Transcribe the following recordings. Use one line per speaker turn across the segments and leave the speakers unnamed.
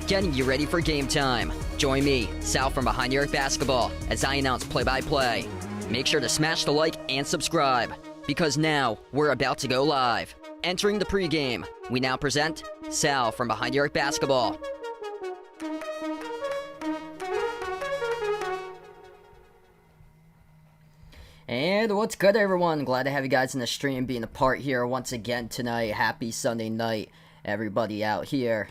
Getting you ready for game time. Join me, Sal from Behind the Arc Basketball, as I announce play-by-play. Make sure to smash the like and subscribe, because now we're about to go live. Entering the pregame, we now present Sal from Behind the Arc Basketball. And what's good, everyone? Glad to have you guys in the stream, being a part here once again tonight. Happy Sunday night, everybody out here.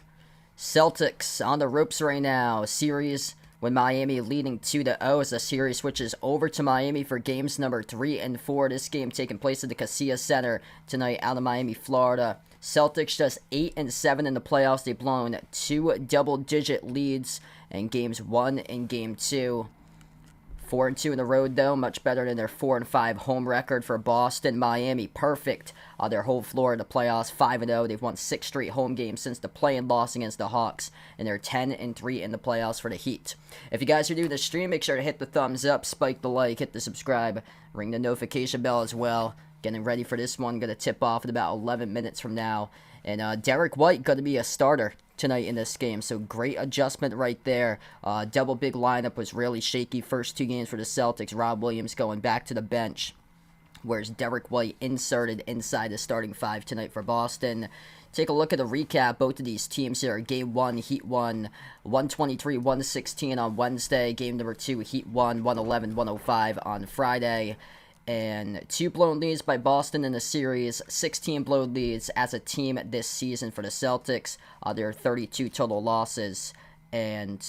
Celtics on the ropes right now. Series with Miami leading 2-0 as the series switches over to Miami for games number 3 and 4. This game taking place at the Casillas Center tonight out of Miami, Florida. Celtics just 8-7 in the playoffs. They've blown 2 double-digit leads in games 1 and game 2. 4-2 in the road, though, much better than their 4-5 home record for Boston. Miami, perfect on their whole floor in the playoffs, 5-0. They've won 6 straight home games since the play-in loss against the Hawks, and they're 10-3 in the playoffs for the Heat. If you guys are new to the stream, make sure to hit the thumbs up, spike the like, hit the subscribe, ring the notification bell as well. Getting ready for this one, going to tip off in about 11 minutes from now. And Derek White going to be a starter tonight in this game, so great adjustment right there. Double big lineup was really shaky first 2 games for the Celtics. Rob Williams going back to the bench, whereas Derek White inserted inside the starting 5 tonight for Boston. Take a look at the recap. Both of these teams here. Game 1, Heat won 123-116 on Wednesday. Game number 2, Heat won 111-105 on Friday. And 2 blown leads by Boston in the series, 16 blown leads as a team this season for the Celtics. There are 32 total losses, and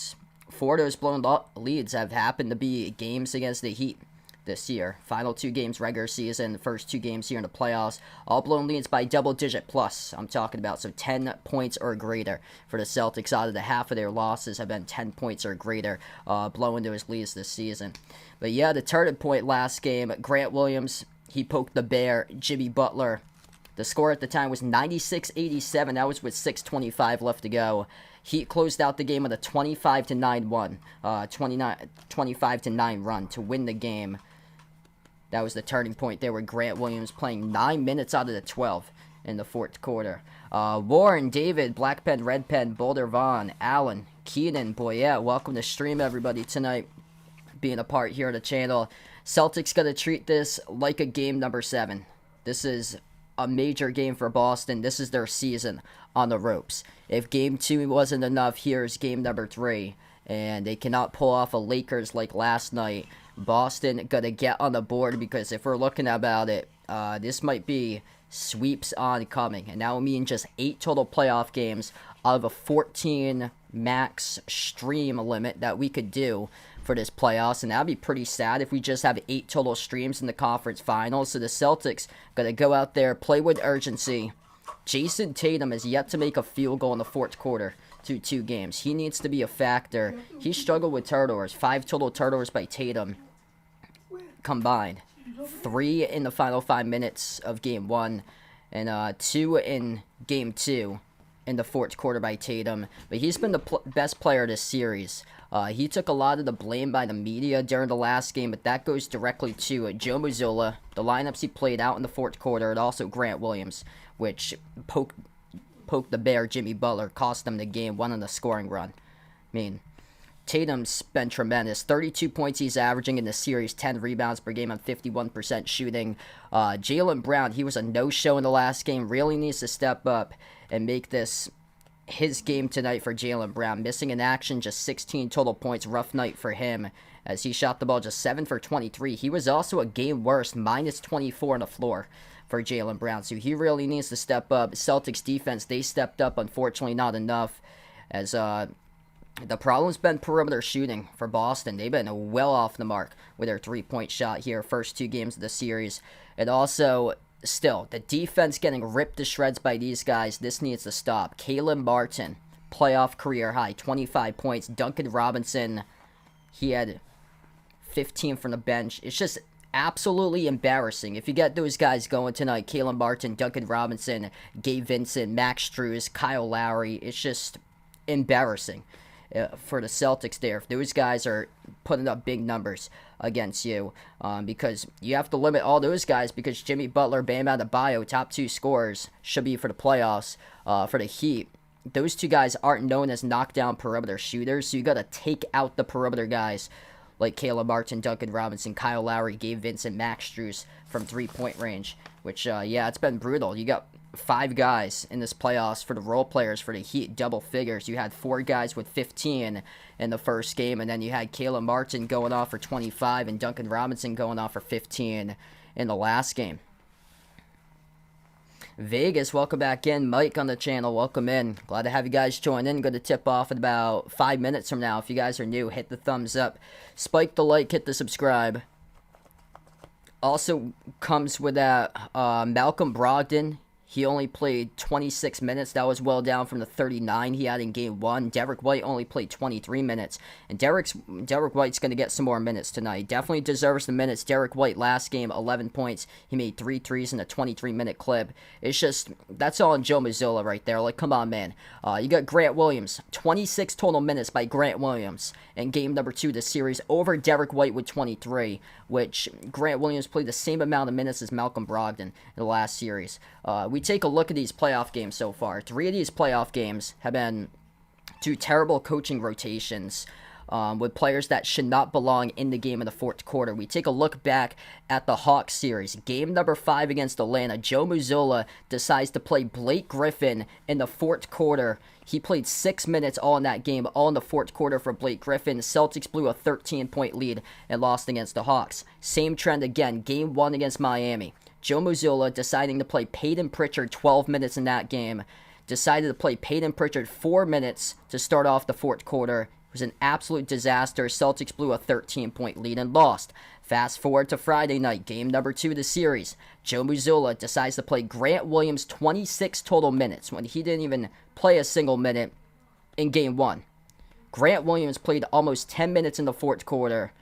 4 of those blown leads have happened to be games against the Heat this year. Final 2 games regular season, the first 2 games here in the playoffs, all blown leads by double-digit plus, I'm talking about, so 10 points or greater for the Celtics. Out of the half of their losses have been 10 points or greater, blowing those leads this season. But yeah, the turning point last game, Grant Williams, he poked the bear. Jimmy Butler, the score at the time was 96-87. That was with 6:25 left to go. Heat closed out the game with a 25-9 run to win the game. That was the turning point there with Grant Williams playing 9 minutes out of the 12 in the fourth quarter. Warren, David, Black Pen, Red Pen, Boulder Vaughn, Allen, Keenan, boy, yeah, welcome to stream, everybody, tonight. Being a part here on the channel. Celtics got to treat this like a game number 7. This is a major game for Boston. This is their season on the ropes. If game 2 wasn't enough, here's game number 3. And they cannot pull off a Lakers like last night. Boston got to get on the board, because if we're looking about it, this might be sweeps on coming. And that will mean just 8 total playoff games out of a 14 max stream limit that we could do for this playoffs, and that'd be pretty sad if we just have 8 total streams in the conference finals. So the Celtics got to go out there, play with urgency. Jason Tatum has yet to make a field goal in the fourth quarter through 2 games. He needs to be a factor. He struggled with turnovers. 5 total turnovers by Tatum combined. 3 in the final 5 minutes of game 1, and 2 in game 2 in the fourth quarter by Tatum. But he's been the best player this series. He took a lot of the blame by the media during the last game, but that goes directly to Joe Mazzulla, the lineups he played out in the fourth quarter, and also Grant Williams, which poked the bear Jimmy Butler, cost them the game, won on the scoring run. I mean, Tatum's been tremendous. 32 points he's averaging in the series, 10 rebounds per game on 51% shooting. Jaylen Brown, he was a no-show in the last game, really needs to step up and make this his game tonight for Jaylen Brown. Missing in action, just 16 total points. Rough night for him as he shot the ball just 7 for 23. He was also a game worst, minus 24 on the floor for Jaylen Brown. So he really needs to step up. Celtics defense, they stepped up. Unfortunately, not enough. As the problem's been perimeter shooting for Boston. They've been well off the mark with their three-point shot here, first 2 games of the series. And also, still, the defense getting ripped to shreds by these guys. This needs to stop. Caleb Martin, playoff career high, 25 points. Duncan Robinson, he had 15 from the bench. It's just absolutely embarrassing. If you get those guys going tonight, Caleb Martin, Duncan Robinson, Gabe Vincent, Max Strus, Kyle Lowry, it's just embarrassing for the Celtics there. If those guys are putting up big numbers against you, because you have to limit all those guys, because Jimmy Butler, Bam Adebayo, top 2 scorers, should be for the playoffs. For the Heat, those 2 guys aren't known as knockdown perimeter shooters, so you got to take out the perimeter guys like Caleb Martin, Duncan Robinson, Kyle Lowry, Gabe Vincent, Max Strus from 3-point range, which, yeah, it's been brutal. You got 5 guys in this playoffs for the role players for the Heat, double figures. You had 4 guys with 15 in the first game, and then you had Caleb Martin going off for 25 and Duncan Robinson going off for 15 in the last game. Vegas, welcome back in. Mike on the channel, welcome in. Glad to have you guys join in. Going to tip off in about 5 minutes from now. If you guys are new, hit the thumbs up. Spike the like, hit the subscribe. Also comes with that Malcolm Brogdon. He only played 26 minutes. That was well down from the 39 he had in Game 1. Derek White only played 23 minutes. And Derek White's going to get some more minutes tonight. Definitely deserves the minutes. Derek White, last game, 11 points. He made 3 threes in a 23-minute clip. It's just, that's all on Joe Mazzulla right there. Like, come on, man. You got Grant Williams. 26 total minutes by Grant Williams in game number 2 of the series over Derek White with 23, which Grant Williams played the same amount of minutes as Malcolm Brogdon in the last series. We take a look at these playoff games so far. 3 of these playoff games have been 2 terrible coaching rotations with players that should not belong in the game in the fourth quarter. We take a look back at the Hawks series. Game number 5 against Atlanta. Joe Mazzulla decides to play Blake Griffin in the fourth quarter. He played 6 minutes all in that game, all in the fourth quarter for Blake Griffin. Celtics blew a 13-point lead and lost against the Hawks. Same trend again, Game 1 against Miami. Joe Mazzulla deciding to play Peyton Pritchard 12 minutes in that game. Decided to play Peyton Pritchard 4 minutes to start off the fourth quarter. It was an absolute disaster. Celtics blew a 13-point lead and lost. Fast forward to Friday night, game number 2 of the series. Joe Mazzulla decides to play Grant Williams 26 total minutes when he didn't even play a single minute in game 1. Grant Williams played almost 10 minutes in the fourth quarter.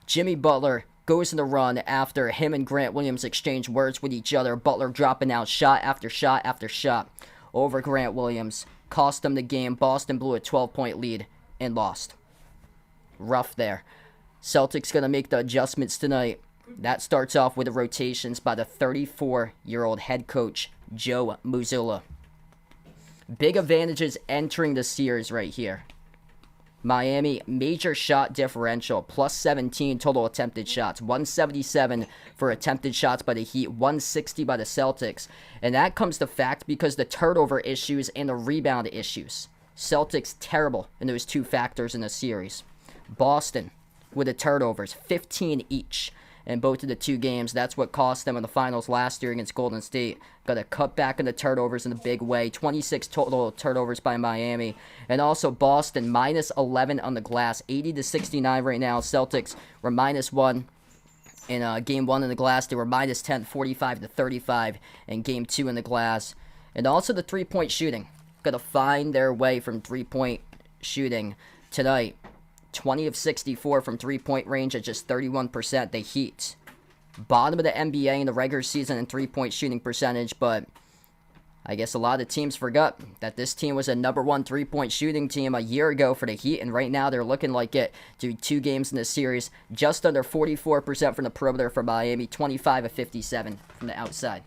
Jimmy Butler goes in the run after him and Grant Williams exchange words with each other. Butler dropping out shot after shot after shot over Grant Williams. Cost them the game. Boston blew a 12-point lead and lost. Rough there. Celtics going to make the adjustments tonight. That starts off with the rotations by the 34-year-old head coach, Joe Mazzulla. Big advantages entering the series right here. Miami, major shot differential, plus 17 total attempted shots. 177 for attempted shots by the Heat, 160 by the Celtics. And that comes to fact because the turnover issues and the rebound issues. Celtics terrible in those 2 factors in the series. Boston with the turnovers, 15 each in both of the 2 games. That's what cost them in the finals last year against Golden State. Got to cut back in the turnovers in a big way. 26 total turnovers by Miami. And also Boston, minus 11 on the glass. 80-69 right now. Celtics were minus 1 in game 1 in the glass. They were minus 10, 45-35 in game 2 in the glass. And also the 3-point shooting. Got to find their way from 3-point shooting tonight. 20 of 64 from 3-point range at just 31%. The Heat, bottom of the NBA in the regular season in 3-point shooting percentage, but I guess a lot of teams forgot that this team was a number 1 3-point shooting team a year ago for the Heat, and right now they're looking like it. Do 2 games in this series, just under 44% from the perimeter for Miami, 25 of 57 from the outside.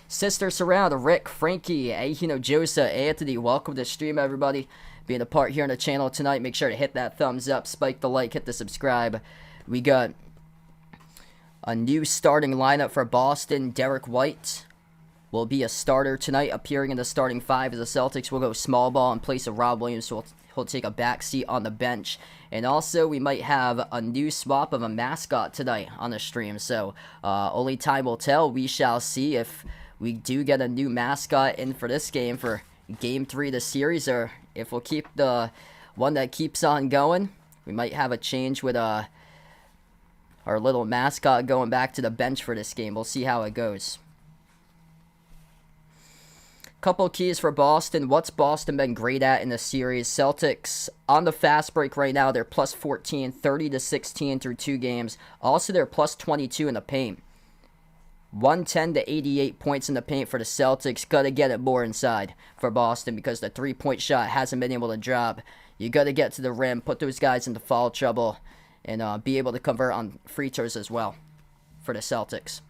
Sister Surround, Rick, Frankie, Josa, Anthony, welcome to the stream, everybody. Being a part here on the channel tonight, make sure to hit that thumbs up, spike the like, hit the subscribe. We got a new starting lineup for Boston. Derek White will be a starter tonight, appearing in the starting five as the Celtics will go small ball in place of Rob Williams, so he'll take a back seat on the bench. And also, we might have a new swap of a mascot tonight on the stream, so only time will tell. We shall see if we do get a new mascot in for this game, for Game 3 of the series, or if we'll keep the one that keeps on going. We might have a change with our little mascot going back to the bench for this game. We'll see how it goes. Couple keys for Boston. What's Boston been great at in the series? Celtics on the fast break right now. They're plus 14, 30-16 through 2 games. Also, they're plus 22 in the paint. 110 to 88 points in the paint for the Celtics. Got to get it more inside for Boston because the three-point shot hasn't been able to drop. You got to get to the rim, put those guys into foul trouble, and be able to convert on free throws as well for the Celtics.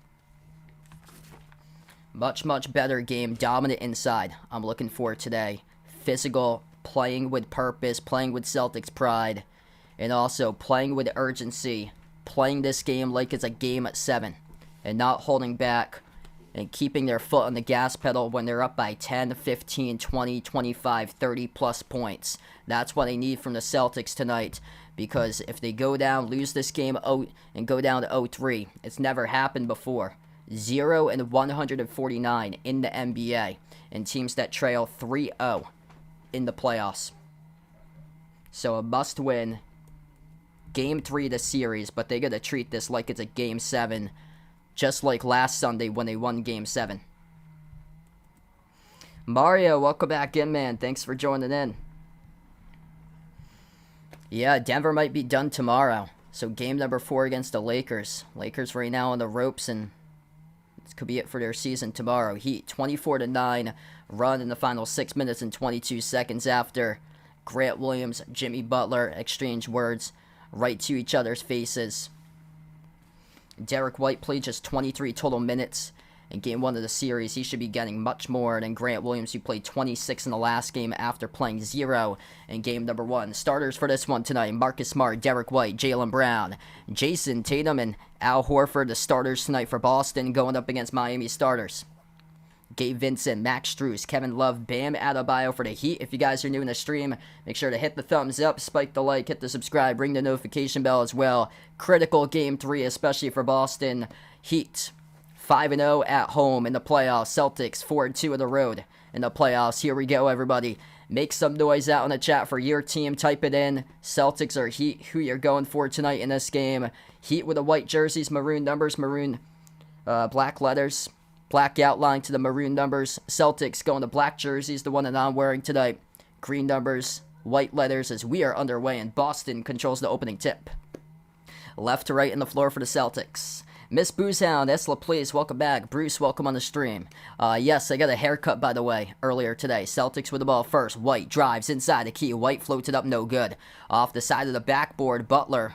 Much, much better game. Dominant inside. I'm looking for today. Physical, playing with purpose, playing with Celtics pride, and also playing with urgency. Playing this game like it's a game at 7, and not holding back and keeping their foot on the gas pedal when they're up by 10, 15, 20, 25, 30 plus points. That's what they need from the Celtics tonight, because if they go down, lose this game and go down to 0-3, it's never happened before. 0-149 in the NBA, and teams that trail 3-0 in the playoffs. So a must-win Game 3 of the series, but they got to treat this like it's a Game 7, just like last Sunday when they won Game 7. Mario, welcome back in, man. Thanks for joining in. Yeah, Denver might be done tomorrow. So game number 4 against the Lakers. Lakers right now on the ropes, and this could be it for their season tomorrow. Heat 24-9 run in the final 6 minutes and 22 seconds after Grant Williams, Jimmy Butler exchange words right to each other's faces. Derek White played just 23 total minutes in Game 1 of the series. He should be getting much more than Grant Williams, who played 26 in the last game after playing 0 in Game number 1. Starters for this one tonight: Marcus Smart, Derek White, Jaylen Brown, Jason Tatum, and Al Horford. The starters tonight for Boston going up against Miami starters: Gabe Vincent, Max Strus, Kevin Love, Bam Adebayo for the Heat. If you guys are new in the stream, make sure to hit the thumbs up, spike the like, hit the subscribe, ring the notification bell as well. Critical Game 3, especially for Boston. Heat 5-0 at home in the playoffs. Celtics 4-2 on the road in the playoffs. Here we go, everybody. Make some noise out in the chat for your team. Type it in. Celtics or Heat, who you're going for tonight in this game. Heat with the white jerseys, maroon numbers, maroon black letters. Black outline to the maroon numbers. Celtics going to black jerseys, the one that I'm wearing tonight. Green numbers, white letters, as we are underway, and Boston controls the opening tip. Left to right in the floor for the Celtics. Miss Boozehound, Esla, please, welcome back. Bruce, welcome on the stream. Yes, I got a haircut, by the way, earlier today. Celtics with the ball first. White drives inside the key. White floats it up, no good. Off the side of the backboard, Butler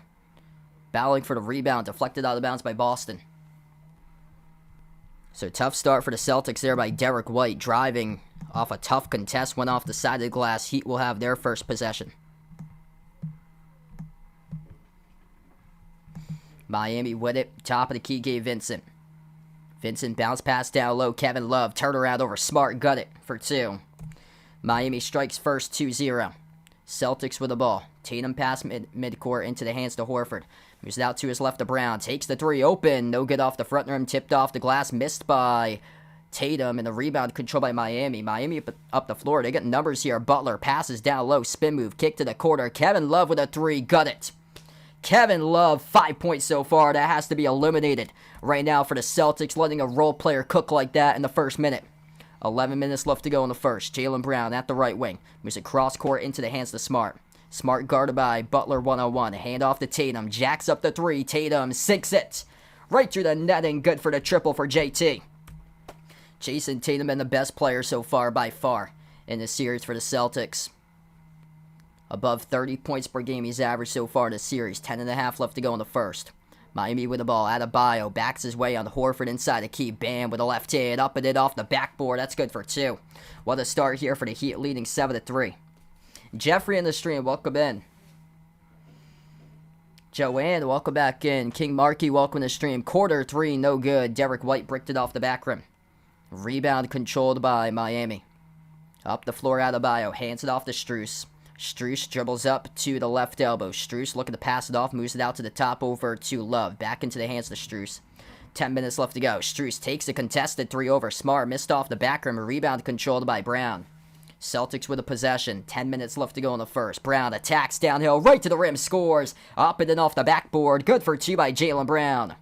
battling for the rebound, deflected out of bounds by Boston. So tough start for the Celtics there by Derek White, driving off a tough contest, went off the side of the glass. Heat will have their first possession. Miami with it, top of the key, Gabe Vincent. Vincent bounce pass down low, Kevin Love, turn around over Smart, got it for 2. Miami strikes first, 2-0. Celtics with the ball. Tatum pass midcourt into the hands to Horford. Moves it out to his left to Brown. Takes the 3 open. No good off the front rim. Tipped off the glass. Missed by Tatum. And the rebound controlled by Miami. Miami up the floor. They get numbers here. Butler passes down low. Spin move. Kick to the corner. Kevin Love with a 3. Got it. Kevin Love, 5 points so far. That has to be eliminated right now for the Celtics, letting a role player cook like that in the first minute. 11 minutes left to go in the first. Jaylen Brown at the right wing. Moves it cross court into the hands of Smart. Smart guarded by Butler 1-on-1. Hand off to Tatum. Jacks up the 3. Tatum sinks it right through the netting. Good for the triple for JT. Jason Tatum been the best player so far by far in this series for the Celtics. Above 30 points per game he's averaged so far in the series. 10.5 left to go in the first. Miami with the ball. Adebayo backs his way on Horford inside the key. Bam with a left hand. Up and in off the backboard. That's good for 2. What a start here for the Heat, leading 7-3. Jeffrey in the stream, welcome in. Joanne, welcome back in. King Markey, welcome to the stream. Quarter 3, no good. Derek White bricked it off the back rim. Rebound controlled by Miami. Up the floor, Adebayo hands it off to Strus. Strus dribbles up to the left elbow. Strus looking to pass it off, moves it out to the top over to Love. Back into the hands of Strus. 10 minutes left to go. Strus takes a contested three over Smart. Missed off the back rim. A rebound controlled by Brown. Celtics with a possession. 10 minutes left to go in the first. Brown attacks downhill, right to the rim, scores. Up and then off the backboard. Good for two by Jaylen Brown.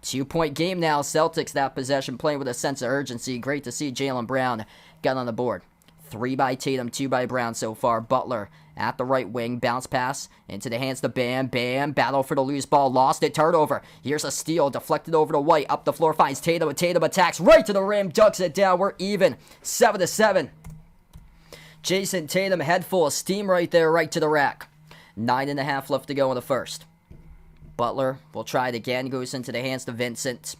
2-point game now. Celtics that possession playing with a sense of urgency. Great to see Jaylen Brown get on the board. 3 by Tatum, 2 by Brown so far. Butler at the right wing. Bounce pass into the hands to Bam. Bam. Battle for the loose ball. Lost it. Turnover. Here's a steal. Deflected over to White. Up the floor finds Tatum. Tatum attacks right to the rim. Ducks it down. We're even. 7-7. Jason Tatum head full of steam right there. Right to the rack. 9.5 left to go in the first. Butler will try it again. Goes into the hands to Vincent.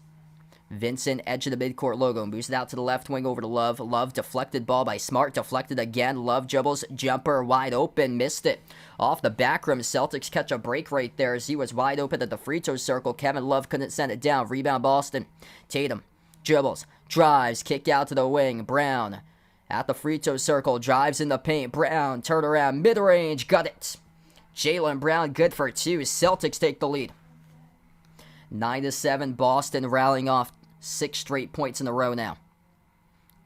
Vincent, edge of the midcourt logo, moves it out to the left wing over to Love. Love, deflected ball by Smart, deflected again. Love dribbles, jumper, wide open, missed it. Off the back rim, Celtics catch a break right there as he was wide open at the free throw circle. Kevin Love couldn't send it down. Rebound Boston. Tatum, dribbles, drives, kick out to the wing. Brown, at the free throw circle, drives in the paint. Brown, turn around, mid-range, got it. Jaylen Brown, good for 2. Celtics take the lead. 9-7, Boston rallying off 6 straight points in a row now.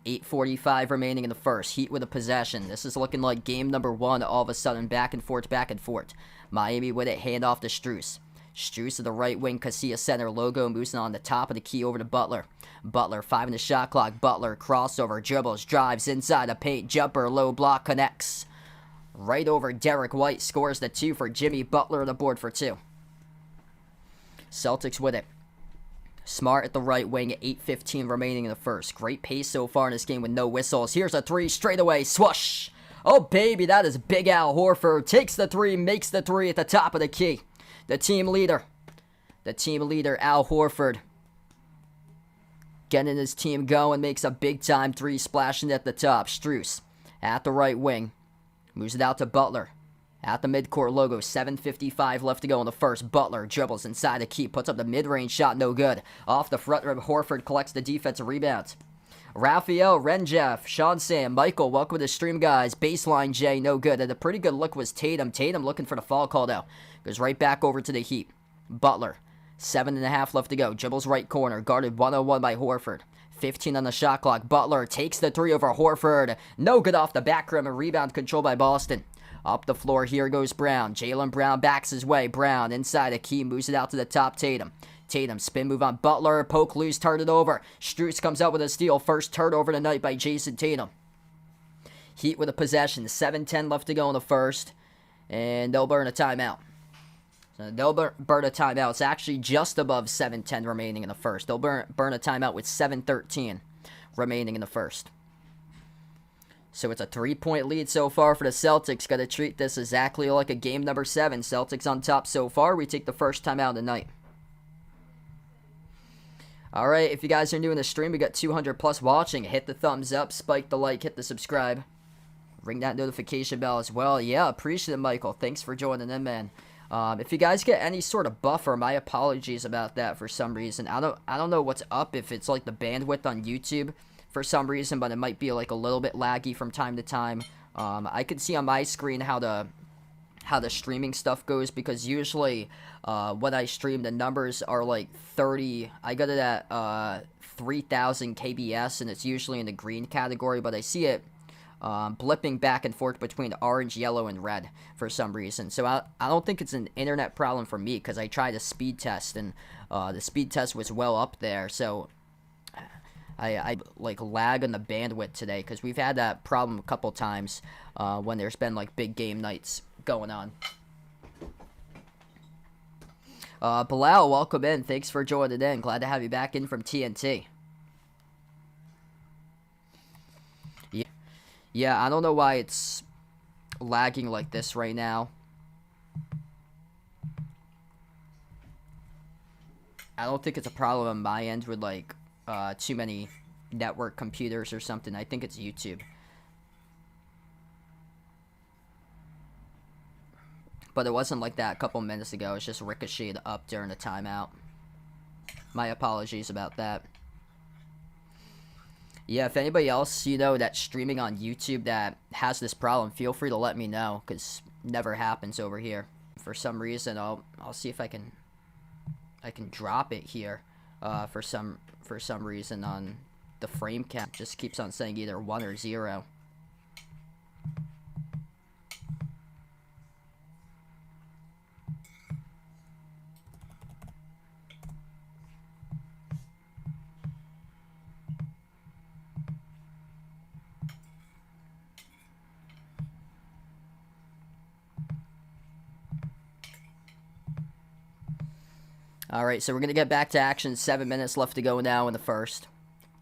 8:45 remaining in the first. Heat with a possession. This is looking like game number 1 all of a sudden. Back and forth, back and forth. Miami with it, hand off to Strus. Strus to the right wing, Casilla center. Logo moves on the top of the key over to Butler. Butler, 5 in the shot clock. Butler, crossover, dribbles, drives inside the paint. Jumper, low block, connects. Right over Derek White. Scores the 2 for Jimmy Butler on the board for 2. Celtics with it. Smart at the right wing, 8:15 remaining in the first. Great pace so far in this game with no whistles. Here's a 3 straight away. Swoosh. Oh, baby, that is Big Al Horford. Takes the 3, makes the 3 at the top of the key. The team leader, Al Horford, getting his team going, makes a big-time 3, splashing at the top. Strus at the right wing. Moves it out to Butler. At the midcourt logo, 7:55 left to go in the first. Butler dribbles inside the key, puts up the mid-range shot, no good. Off the front rim, Horford collects the defensive rebound. Raphael, Renjeff, Sean Sam, Michael, welcome to the stream, guys. Baseline J, no good. And a pretty good look was Tatum. Tatum looking for the foul call, though. Goes right back over to the Heat. Butler, 7.5 left to go. Dribbles right corner, guarded 1-on-1 by Horford. 15 on the shot clock. Butler takes the 3 over Horford. No good off the back rim, a rebound controlled by Boston. Up the floor, here goes Brown. Jaylen Brown backs his way. Brown inside a key, moves it out to the top. Tatum, spin move on Butler. Poke loose, turn it over. Strus comes out with a steal. First turnover tonight by Jason Tatum. Heat with a possession. 7:10 left to go in the first. And they'll burn a timeout. So they'll burn a timeout. It's actually just above 7:10 remaining in the first. They'll burn a timeout with 7:13 remaining in the first. So it's a 3-point lead so far for the Celtics. Got to treat this exactly like a game number 7. Celtics on top so far. We take the first time out of the night. All right, if you guys are new in the stream, we got 200 plus watching. Hit the thumbs up, spike the like, hit the subscribe. Ring that notification bell as well. Yeah, appreciate it, Michael. Thanks for joining in, man. If you guys get any sort of buffer, my apologies about that for some reason. I don't know what's up, if it's like the bandwidth on YouTube for some reason, but it might be like a little bit laggy from time to time. I can see on my screen how the streaming stuff goes, because usually when I stream, the numbers are like 30. I got it at 3000 kbs, and it's usually in the green category, but I see it blipping back and forth between orange, yellow, and red for some reason. So I don't think it's an internet problem for me, because I tried a speed test, and the speed test was well up there. So I like lag on the bandwidth today, because we've had that problem a couple times when there's been like big game nights going on. Bilal, welcome in. Thanks for joining in. Glad to have you back in from TNT. Yeah, I don't know why it's lagging like this right now. I don't think it's a problem on my end with like too many network computers or something. I think it's YouTube. But it wasn't like that a couple minutes ago. It's just ricocheted up during the timeout. My apologies about that. Yeah, if anybody else, that's streaming on YouTube that has this problem, feel free to let me know, because never happens over here. For some reason, I'll see if I can drop it here. For some reason on the frame count, just keeps on saying either 1 or 0. Alright, so we're going to get back to action. 7 minutes left to go now in the first.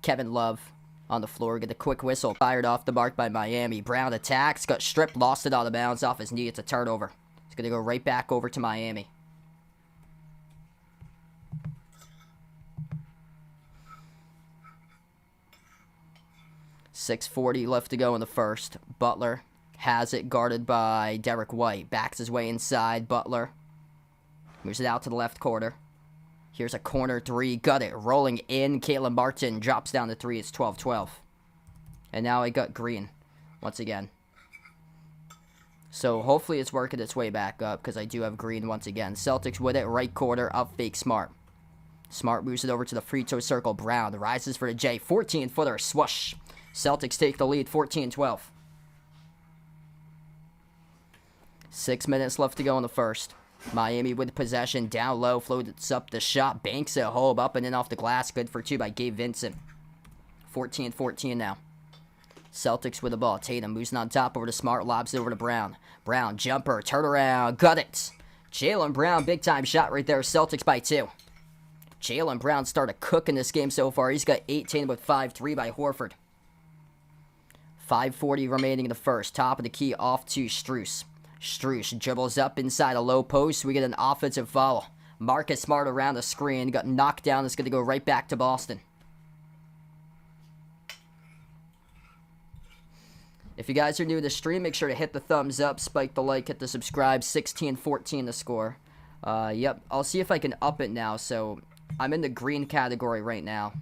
Kevin Love on the floor. Get a quick whistle. Fired off the mark by Miami. Brown attacks. Got stripped. Lost it out of bounds off his knee. It's a turnover. It's going to go right back over to Miami. .640 left to go in the first. Butler has it, guarded by Derek White. Backs his way inside. Butler moves it out to the left corner. Here's a corner three. Got it. Rolling in. Caleb Martin drops down the 3. It's 12-12. And now I got Green once again. So hopefully it's working its way back up, because I do have Green once again. Celtics with it. Right corner. Up fake Smart. Smart moves it over to the free throw circle. Brown rises for the J. 14-footer. Swoosh. Celtics take the lead. 14-12. 6 minutes left to go in the first. Miami with possession, down low, floats up the shot, banks it home, up and in off the glass, good for 2 by Gabe Vincent. 14-14 now. Celtics with the ball. Tatum moves on top over to Smart, lobs it over to Brown. Brown, jumper, turn around, got it. Jaylen Brown, big time shot right there. Celtics by 2. Jaylen Brown started cooking this game so far. He's got 18 with 5-3 by Horford. 5:40 remaining in the first. Top of the key off to Strus. Strus dribbles up inside a low post. We get an offensive foul. Marcus Smart around the screen. Got knocked down. It's going to go right back to Boston. If you guys are new to the stream, make sure to hit the thumbs up, spike the like, hit the subscribe. 16-14 the score. Yep, I'll see if I can up it now. So I'm in the green category right now.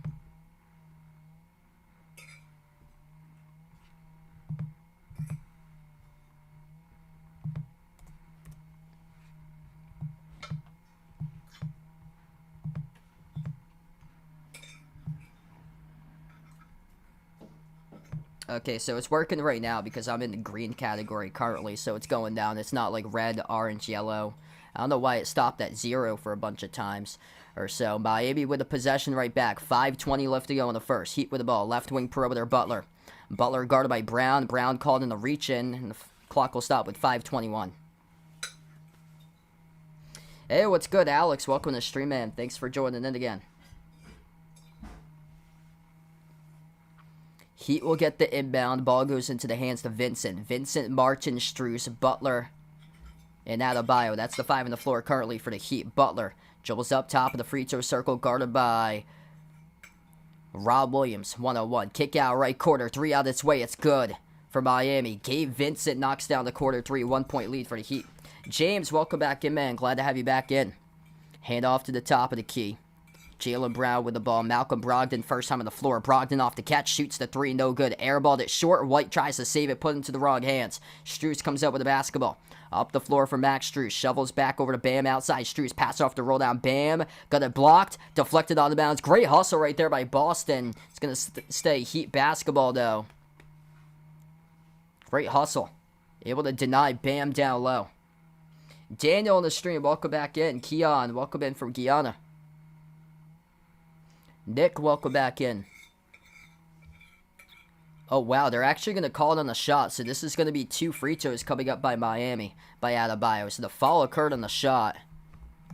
Okay, so it's working right now because I'm in the green category currently, so it's going down. It's not like red, orange, yellow. I don't know why it stopped at 0 for a bunch of times or so. Miami with the possession right back. 5:20 left to go in the first. Heat with the ball. Left wing perimeter, Butler. Butler guarded by Brown. Brown called in the reach-in, and the clock will stop with 5:21. Hey, what's good, Alex? Welcome to the stream, man. Thanks for joining in again. Heat will get the inbound. Ball goes into the hands of Vincent. Vincent, Martin, Strus, Butler, and Adebayo. That's the 5 on the floor currently for the Heat. Butler dribbles up top of the free throw circle, guarded by Rob Williams. 101. Kick out right corner. 3 out its way. It's good for Miami. Gabe Vincent knocks down the quarter 3. 1 point lead for the Heat. James, welcome back in, man. Glad to have you back in. Hand off to the top of the key. Jaylen Brown with the ball. Malcolm Brogdon first time on the floor. Brogdon off the catch. Shoots the 3. No good. Airballed it short. White tries to save it. Put into the wrong hands. Strus comes up with the basketball. Up the floor for Max Strus. Shovels back over to Bam outside. Strus pass off the roll down. Bam. Got it blocked. Deflected out of bounds. Great hustle right there by Boston. It's going to stay Heat basketball though. Great hustle. Able to deny Bam down low. Daniel on the stream. Welcome back in. Keon. Welcome in from Guyana. Nick, welcome back in. Oh, wow. They're actually going to call it on the shot. So this is going to be 2 free throws coming up by Miami, by Adebayo. So the foul occurred on the shot,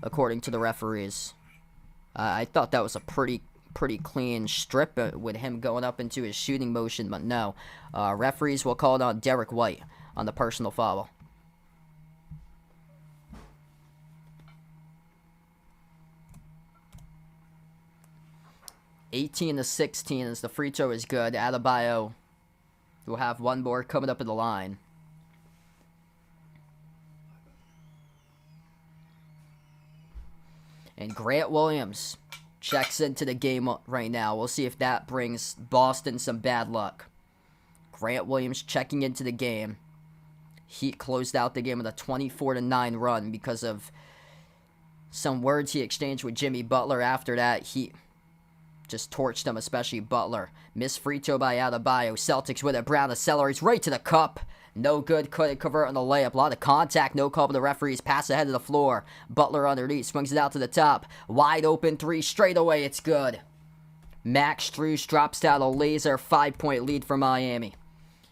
according to the referees. I thought that was a pretty clean strip with him going up into his shooting motion, but no. Referees will call it on Derek White on the personal foul. 18-16 as the free throw is good. Adebayo will have 1 more coming up in the line. And Grant Williams checks into the game right now. We'll see if that brings Boston some bad luck. Grant Williams checking into the game. Heat closed out the game with a 24-9 run because of some words he exchanged with Jimmy Butler. After that, Heat just torched him, especially Butler. Missed free throw by Adebayo. Celtics with it. Brown accelerates right to the cup. No good. Couldn't convert on the layup. A lot of contact. No call by the referees. Pass ahead of the floor. Butler underneath. Swings it out to the top. Wide open three. Straight away. It's good. Max Strus drops down a laser. 5-point lead for Miami.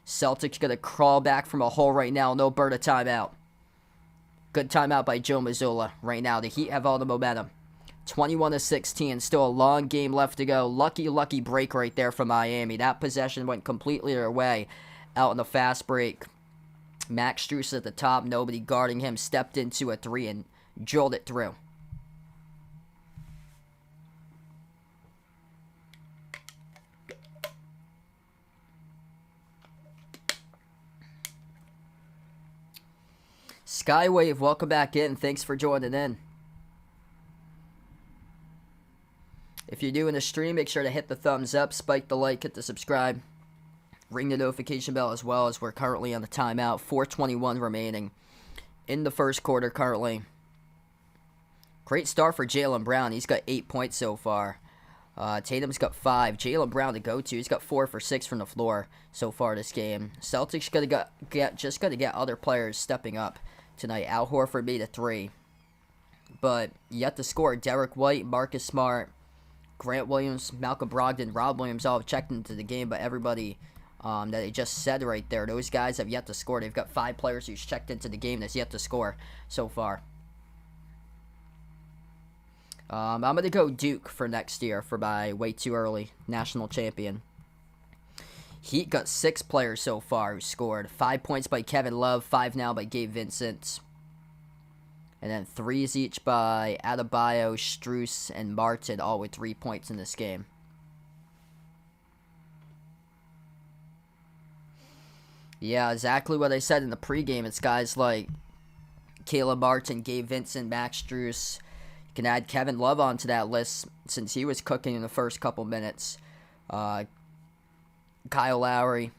Celtics going to crawl back from a hole right now. No Berta timeout. Good timeout by Joe Mazzulla. Right now, the Heat have all the momentum. 21-16. Still a long game left to go. Lucky break right there for Miami. That possession went completely their way out in the fast break. Max Strus at the top. Nobody guarding him. Stepped into a three and drilled it through. Skywave, welcome back in. Thanks for joining in. If you're doing a stream, make sure to hit the thumbs up, spike the like, hit the subscribe, ring the notification bell as well, as we're currently on the timeout. 4:21 remaining in the first quarter currently. Great start for Jaylen Brown. He's got 8 points so far. Tatum's got 5. Jaylen Brown to go to. He's got 4 for 6 from the floor so far this game. Celtics gotta get other players stepping up tonight. Al Horford made a 3. But yet to score. Derek White, Marcus Smart, Grant Williams, Malcolm Brogdon, Rob Williams all have checked into the game, but everybody that they just said right there, those guys have yet to score. They've got 5 players who's checked into the game that's yet to score so far. I'm going to go Duke for next year for my way too early national champion. Heat got 6 players so far who scored. 5 points by Kevin Love, 5 now by Gabe Vincent. And then 3s each by Adebayo, Strus, and Martin, all with 3 points in this game. Yeah, exactly what I said in the pregame. It's guys like Caleb Martin, Gabe Vincent, Max Strus. You can add Kevin Love onto that list since he was cooking in the first couple minutes. Kyle Lowry,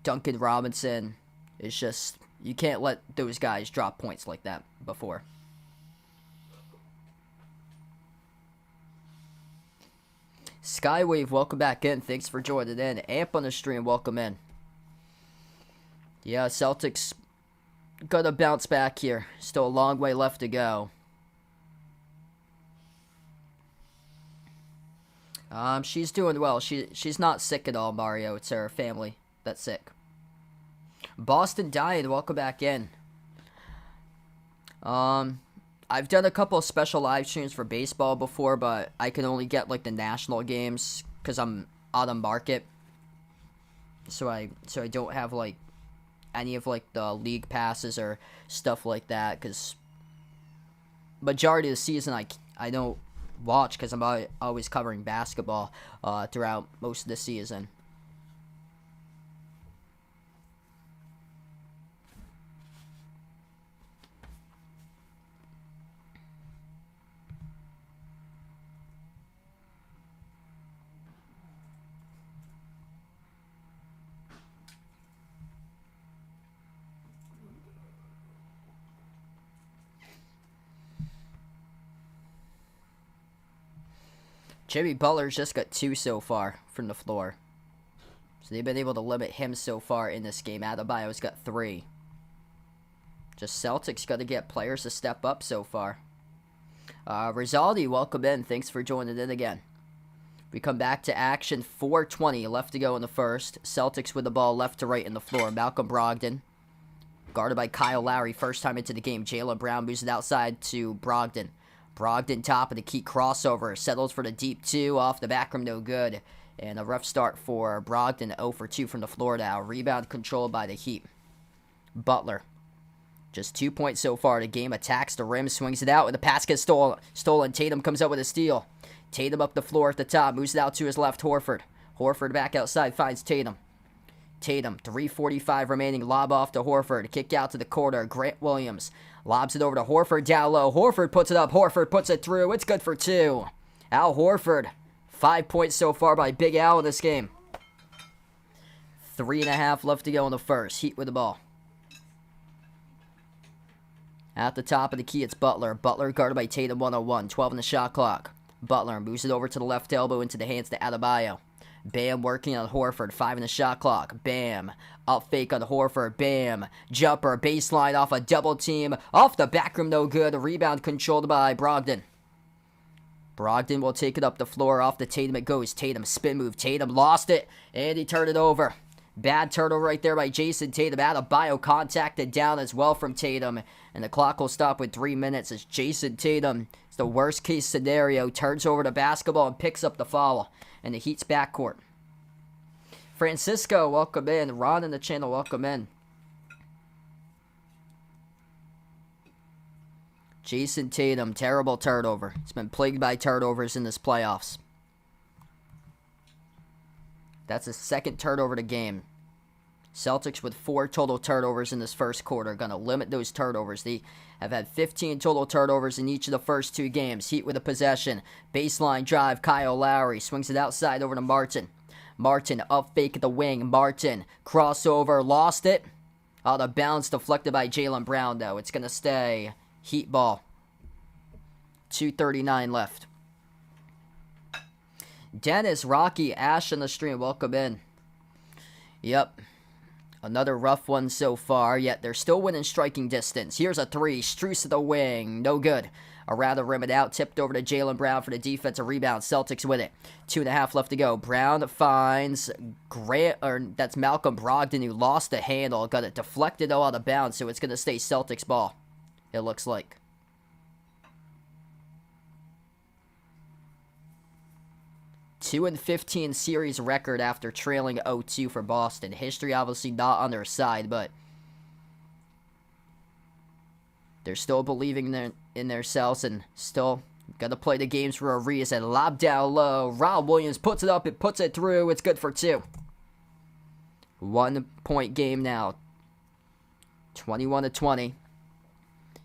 Duncan Robinson. It's just, you can't let those guys drop points like that before. Skywave, welcome back in. Thanks for joining in. Amp on the stream, welcome in. Yeah, Celtics gotta bounce back here. Still a long way left to go. She's doing well. She's not sick at all, Mario. It's her family that's sick. Boston Diet, welcome back in. I've done a couple of special live streams for baseball before, but I can only get like the national games because I'm out of market. So I don't have like any of like the league passes or stuff like that, because majority of the season I don't watch because I'm always covering basketball throughout most of the season. Jimmy Butler's just got 2 so far from the floor. So they've been able to limit him so far in this game. Adebayo's got 3. Just Celtics got to get players to step up so far. Rizaldi, welcome in. Thanks for joining in again. We come back to action. 4:20 left to go in the first. Celtics with the ball left to right in the floor. Malcolm Brogdon, guarded by Kyle Lowry. First time into the game. Jaylen Brown moves it outside to Brogdon. Brogdon top of the key crossover. Settles for the deep 2. Off the back rim, no good. And a rough start for Brogdon. 0 for 2 from the floor now. Rebound controlled by the Heat. Butler. Just 2 points so far. The game attacks the rim. Swings it out. And the pass gets stolen. Tatum comes up with a steal. Tatum up the floor at the top. Moves it out to his left. Horford. Horford back outside. Finds Tatum. Tatum. 3:45 remaining. Lob off to Horford. Kick out to the corner. Grant Williams lobs it over to Horford down low. Horford puts it up. Horford puts it through. It's good for 2. Al Horford, 5 points so far by Big Al in this game. 3.5 left to go in the first. Heat with the ball. At the top of the key, it's Butler. Butler guarded by Tatum, 101. 12 on the shot clock. Butler moves it over to the left elbow into the hands to Adebayo. Bam working on Horford. 5 in the shot clock. Bam. Up fake on Horford. Bam. Jumper. Baseline off a double team. Off the back rim, no good. Rebound controlled by Brogdon. Brogdon will take it up the floor. Off the Tatum it goes. Tatum spin move. Tatum lost it. And he turned it over. Bad turtle right there by Jason Tatum. Adebayo contacted down as well from Tatum. And the clock will stop with 3 minutes as Jason Tatum, it's the worst case scenario, turns over the basketball and picks up the foul. And the Heat's backcourt. Francisco, welcome in. Ron in the channel, welcome in. Jason Tatum, terrible turnover. He's been plagued by turnovers in this playoffs. That's his second turnover of the game. Celtics with 4 total turnovers in this first quarter. Going to limit those turnovers. They have had 15 total turnovers in each of the first 2 games. Heat with a possession. Baseline drive. Kyle Lowry swings it outside over to Martin. Martin up fake at the wing. Martin crossover. Lost it. Out of bounds, deflected by Jaylen Brown though. It's going to stay Heat ball. 2:39 left. Dennis, Rocky, Ash on the stream. Welcome in. Yep. Another rough one so far, yet they're still within striking distance. Here's a 3. Strus at the wing. No good. Around the rim it out. Tipped over to Jaylen Brown for the defensive rebound. Celtics with it. 2.5 left to go. Brown finds that's Malcolm Brogdon who lost the handle. Got it deflected out of bounds, so it's going to stay Celtics ball. It looks like. 2-15 series record after trailing 0-2 for Boston. History obviously not on their side, but they're still believing in themselves and still got to play the games for a reason. Lob down low. Rob Williams puts it up. It puts it through. It's good for 2. 1 point game now. 21-20.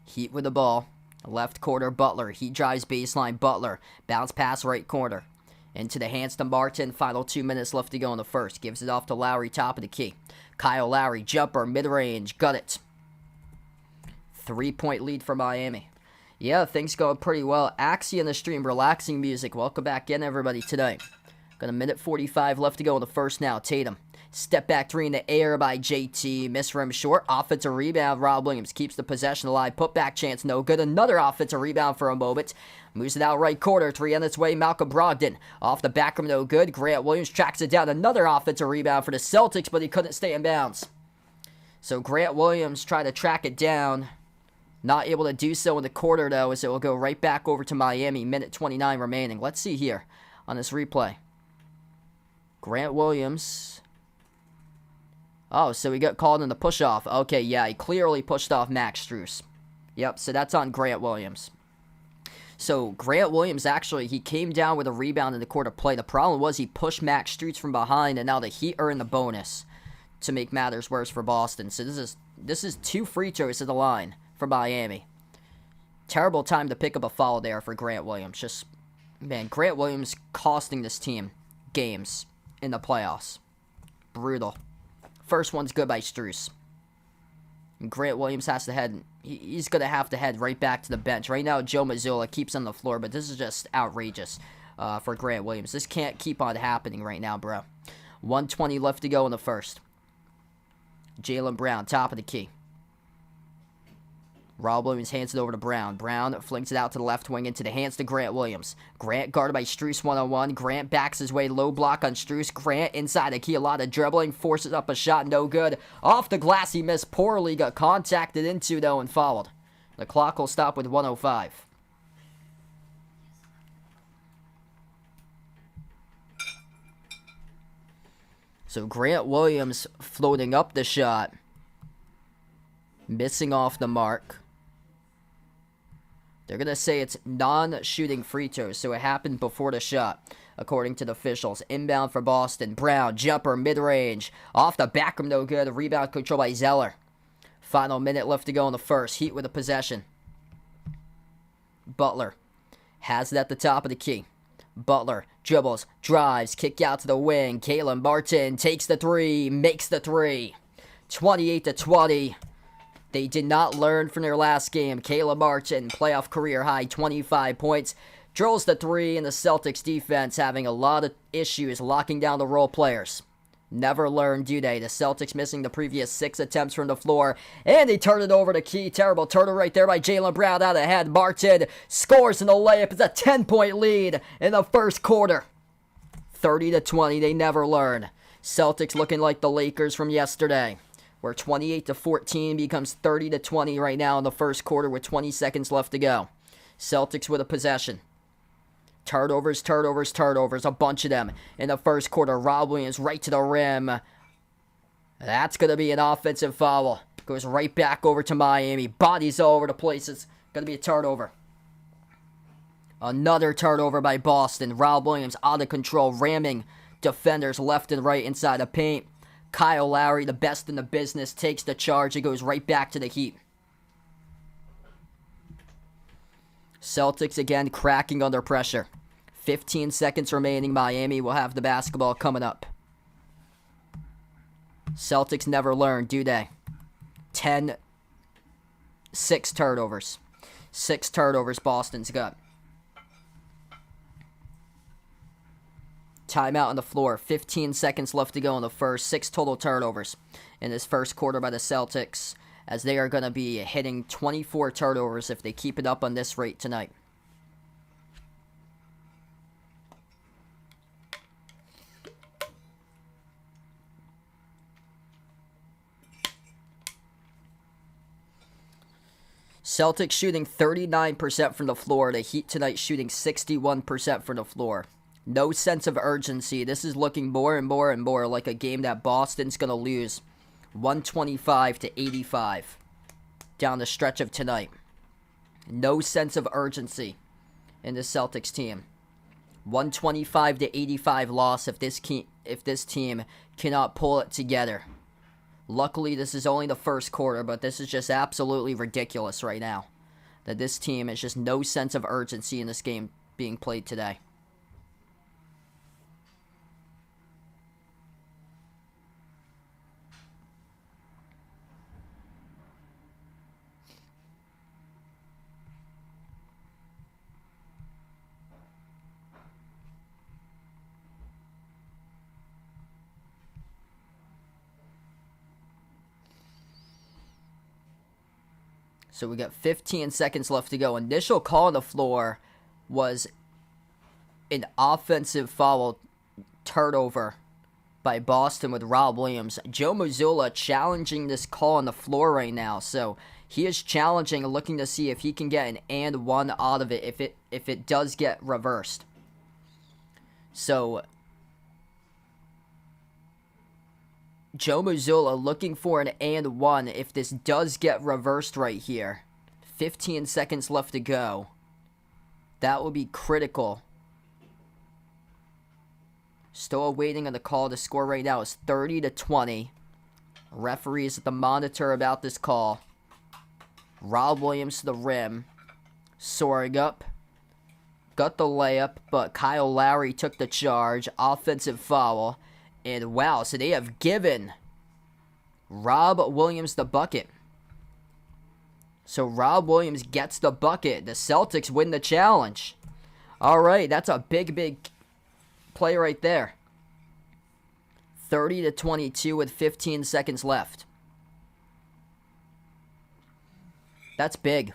Heat with the ball. Left corner, Butler. He drives baseline, Butler. Bounce pass right corner. Into the hands to Martin. Final 2 minutes left to go in the first. Gives it off to Lowry, top of the key. Kyle Lowry, jumper, mid-range. Got it. 3-point lead for Miami. Yeah, things going pretty well. Axie in the stream, relaxing music. Welcome back in, everybody, today. Got a minute 45 left to go in the first now. Tatum. Step back 3 in the air by JT. Miss rim short. Offensive rebound. Rob Williams keeps the possession alive. Put back chance. No good. Another offensive rebound for a moment. Moves it out right corner. 3 on its way. Malcolm Brogdon. Off the back rim. No good. Grant Williams tracks it down. Another offensive rebound for the Celtics, but he couldn't stay in bounds. So Grant Williams tried to track it down. Not able to do so in the quarter, though, as it will go right back over to Miami. Minute 29 remaining. Let's see here on this replay. Grant Williams. Oh, so he got called in the push-off. Okay, yeah, he clearly pushed off Max Strus. Yep, so that's on Grant Williams. So Grant Williams, actually, he came down with a rebound in the quarter play. The problem was he pushed Max Strus from behind, and now the Heat are in the bonus to make matters worse for Boston. So this is 2 free throws to the line for Miami. Terrible time to pick up a foul there for Grant Williams. Just, man, Grant Williams costing this team games in the playoffs. Brutal. First one's good by Strus. And Grant Williams has to head. He's going to have to head right back to the bench. Right now, Joe Mazzulla keeps on the floor, but this is just outrageous for Grant Williams. This can't keep on happening right now, bro. 1:20 left to go in the first. Jaylen Brown, top of the key. Rob Williams hands it over to Brown. Brown flings it out to the left wing into the hands to Grant Williams. Grant guarded by Strus 1-on-1. Grant backs his way, low block on Strus. Grant inside the key, a lot of dribbling, forces up a shot, no good. Off the glass, he missed poorly, got contacted into though and fouled. The clock will stop with 1:05. So Grant Williams floating up the shot. Missing off the mark. They're going to say it's non-shooting free throws, so it happened before the shot, according to the officials. Inbound for Boston. Brown, jumper, mid-range. Off the back rim, no good. Rebound control by Zeller. Final minute left to go in the first. Heat with a possession. Butler has it at the top of the key. Butler dribbles, drives, kick out to the wing. Caleb Martin takes the three, makes the three. 28-20. They did not learn from their last game. Caleb Martin, playoff career high, 25 points. Drills the three, and the Celtics defense having a lot of issues locking down the role players. Never learn, do they? The Celtics missing the previous 6 attempts from the floor. And they turn it over to Key. Terrible turtle right there by Jaylen Brown out ahead. Martin scores in the layup. It's a 10-point lead in the first quarter. 30-20. They never learn. Celtics looking like the Lakers from yesterday, where 28-14 becomes 30-20 right now in the first quarter with 20 seconds left to go. Celtics with a possession. Turnovers, a bunch of them in the first quarter. Rob Williams right to the rim. That's going to be an offensive foul. Goes right back over to Miami. Bodies all over the place. It's going to be a turnover. Another turnover by Boston. Rob Williams out of control, ramming defenders left and right inside the paint. Kyle Lowry, the best in the business, takes the charge. It goes right back to the Heat. Celtics again cracking under pressure. 15 seconds remaining. Miami will have the basketball coming up. Celtics never learn, do they? 6 turnovers. 6 turnovers Boston's got. Timeout on the floor. 15 seconds left to go in the first. 6 total turnovers in this first quarter by the Celtics, as they are going to be hitting 24 turnovers if they keep it up on this rate tonight. Celtics shooting 39% from the floor. The Heat tonight shooting 61% from the floor. No sense of urgency. This is looking more and more and more like a game that Boston's going to lose 125-85 down the stretch of tonight. No sense of urgency in the Celtics team. 125-85 loss if this team cannot pull it together. Luckily, this is only the first quarter, but this is just absolutely ridiculous right now. That this team has just no sense of urgency in this game being played today. So we got 15 seconds left to go. Initial call on the floor was an offensive foul turnover by Boston with Rob Williams. Joe Mazzulla challenging this call on the floor right now. So he is challenging, looking to see if he can get an and one out of it if it does get reversed. So Joe Mazzulla looking for an and one if this does get reversed right here. 15 seconds left to go. That will be critical. Still waiting on the call. The score right now is 30-20. Referees at the monitor about this call. Rob Williams to the rim. Soaring up. Got the layup, but Kyle Lowry took the charge. Offensive foul. And wow, so they have given Rob Williams the bucket. So Rob Williams gets the bucket. The Celtics win the challenge. All right, that's a big play right there. 30-22 with 15 seconds left. That's big.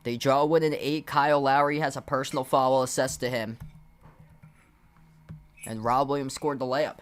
They draw within 8. Kyle Lowry has a personal foul assessed to him. And Rob Williams scored the layup.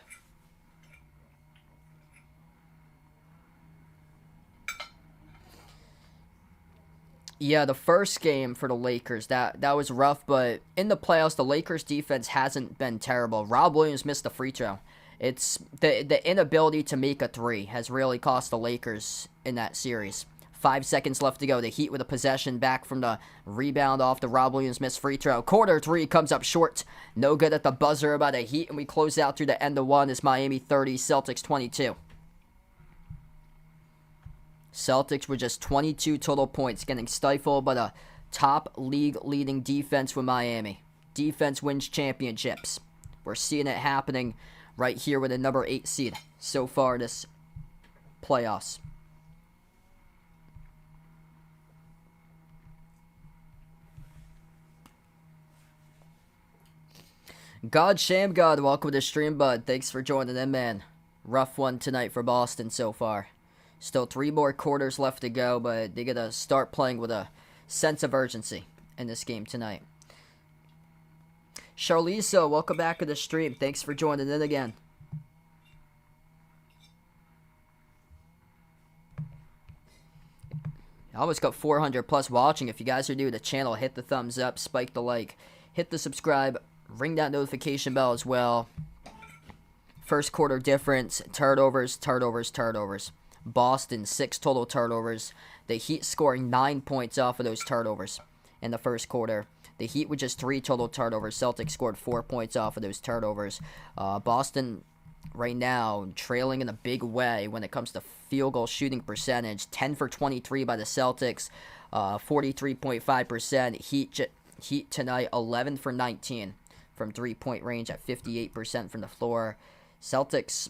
Yeah, the first game for the Lakers, that was rough, but in the playoffs, the Lakers defense hasn't been terrible. Rob Williams missed a free throw. It's the inability to make a three has really cost the Lakers in that series. 5 seconds left to go. The Heat with a possession back from the rebound off the Rob Williams missed free throw. Quarter 3 comes up short. No good at the buzzer by the Heat, and we close out through the end of 1 as Miami 30, Celtics 22. Celtics with just 22 total points, getting stifled by the top league leading defense with Miami. Defense wins championships. We're seeing it happening right here with the number 8 seed so far this playoffs. God Sham God, welcome to the stream, bud. Thanks for joining in, man. Rough one tonight for Boston so far. Still 3 more quarters left to go, but they gotta start playing with a sense of urgency in this game tonight. Charlize, welcome back to the stream. Thanks for joining in again. I almost got 400 plus watching. If you guys are new to the channel, hit the thumbs up, spike the like, hit the subscribe, ring that notification bell as well. First quarter difference, turnovers. Boston, 6 total turnovers. The Heat scoring 9 points off of those turnovers in the first quarter. The Heat with just 3 total turnovers. Celtics scored 4 points off of those turnovers. Boston right now trailing in a big way when it comes to field goal shooting percentage. 10 for 23 by the Celtics, 43.5%. Heat tonight 11 for 19 from 3-point range at 58% from the floor. Celtics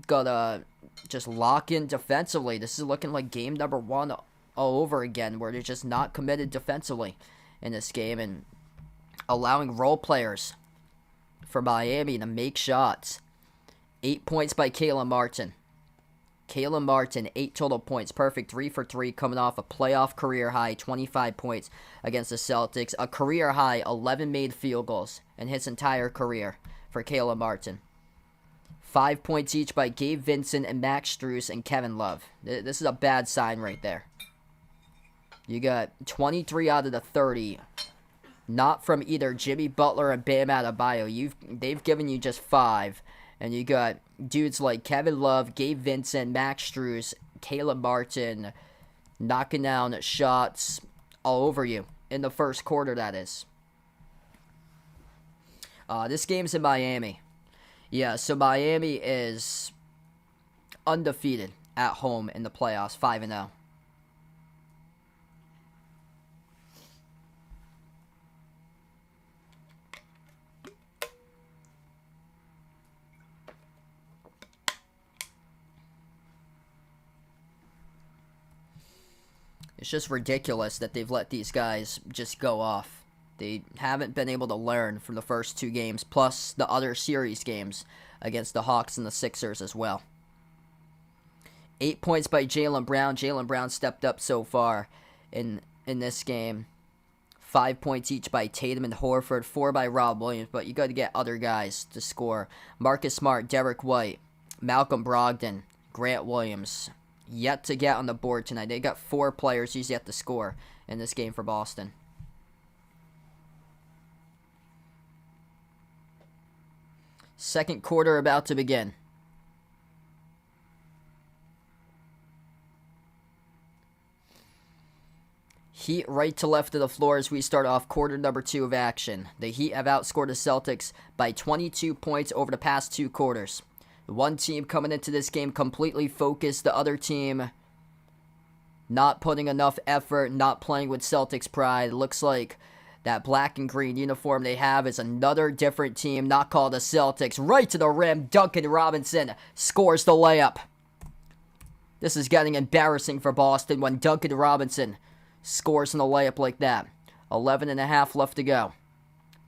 gotta just lock in defensively. This is looking like game number 1 all over again, where they're just not committed defensively in this game and allowing role players for Miami to make shots. 8 points by Caleb Martin. 8 total points. Perfect 3 for 3, coming off a playoff career high 25 points against the Celtics. A career high 11 made field goals in his entire career for Caleb Martin. 5 points each by Gabe Vincent and Max Strus and Kevin Love. This is a bad sign right there. You got 23 out of the 30 not from either Jimmy Butler and Bam Adebayo. They've given you just 5. And you got dudes like Kevin Love, Gabe Vincent, Max Strus, Caleb Martin knocking down shots all over you in the first quarter, that is. This game's in Miami. Yeah, so Miami is undefeated at home in the playoffs, 5-0. It's just ridiculous that they've let these guys just go off. They haven't been able to learn from the first 2 games, plus the other series games against the Hawks and the Sixers as well. 8 points by Jaylen Brown. Jaylen Brown stepped up so far in this game. 5 points each by Tatum and Horford. 4 by Rob Williams, but you got to get other guys to score. Marcus Smart, Derek White, Malcolm Brogdon, Grant Williams. Yet to get on the board tonight. They got 4 players who's yet to score in this game for Boston. Second quarter about to begin. Heat right to left of the floor as we start off quarter number 2 of action. The Heat have outscored the Celtics by 22 points over the past 2 quarters. One team coming into this game completely focused. The other team not putting enough effort, not playing with Celtics pride. Looks like that black and green uniform they have is another different team, not called the Celtics. Right to the rim, Duncan Robinson scores the layup. This is getting embarrassing for Boston when Duncan Robinson scores in the layup like that. 11.5 left to go.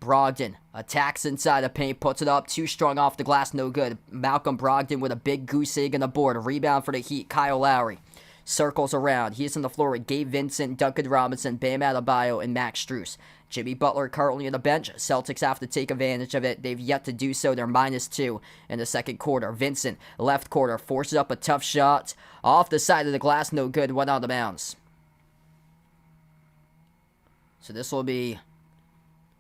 Brogdon attacks inside the paint, puts it up, too strong off the glass, no good. Malcolm Brogdon with a big goose egg on the board. A rebound for the Heat. Kyle Lowry circles around. He's on the floor with Gabe Vincent, Duncan Robinson, Bam Adebayo, and Max Strus. Jimmy Butler currently on the bench. Celtics have to take advantage of it. They've yet to do so. They're -2 in the second quarter. Vincent, left corner, forces up a tough shot. Off the side of the glass, no good. Went out of bounds. So this will be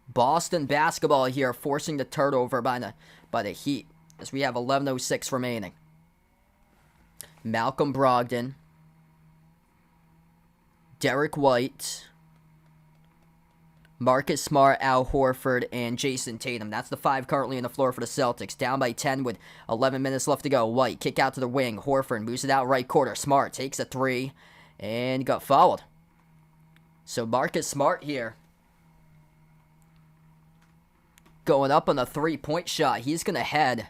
Boston basketball here, forcing the turnover by the Heat as we have 11:06 remaining. Malcolm Brogdon, Derek White, Marcus Smart, Al Horford, and Jason Tatum. That's the 5 currently on the floor for the Celtics. Down by 10 with 11 minutes left to go. White, kick out to the wing. Horford moves it out right corner. Smart takes a 3 and got fouled. So Marcus Smart here Going up on the three-point shot. He's going to head.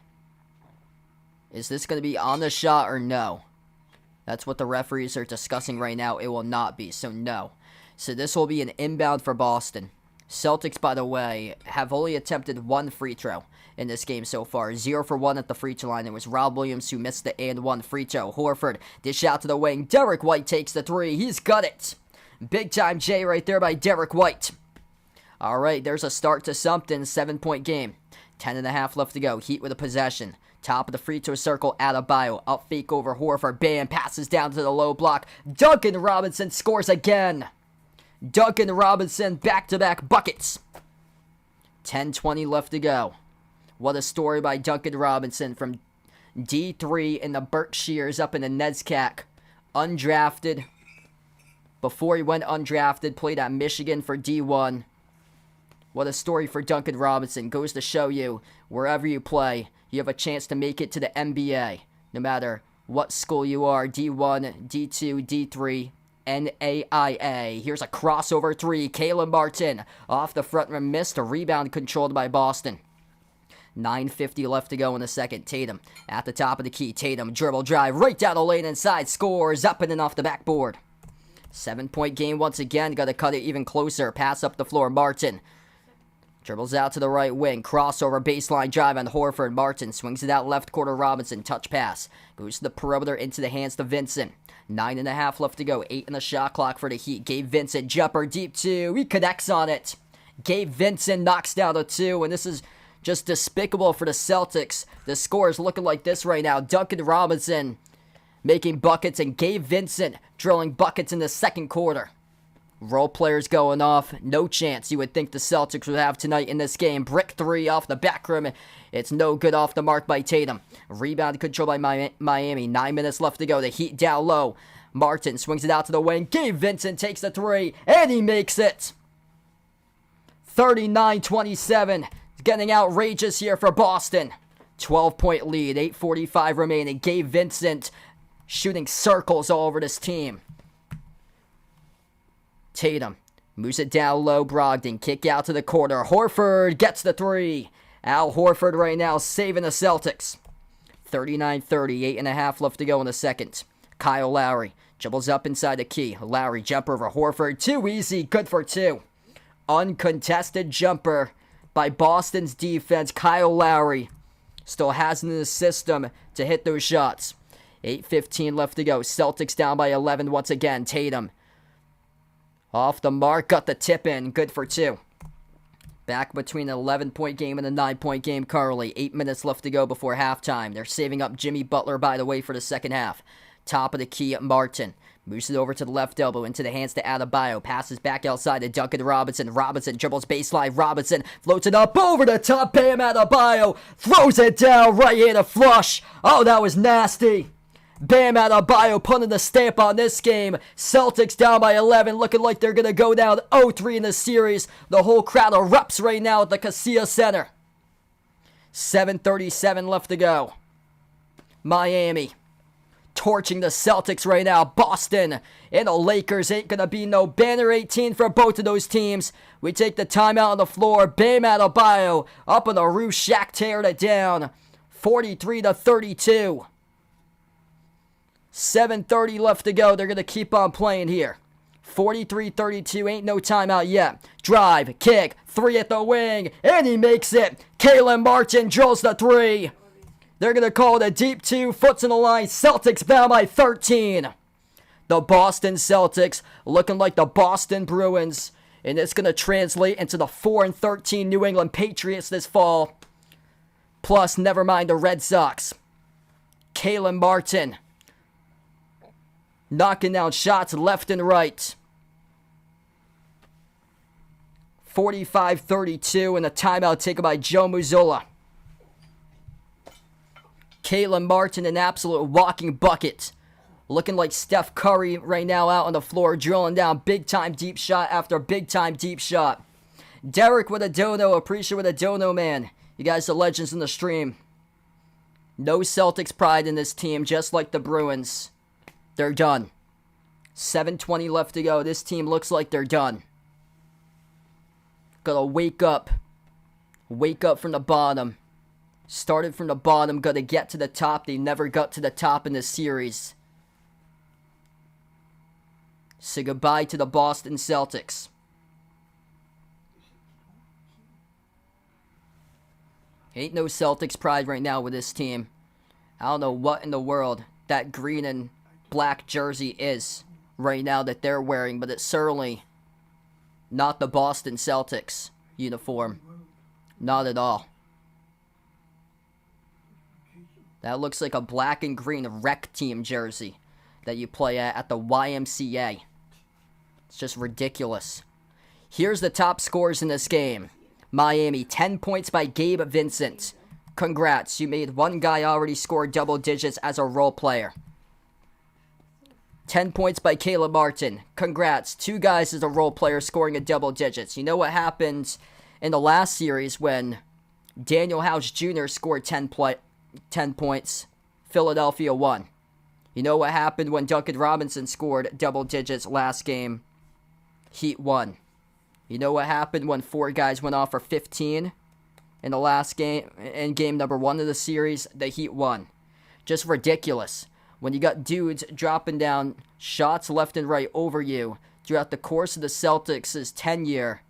Is this going to be on the shot or no? That's what the referees are discussing right now. It will not be, so no. So this will be an inbound for Boston. Celtics, by the way, have only attempted one free throw in this game so far. 0 for 1 at the free throw line. It was Rob Williams who missed the and one free throw. Horford, dish out to the wing. Derek White takes the three. He's got it. Big time J right there by Derek White. All right, there's a start to something. 7-point game. 10.5 left to go. Heat with a possession. Top of the free throw circle, Adebayo. Up fake over Horford. Bam, passes down to the low block. Duncan Robinson scores again. Duncan Robinson, back-to-back buckets. 10:20 left to go. What a story by Duncan Robinson from D3 in the Berkshires up in the NESCAC. Undrafted. Before he went undrafted, played at Michigan for D1. What a story for Duncan Robinson. Goes to show you, wherever you play, you have a chance to make it to the NBA. No matter what school you are, D1, D2, D3, NAIA. Here's a crossover three. Caleb Martin off the front rim, missed. A rebound controlled by Boston. 9:50 left to go in the second. Tatum at the top of the key. Tatum dribble drive right down the lane inside. Scores up and in off the backboard. 7-point game once again. Got to cut it even closer. Pass up the floor. Martin dribbles out to the right wing. Crossover baseline drive on Horford. Martin swings it out left corner. Robinson touch pass. Goes to the perimeter into the hands to Vincent. 9.5 left to go. 8 in the shot clock for the Heat. Gabe Vincent, jumper deep two. He connects on it. Gabe Vincent knocks down a two, and this is just despicable for the Celtics. The score is looking like this right now. Duncan Robinson making buckets, and Gabe Vincent drilling buckets in the second quarter. Role players going off. No chance you would think the Celtics would have tonight in this game. Brick three off the back rim. It's no good off the mark by Tatum. Rebound control by Miami. 9 minutes left to go. The Heat down low. Martin swings it out to the wing. Gabe Vincent takes the three, and he makes it. 39-27. Getting outrageous here for Boston. 12-point lead. 8:45 remaining. Gabe Vincent shooting circles all over this team. Tatum moves it down low. Brogdon kick out to the corner. Horford gets the three. Al Horford right now saving the Celtics. 39-30, 8.5 left to go in the second. Kyle Lowry dribbles up inside the key. Lowry jumper over Horford. Too easy, good for two. Uncontested jumper by Boston's defense. Kyle Lowry still has it in the system to hit those shots. 8:15 left to go. Celtics down by 11 once again. Tatum off the mark, got the tip in, good for two. Back between an 11-point game and a 9-point game currently. 8 minutes left to go before halftime. They're saving up Jimmy Butler, by the way, for the second half. Top of the key, Martin moves it over to the left elbow, into the hands to Adebayo. Passes back outside to Duncan Robinson. Robinson dribbles baseline. Robinson floats it up over the top. Bam, Adebayo throws it down. Right-handed flush. Oh, that was nasty. Bam Adebayo putting the stamp on this game. Celtics down by 11, looking like they're going to go down 0-3 in the series. The whole crowd erupts right now at the Casilla Center. 7:37 left to go. Miami torching the Celtics right now. Boston and the Lakers ain't going to be no banner 18 for both of those teams. We take the timeout on the floor. Bam Adebayo up on the roof. Shaq teared it down. 43-32. 7:30 left to go. They're going to keep on playing here. 43-32. Ain't no timeout yet. Drive, kick, three at the wing, and he makes it. Caleb Martin drills the three. They're going to call it a deep two. Foot's in the line. Celtics down by 13. The Boston Celtics looking like the Boston Bruins. And it's going to translate into the 4-13 New England Patriots this fall. Plus, never mind the Red Sox. Caleb Martin knocking down shots left and right. 45-32 and a timeout taken by Joe Mazzulla. Caleb Martin, an absolute walking bucket. Looking like Steph Curry right now out on the floor, drilling down big-time deep shot after big-time deep shot. Derek with a dono, Appreciate with a dono, man. You guys are legends in the stream. No Celtics pride in this team, just like the Bruins. They're done. 7:20 left to go. This team looks like they're done. Gotta wake up Wake up from the bottom. Started from the bottom, gonna get to the top. They never got to the top in this series. Say goodbye to the Boston Celtics. Ain't no Celtics pride right now with this team. I don't know what in the world that green and black jersey is right now that they're wearing, but it's certainly not the Boston Celtics uniform. Not at all. That looks like a black and green rec team jersey that you play at the YMCA. It's just ridiculous. Here's the top scores in this game. Miami, 10 points by Gabe Vincent. Congrats, you made one guy already score double digits as a role player. 10 points by Caleb Martin. Congrats, two guys as a role player scoring a double digits. You know what happened in the last series when Daniel House Jr. scored 10 points? Philadelphia won. You know what happened when Duncan Robinson scored double digits last game? Heat won. You know what happened when four guys went off for 15 in the last game, in game number 1 of the series? The Heat won. Just ridiculous. When you got dudes dropping down shots left and right over you throughout the course of the Celtics' tenure.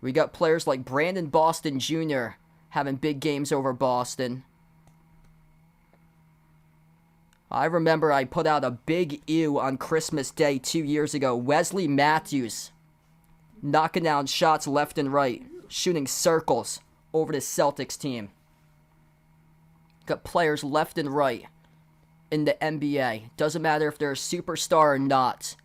We got players like Brandon Boston Jr. having big games over Boston. I remember I put out a big ew on Christmas Day 2 years ago. Wesley Matthews knocking down shots left and right, shooting circles over the Celtics team. Got players left and right in the NBA. Doesn't matter if they're a superstar or not.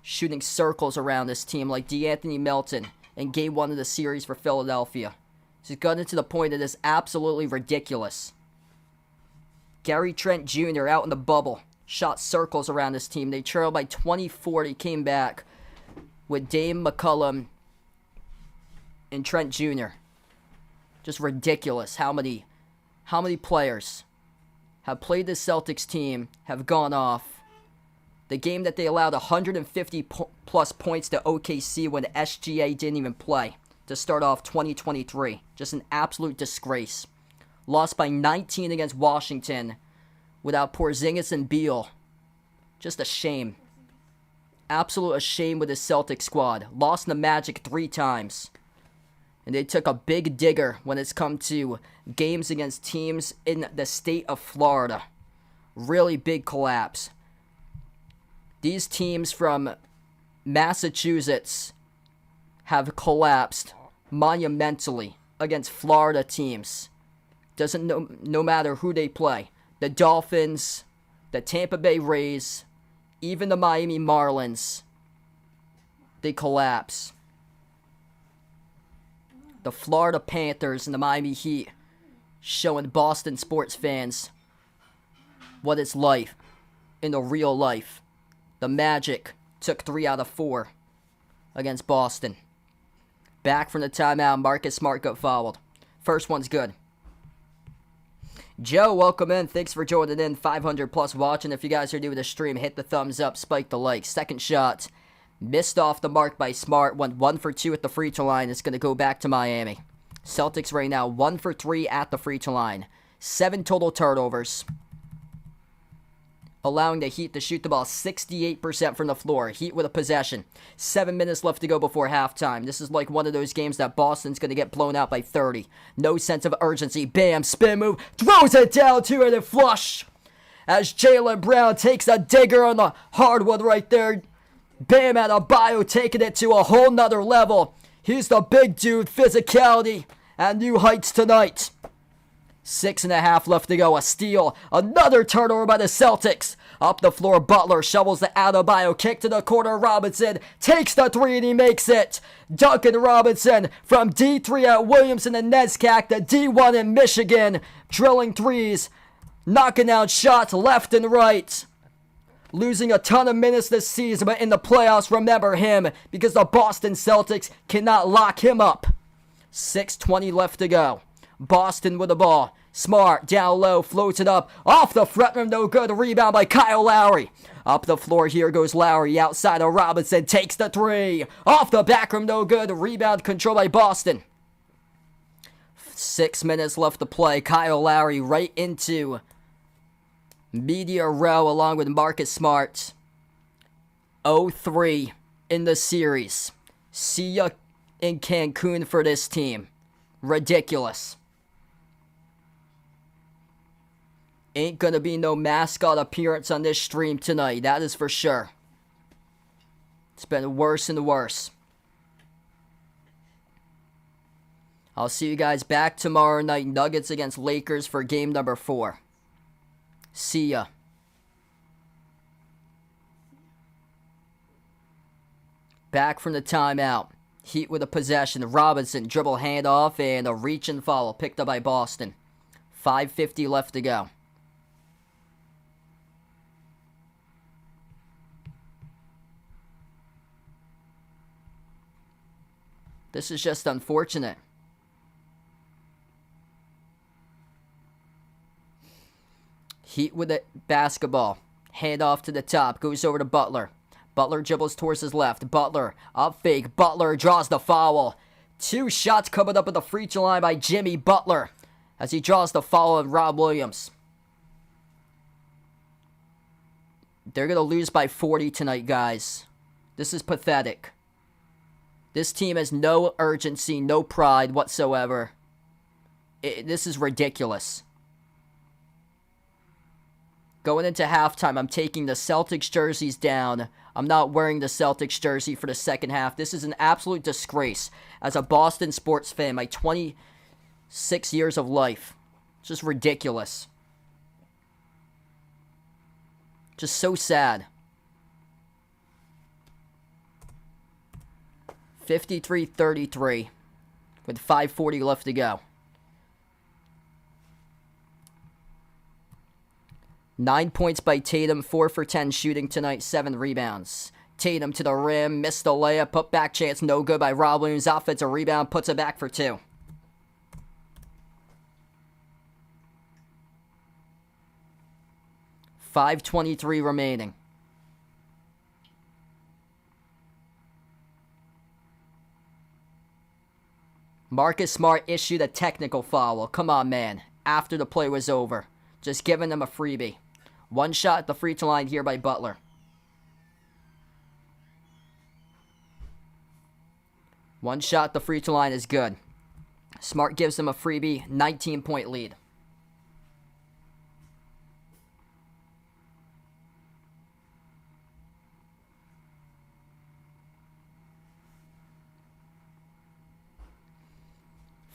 Shooting circles around this team like DeAnthony Melton in Game 1 of the series for Philadelphia. It's gotten to the point that it's absolutely ridiculous. Gary Trent Jr. out in the bubble. Shot circles around this team. They trailed by 24. He came back with Dame McCollum and Trent Jr. Just ridiculous how many players have played this Celtics team, have gone off. The game that they allowed 150 plus points to OKC when SGA didn't even play to start off 2023. Just an absolute disgrace. Lost by 19 against Washington without Porzingis and Beal. Just a shame. Absolute shame with the Celtics squad. Lost in the Magic 3 times. And they took a big digger when it's come to games against teams in the state of Florida. Really big collapse. These teams from Massachusetts have collapsed monumentally against Florida teams. No matter who they play. The Dolphins, the Tampa Bay Rays, even the Miami Marlins, they collapse. The Florida Panthers and the Miami Heat showing Boston sports fans what it's like in the real life. The Magic took 3 out of 4 against Boston. Back from the timeout, Marcus Smart got fouled. First one's good. Joe, welcome in. Thanks for joining in. 500 plus watching. If you guys are new to the stream, hit the thumbs up, spike the like. Second shot, missed off the mark by Smart. Went 1 for 2 at the free throw line. It's going to go back to Miami. Celtics right now 1 for 3 at the free throw line. 7 total turnovers. Allowing the Heat to shoot the ball 68% from the floor. Heat with a possession. 7 minutes left to go before halftime. This is like one of those games that Boston's going to get blown out by 30. No sense of urgency. Bam, spin move. Throws it down to it and flush. As Jaylen Brown takes a digger on the hardwood right there. Bam Adebayo taking it to a whole nother level. He's the big dude. Physicality at new heights tonight. 6.5 left to go. A steal. Another turnover by the Celtics. Up the floor, Butler shovels the Adebayo. Kick to the corner. Robinson takes the 3 and he makes it. Duncan Robinson from D3 at Williamson and NESCAC to D1 in Michigan. Drilling threes. Knocking out shots left and right. Losing a ton of minutes this season, but in the playoffs, remember him because the Boston Celtics cannot lock him up. 6:20 left to go. Boston with the ball. Smart, down low, floats it up. Off the front rim, no good. Rebound by Kyle Lowry. Up the floor, here goes Lowry. Outside of Robinson, takes the 3. Off the back rim, no good. Rebound control by Boston. 6 minutes left to play. Kyle Lowry right into media row along with Marcus Smart. 0-3 in the series. See ya in Cancun for this team. Ridiculous. Ain't gonna be no mascot appearance on this stream tonight. That is for sure. It's been worse and worse. I'll see you guys back tomorrow night. Nuggets against Lakers for game number 4. See ya. Back from the timeout. Heat with a possession. Robinson dribble handoff and a reach and follow picked up by Boston. 5:50 left to go. This is just unfortunate. Heat with it. Basketball. Handoff to the top. Goes over to Butler. Butler dribbles towards his left. Butler up fake. Butler draws the foul. 2 shots coming up at the free throw line by Jimmy Butler as he draws the foul on Rob Williams. They're going to lose by 40 tonight, guys. This is pathetic. This team has no urgency, no pride whatsoever. This is ridiculous. Going into halftime, I'm taking the Celtics jerseys down. I'm not wearing the Celtics jersey for the second half. This is an absolute disgrace. As a Boston sports fan, my 26 years of life. It's just ridiculous. Just so sad. 53-33 with 5:40 left to go. 9 points by Tatum, 4 for 10 shooting tonight, 7 rebounds. Tatum to the rim, missed the layup, put back chance, no good by Rob Williams. Offensive rebound, puts it back for 2. $5:23 remaining. Marcus Smart issued a technical foul. Come on, man. After the play was over. Just giving them a freebie. 1 shot at the free throw line here by Butler. 1 shot at the free throw line is good. Smart gives them a freebie. 19-point lead.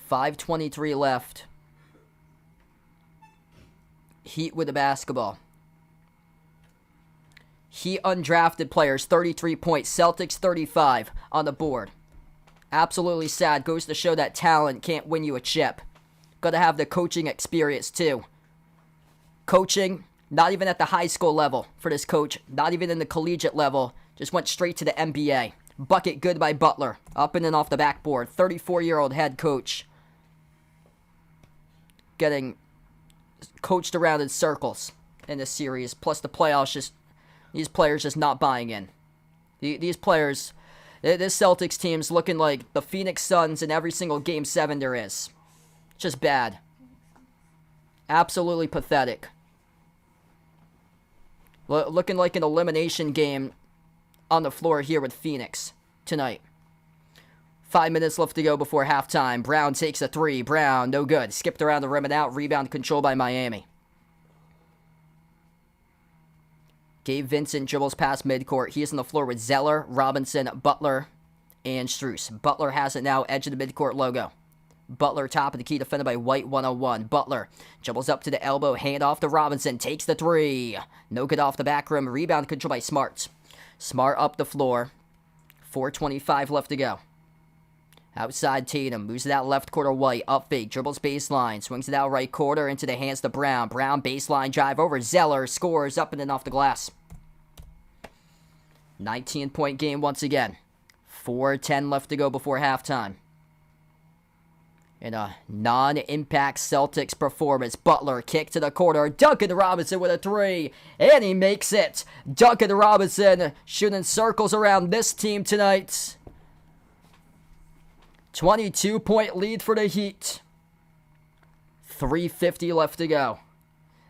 $5:23 left. Heat with the basketball. Heat undrafted players, 33 points. Celtics, 35 on the board. Absolutely sad. Goes to show that talent can't win you a chip. Got to have the coaching experience, too. Coaching, not even at the high school level for this coach. Not even in the collegiate level. Just went straight to the NBA. Bucket good by Butler. Up and in off the backboard. 34-year-old head coach. Getting coached around in circles in this series. Plus the playoffs, these players just not buying in. These players, this Celtics team's looking like the Phoenix Suns in every single Game 7 there is. Just bad. Absolutely pathetic. Looking like an elimination game on the floor here with Phoenix tonight. 5 minutes left to go before halftime. Brown takes a 3. Brown, no good. Skipped around the rim and out. Rebound control by Miami. Gabe Vincent dribbles past midcourt. He is on the floor with Zeller, Robinson, Butler, and Strus. Butler has it now, edge of the midcourt logo. Butler top of the key, defended by White, 101. Butler dribbles up to the elbow, hand off to Robinson. Takes the 3. No good off the back rim. Rebound control by Smart. Smart up the floor. 4:25 left to go. Outside Tatum, moves it out left quarter White, up fake, dribbles baseline, swings it out right quarter into the hands to Brown. Brown baseline drive over Zeller, scores up and in off the glass. 19-point game once again. 4:10 left to go before halftime. In a non-impact Celtics performance, Butler kick to the corner, Duncan Robinson with a 3, and he makes it. Duncan Robinson shooting circles around this team tonight. 22-point lead for the Heat. 3:50 left to go.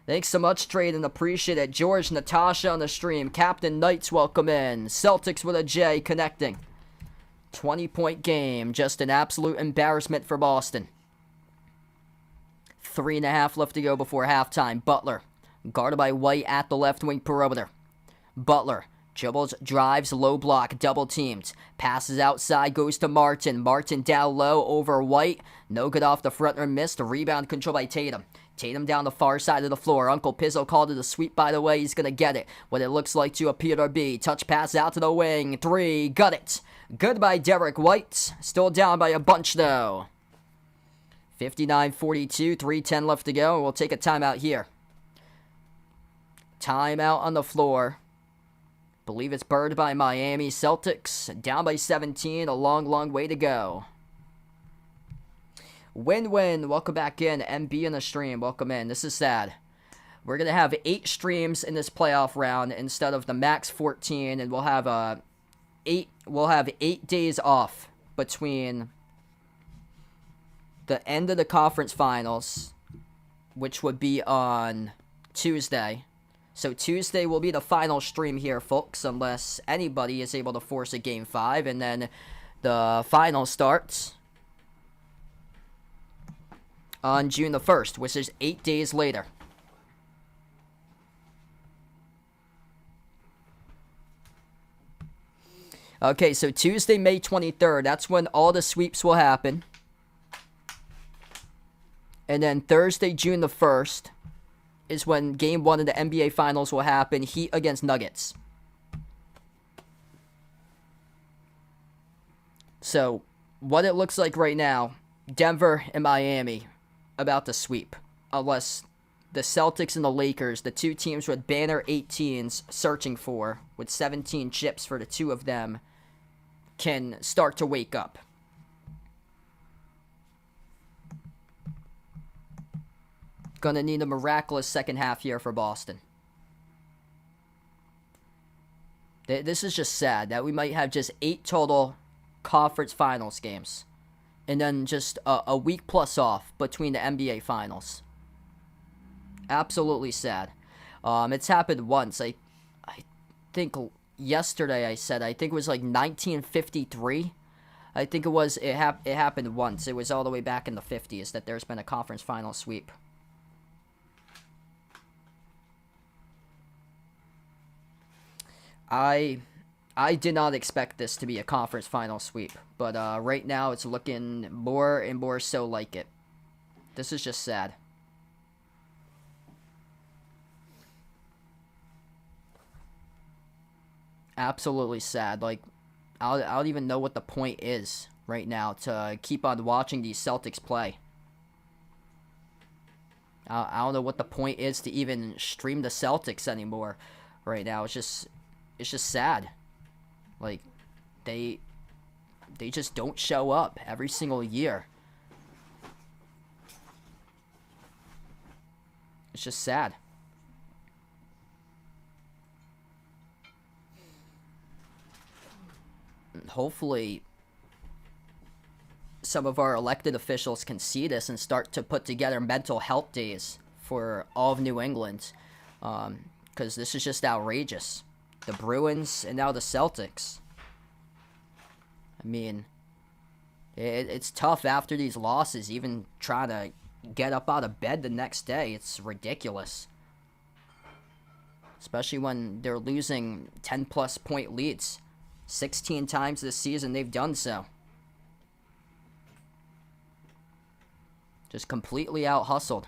Thanks so much, Traden. Appreciate it. George, Natasha on the stream. Captain Knights, welcome in. Celtics with a J connecting. 20-point game. Just an absolute embarrassment for Boston. 3.5 left to go before halftime. Butler, guarded by White at the left wing perimeter. Butler dribbles, drives, low block, double teamed. Passes outside, goes to Martin. Martin down low over White. No good off the front rim, missed. Rebound control by Tatum. Tatum down the far side of the floor. Uncle Pizzo called it a sweep, by the way. He's going to get it. What it looks like to appear to be. Touch pass out to the wing. 3. Got it. Good by Derek White. Still down by a bunch, though. 59-42. 3:10 left to go. We'll take a timeout here. Timeout on the floor. Believe it's burned by Miami. Celtics down by 17. A long, long way to go. Win-win. Welcome back in. MB in the stream. Welcome in. This is sad. We're going to have 8 streams in this playoff round instead of the max 14. And we'll have 8 days off between the end of the conference finals, which would be on Tuesday. So Tuesday will be the final stream here, folks, unless anybody is able to force a Game 5. And then the final starts on June the 1st, which is 8 days later. Okay, so Tuesday, May 23rd, that's when all the sweeps will happen. And then Thursday, June the 1st, is when Game 1 of the NBA Finals will happen. Heat against Nuggets. So, what it looks like right now, Denver and Miami about to sweep. Unless the Celtics and the Lakers, the two teams with banner 18s searching for, with 17 chips for the two of them, can start to wake up. Gonna need a miraculous second half here for Boston. This is just sad that we might have just 8 total conference finals games. And then just a week plus off between the NBA finals. Absolutely sad. It's happened once. I think yesterday I think it was like 1953. I think it happened once. It was all the way back in the 50s that there's been a conference final sweep. I did not expect this to be a conference final sweep, but right now it's looking more and more so like it. This is just sad. Absolutely sad. Like, I don't even know what the point is right now to keep on watching these Celtics play. I don't know what the point is to even stream the Celtics anymore right now. It's just sad. Like, they just don't show up every single year. It's just sad. Hopefully, some of our elected officials can see this and start to put together mental health days for all of New England. Because this is just outrageous. The Bruins and now the Celtics. I mean, it's tough after these losses, even trying to get up out of bed the next day. It's ridiculous. Especially when they're losing 10-plus point leads. 16 times this season they've done so. Just completely out-hustled.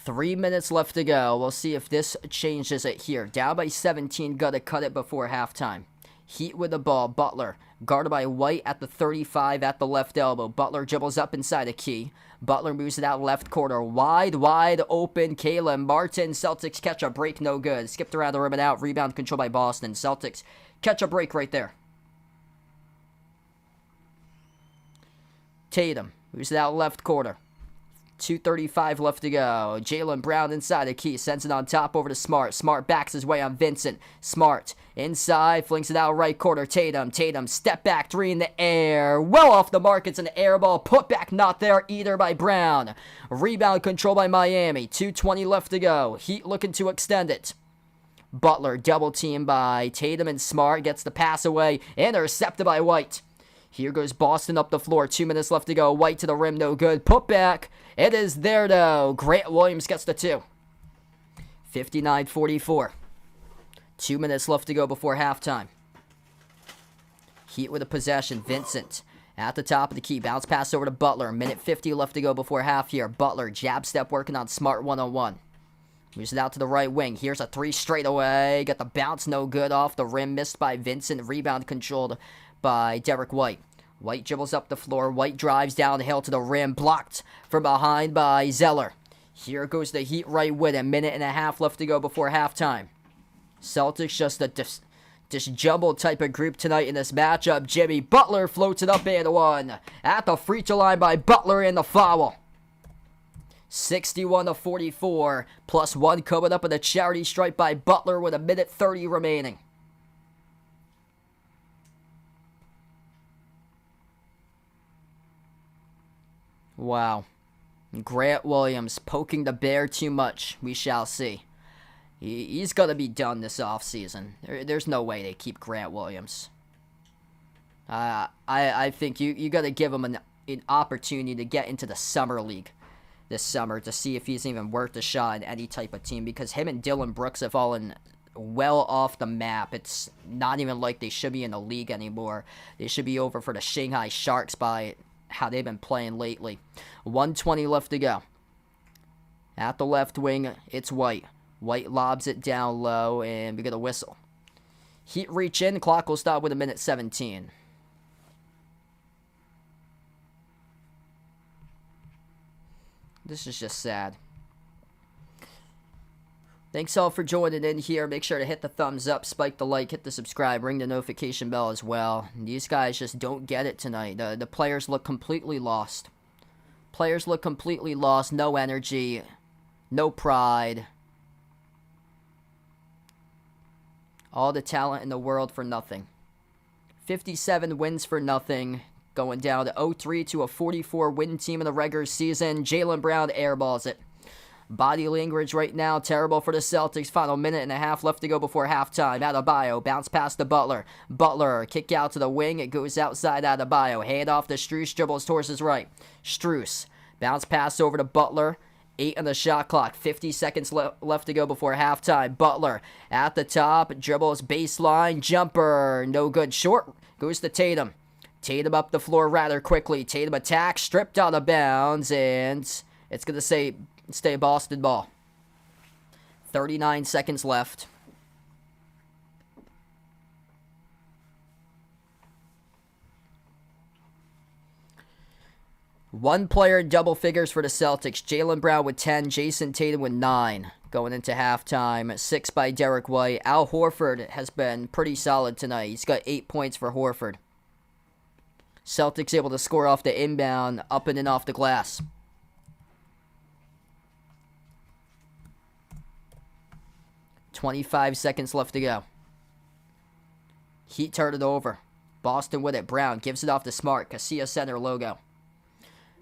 Three minutes left to go. We'll see if this changes it here. Down by 17. Got to cut it before halftime. Heat with the ball. Butler. Guarded by White at the 35 at the left elbow. Butler dribbles up inside a key. Butler moves it out left corner. Wide open. Kalen Martin. Celtics catch a break. No good. Skipped around the rim and out. Rebound controlled by Boston. Celtics catch a break right there. Tatum moves it out left corner. 2:35 left to go. Jaylen Brown inside the key. Sends it on top over to Smart. Smart backs his way on Vincent. Smart inside. Flings it out right corner. Tatum. Tatum. Step back. 3 in the air. Well off the mark. It's an air ball. Put back not there either by Brown. Rebound control by Miami. 2:20 left to go. Heat looking to extend it. Butler double team by Tatum and Smart. Gets the pass away. Intercepted by White. Here goes Boston up the floor. 2 minutes left to go. White to the rim. No good. Put back. It is there, though. Grant Williams gets the 2. 59-44. 2 minutes left to go before halftime. Heat with a possession. Vincent at the top of the key. Bounce pass over to Butler. Minute 50 left to go before half here. Butler, jab step working on Smart one-on-one. Moves it out to the right wing. Here's a 3 straight away. Got the bounce, no good. Off the rim. Missed by Vincent. Rebound controlled by Derek White. White dribbles up the floor. White drives downhill to the rim. Blocked from behind by Zeller. Here goes the Heat right with him. Minute and a half left to go before halftime. Celtics just a disjumbled type of group tonight in this matchup. Jimmy Butler floats it up and one. At the free throw line by Butler and the foul. 61-44. +1 coming up with a charity stripe by Butler with a minute 30 remaining. Wow. Grant Williams poking the bear too much. We shall see. He's going to be done this offseason. There's no way they keep Grant Williams. I think you got to give him an opportunity to get into the summer league this summer to see if he's even worth a shot in any type of team, because him and Dylan Brooks have fallen well off the map. It's not even like they should be in the league anymore. They should be over for the Shanghai Sharks by how they've been playing lately. 1:20 left to go. At the left wing, it's White. White lobs it down low, and we get a whistle. Heat reach in. Clock will stop with a minute 17. This is just sad. Thanks all for joining in here. Make sure to hit the thumbs up, spike the like, hit the subscribe, ring the notification bell as well. These guys just don't get it tonight. The players look completely lost. Players look completely lost. No energy. No pride. All the talent in the world for nothing. 57 wins for nothing. Going down to 0-3 to a 44-win team in the regular season. Jaylen Brown airballs it. Body language right now, terrible for the Celtics. Final minute and a half left to go before halftime. Adebayo, bounce past to Butler. Butler, kick out to the wing. It goes outside Adebayo. Hand off to Strus, dribbles towards his right. Strus, bounce pass over to Butler. 8 on the shot clock. 50 seconds left to go before halftime. Butler at the top, dribbles baseline, jumper. No good. Short goes to Tatum. Tatum up the floor rather quickly. Tatum attacks, stripped out of bounds, and it's going to stay Boston ball. 39 seconds left. One player in double figures for the Celtics. Jaylen Brown with 10. Jason Tatum with 9. Going into halftime. 6 by Derek White. Al Horford has been pretty solid tonight. He's got 8 points for Horford. Celtics able to score off the inbound, up and in off the glass. .25 seconds left to go. Heat turned it over. Boston with it. Brown gives it off to Smart. Casilla center logo.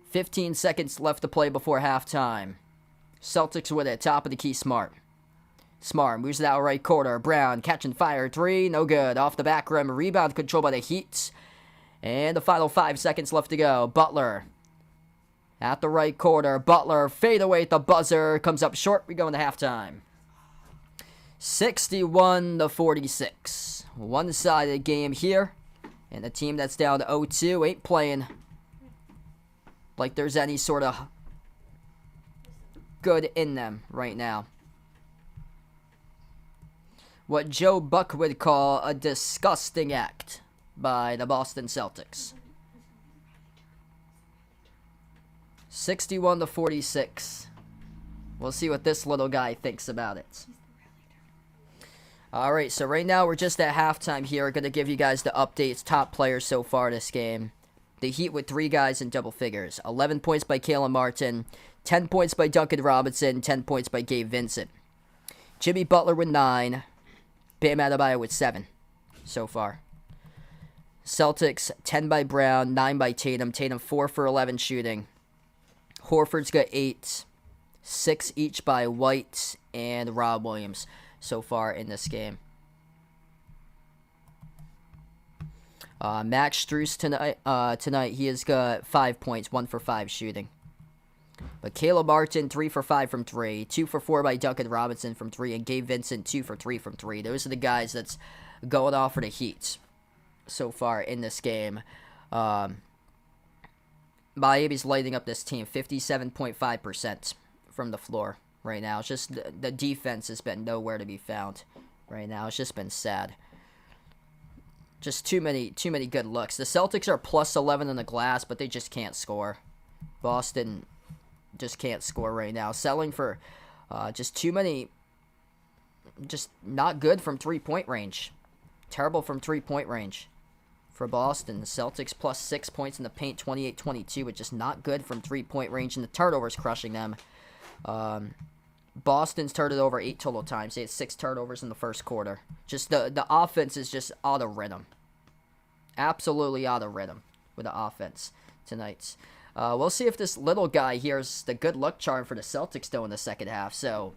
15 seconds left to play before halftime. Celtics with it. Top of the key, Smart. Smart moves it out right corner. Brown catching fire. 3. No good. Off the back rim. Rebound control by the Heat. And the final 5 seconds left to go. Butler at the right corner. Butler fade away at the buzzer. Comes up short. We go into halftime. 61-46. One-sided game here. And the team that's down to 0-2 ain't playing like there's any sort of good in them right now. What Joe Buck would call a disgusting act by the Boston Celtics. 61-46. We'll see what this little guy thinks about it. Alright, so right now we're just at halftime here. We're going to give you guys the updates, top players so far this game. The Heat with 3 guys in double figures. 11 points by Caleb Martin. 10 points by Duncan Robinson, 10 points by Gabe Vincent. Jimmy Butler with 9. Bam Adebayo with 7 so far. Celtics, 10 by Brown, 9 by Tatum. Tatum 4 for 11 shooting. Horford's got 8. 6 each by White and Rob Williams so far in this game. Max Strus tonight he has got 5 points, 1 for 5 shooting. But Caleb Martin, 3 for 5 from 3, 2 for 4 by Duncan Robinson from 3, and Gabe Vincent, 2 for 3 from 3. Those are the guys that's going off for the Heat so far in this game. Miami's lighting up this team, 57.5% from the floor right now. It's just the defense has been nowhere to be found right now. It's just been sad. Just too many good looks. The Celtics are plus 11 on the glass, but they just can't score. Boston just can't score right now. Selling for just too many, just not good from three-point range. Terrible from three-point range for Boston. The Celtics plus 6 points in the paint, 28-22, but just not good from three-point range, and the turnovers crushing them. Boston's turned it over 8 total times. They had 6 turnovers in the first quarter. Just the offense is just out of rhythm. Absolutely out of rhythm with the offense tonight. We'll see if this little guy here is the good luck charm for the Celtics, though, in the second half. So,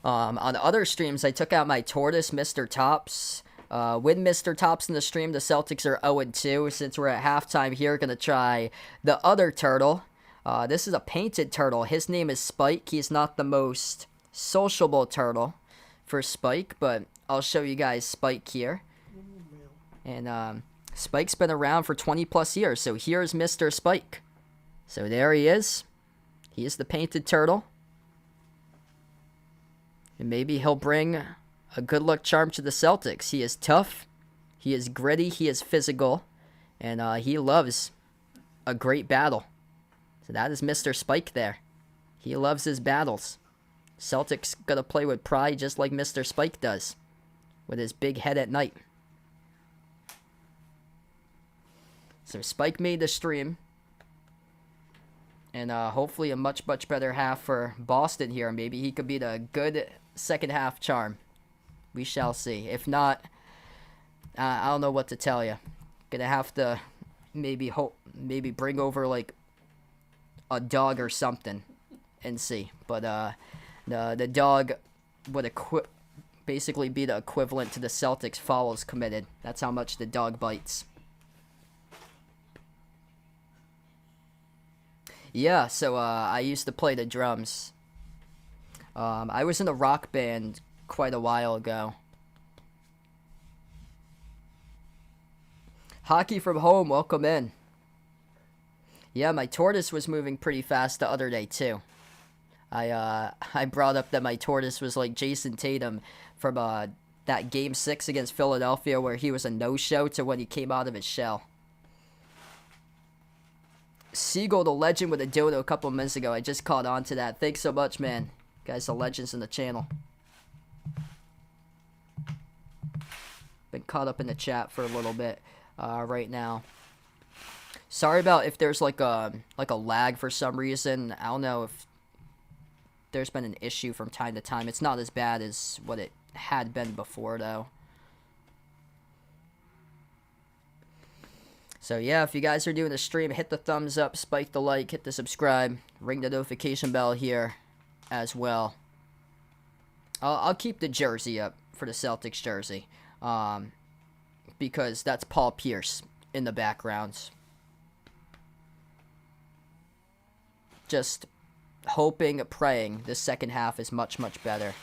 on other streams, I took out my Tortoise, Mr. Tops. With Mr. Tops in the stream, the Celtics are 0-2. Since we're at halftime here, going to try the other turtle. This is a painted turtle. His name is Spike. He's not the most sociable turtle for Spike, but I'll show you guys Spike here. And Spike's been around for 20 plus years, so here's Mr. Spike. So there he is. He is the painted turtle. And maybe he'll bring a good luck charm to the Celtics. He is tough. He is gritty. He is physical. And he loves a great battle. So that is Mr. Spike there. He loves his battles. Celtics got to play with pride just like Mr. Spike does. With his big head at night. So Spike made the stream. And hopefully a much, much better half for Boston here. Maybe he could be the good second half charm. We shall see. If not, I don't know what to tell you. Gonna have to maybe bring over like a dog or something and see. But the dog would basically be the equivalent to the Celtics fouls committed. That's how much the dog bites. Yeah, so I used to play the drums. I was in a rock band quite a while ago. Hockey from home, welcome in. Yeah, my tortoise was moving pretty fast the other day too. I brought up that my tortoise was like Jason Tatum from that Game 6 against Philadelphia where he was a no-show to when he came out of his shell. Siegel, the legend with a dodo a couple minutes ago. I just caught on to that. Thanks so much, man. Guys, the legends in the channel. Been caught up in the chat for a little bit right now. Sorry about if there's like a lag for some reason. I don't know if there's been an issue from time to time. It's not as bad as what it had been before, though. So yeah, if you guys are doing the stream, hit the thumbs up, spike the like, hit the subscribe, ring the notification bell here as well. I'll keep the jersey up for the Celtics jersey, because that's Paul Pierce in the background. Just hoping, praying the second half is much, much better,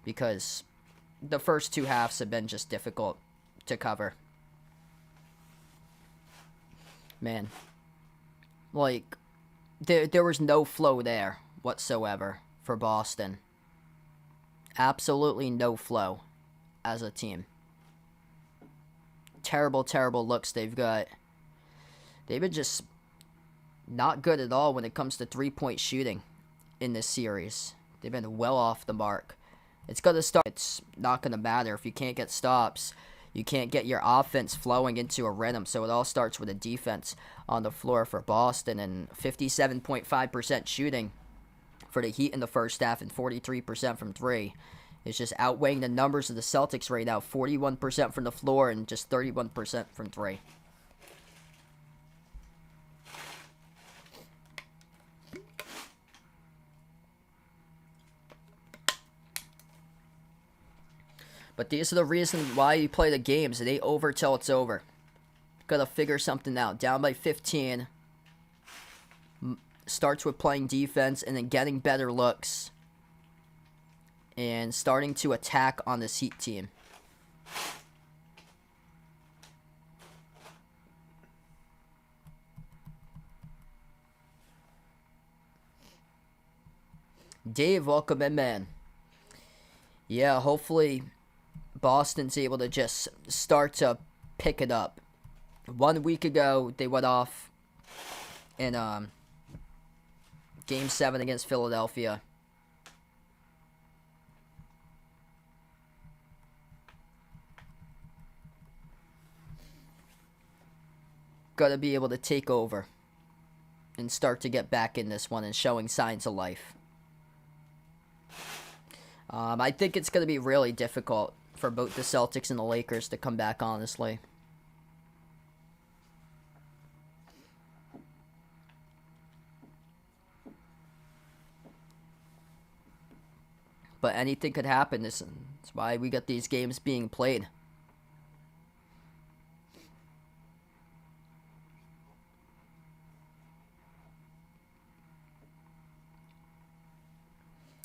because the first two halves have been just difficult to cover. Man, like, there was no flow there whatsoever for Boston. Absolutely no flow as a team. Terrible, terrible looks they've got. They've been just not good at all when it comes to three-point shooting in this series. They've been well off the mark. It's going to start. It's not going to matter if you can't get stops. you can't get your offense flowing into a rhythm. So it all starts with a defense on the floor for Boston, and 57.5% shooting for the Heat in the first half and 43% from three. It's just outweighing the numbers of the Celtics right now. 41% from the floor and just 31% from three. But these are the reasons why you play the games. It ain't over till it's over. Gotta figure something out. Down by 15. Starts with playing defense and then getting better looks. And starting to attack on this Heat team. Dave, welcome in, man. Yeah, hopefully Boston's able to just start to pick it up. 1 week ago, they went off in Game 7 against Philadelphia. Got to be able to take over and start to get back in this one and showing signs of life. I think it's going to be really difficult for both the Celtics and the Lakers to come back, honestly. But anything could happen. That's why we got these games being played.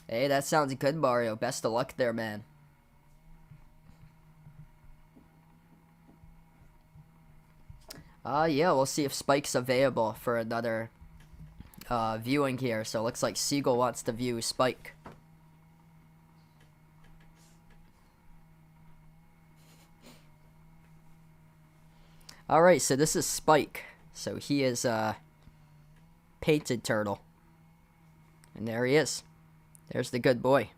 Hey, that sounds good, Mario. Best of luck there, man. Yeah, we'll see if Spike's available for another viewing here. So it looks like Siegel wants to view Spike. Alright, so this is Spike. So he is Painted Turtle. And there he is. There's the good boy.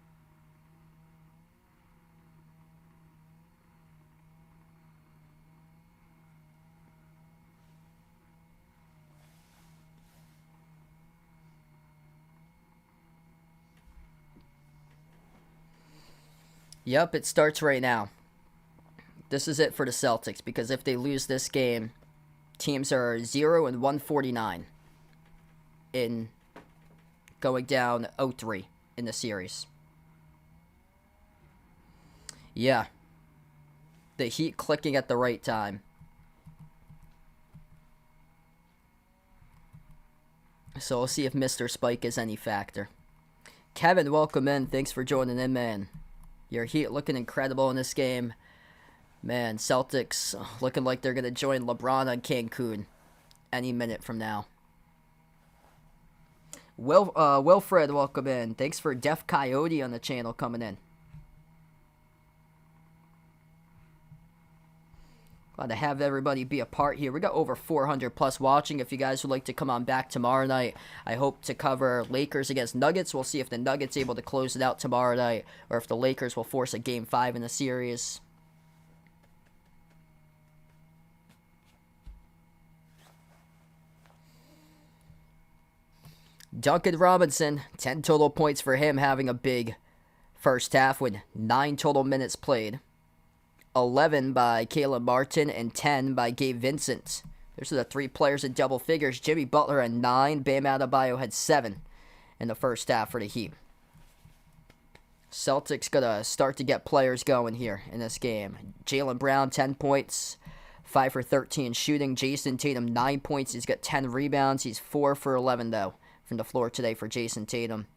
Yep, it starts right now. This is it for the Celtics, because if they lose this game, teams are 0-149 in going down 0-3 in the series. Yeah. The Heat clicking at the right time. So we'll see if Mr. Spike is any factor. Kevin, welcome in. Thanks for joining in, man. Your Heat looking incredible in this game. Man, Celtics looking like they're going to join LeBron on Cancun any minute from now. Wilfred, welcome in. Thanks for Def Coyote on the channel coming in. Glad to have everybody be a part here. We got over 400 plus watching. If you guys would like to come on back tomorrow night, I hope to cover Lakers against Nuggets. We'll see if the Nuggets able to close it out tomorrow night, or if the Lakers will force a Game 5 in the series. Duncan Robinson, 10 total points for him, having a big first half with 9 total minutes played. 11 by Caleb Martin and 10 by Gabe Vincent. Those are the 3 players in double figures. Jimmy Butler had 9. Bam Adebayo had 7 in the first half for the Heat. Celtics gonna start to get players going here in this game. Jaylen Brown, 10 points. 5 for 13 shooting. Jason Tatum, 9 points. He's got 10 rebounds. He's 4 for 11, though, from the floor today for Jason Tatum.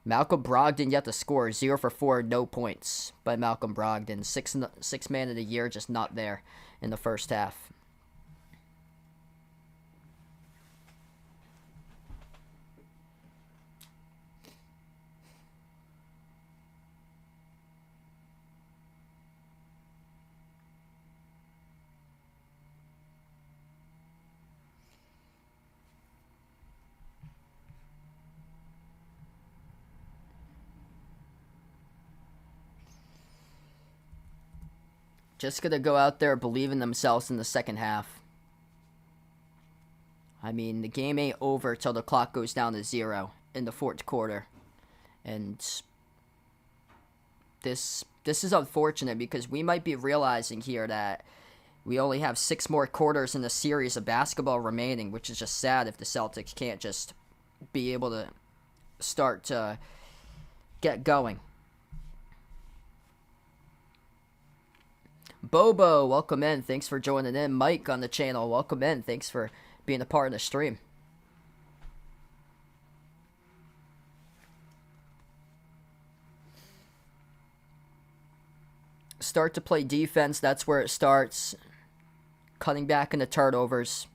Malcolm Brogdon yet to score. 0 for 4, no points by Malcolm Brogdon. Six man of the year, just not there in the first half. Just going to go out there believing themselves in the second half. I mean, the game ain't over till the clock goes down to 0 in the fourth quarter. And this is unfortunate because we might be realizing here that we only have 6 more quarters in the series of basketball remaining, which is just sad if the Celtics can't just be able to start to get going. Bobo, welcome in. Thanks for joining in. Mike on the channel, welcome in. Thanks for being a part of the stream. Start to play defense. That's where it starts. Cutting back into turnovers.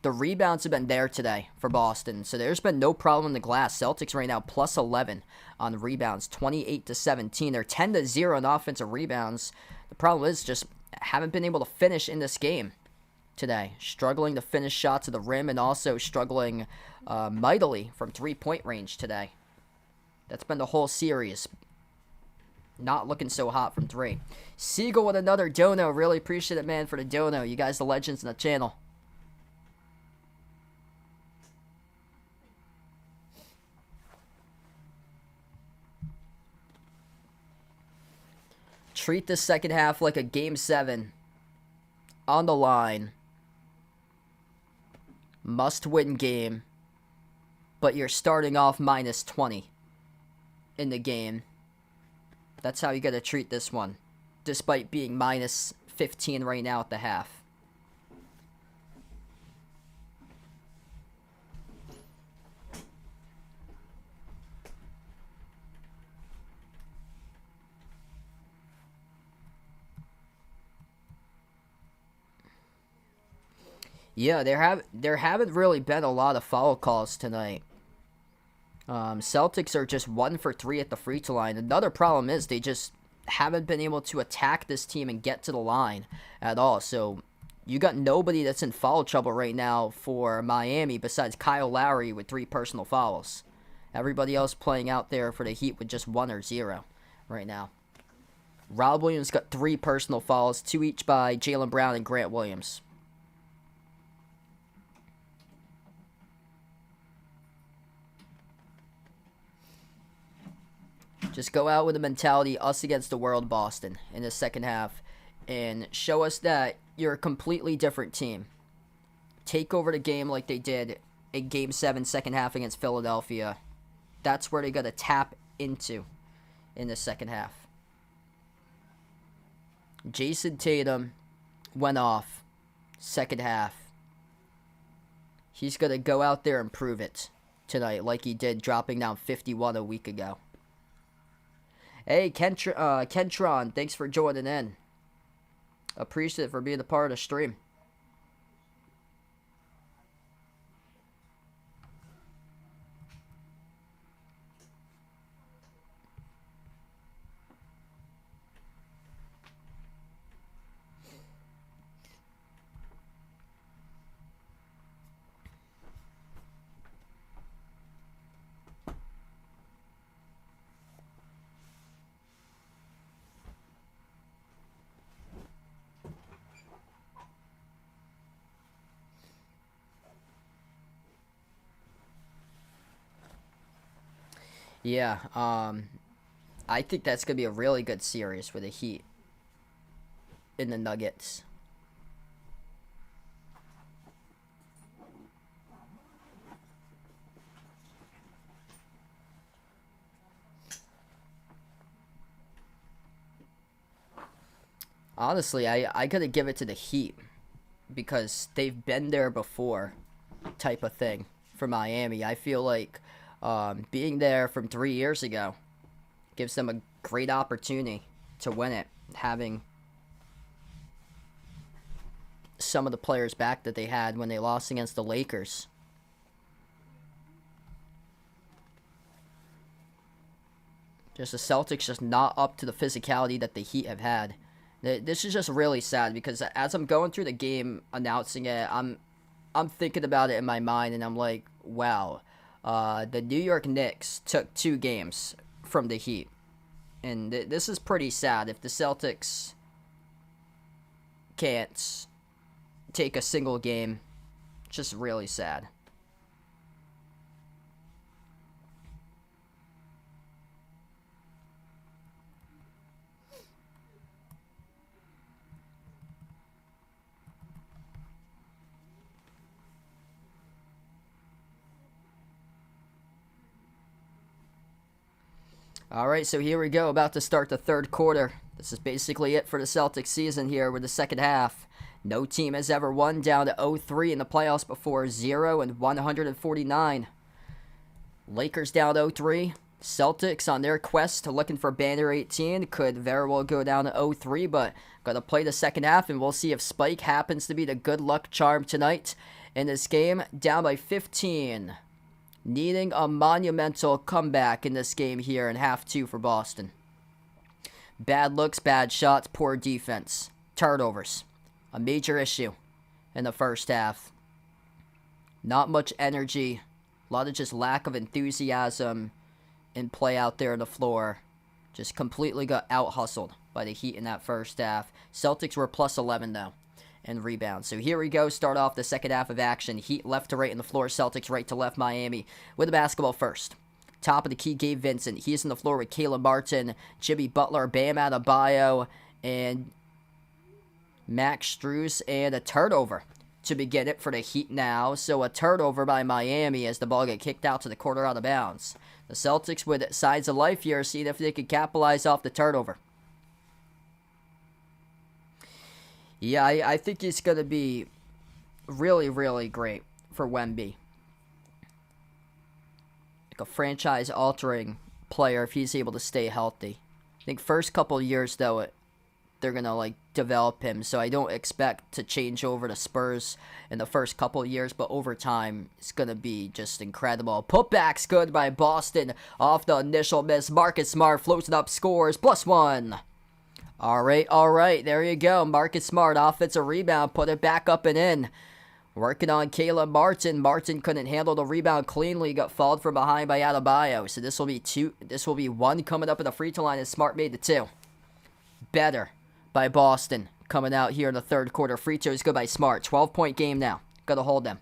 The rebounds have been there today for Boston, so there's been no problem in the glass. Celtics right now plus 11 on the rebounds, 28-17. They're 10-0 on offensive rebounds. The problem is just haven't been able to finish in this game today. Struggling to finish shots at the rim and also struggling mightily from three-point range today. That's been the whole series. Not looking so hot from 3. Siegel with another dono. Really appreciate it, man, for the dono. You guys the legends in the channel. Treat the second half like a Game 7 on the line. Must-win game. But you're starting off minus 20 in the game. That's how you got to treat this one. Despite being minus 15 right now at the half. Yeah, there haven't really been a lot of foul calls tonight. Celtics are just 1 for 3 at the free throw line. Another problem is they just haven't been able to attack this team and get to the line at all. So you got nobody that's in foul trouble right now for Miami besides Kyle Lowry with 3 personal fouls. Everybody else playing out there for the Heat with just 1 or 0 right now. Rob Williams got 3 personal fouls, 2 each by Jaylen Brown and Grant Williams. Just go out with the mentality, us against the world, Boston, in the second half, and show us that you're a completely different team. Take over the game like they did in Game 7, second half against Philadelphia. That's where they got to tap into in the second half. Jason Tatum went off second half. He's going to go out there and prove it tonight like he did dropping down 51 a week ago. Hey, Kentron, thanks for joining in. Appreciate it for being a part of the stream. Yeah, I think that's going to be a really good series with the Heat in the Nuggets. Honestly, I got to give it to the Heat because they've been there before type of thing for Miami. I feel like being there from 3 years ago gives them a great opportunity to win it, having some of the players back that they had when they lost against the Lakers. Just the Celtics just not up to the physicality that the Heat have had. This is just really sad because as I'm going through the game announcing it, I'm thinking about it in my mind and I'm like, wow. The New York Knicks took 2 games from the Heat. And this is pretty sad. If the Celtics can't take a single game. Just really sad. All right, so here we go. About to start the third quarter. This is basically it for the Celtics season here with the second half. No team has ever won down to 0-3 in the playoffs before, 0-149. Lakers down 0-3. Celtics on their quest to looking for Banner 18 could very well go down to 0-3, but going to play the second half, and we'll see if Spike happens to be the good luck charm tonight in this game. Down by 15. Needing a monumental comeback in this game here in half two for Boston. Bad looks, bad shots, poor defense. Turnovers. A major issue in the first half. Not much energy. A lot of just lack of enthusiasm in play out there on the floor. Just completely got out-hustled by the Heat in that first half. Celtics were plus 11 though. And rebounds. So here we go. Start off the second half of action. Heat left to right on the floor. Celtics right to left. Miami with the basketball first. Top of the key, Gabe Vincent. He's on the floor with Caleb Martin, Jimmy Butler, Bam Adebayo, and Max Strus, and a turnover to begin it for the Heat now. So a turnover by Miami as the ball get kicked out to the corner out of bounds. The Celtics with signs of life here, seeing if they could capitalize off the turnover. Yeah, I think he's going to be really, really great for Wemby. Like a franchise-altering player if he's able to stay healthy. I think first couple years, though, they're going to, develop him. So I don't expect to change over to Spurs in the first couple years. But over time, it's going to be just incredible. Putback's good by Boston off the initial miss. Marcus Smart floats it up, scores, +1. All right, there you go. Marcus Smart, offensive rebound, put it back up and in. Working on Caleb Martin. Martin couldn't handle the rebound cleanly, got fouled from behind by Adebayo. So this will be two. This will be one coming up at the free throw line, and Smart made the two. Better by Boston coming out here in the third quarter. Free throws good by Smart. 12-point game now. Got to hold them.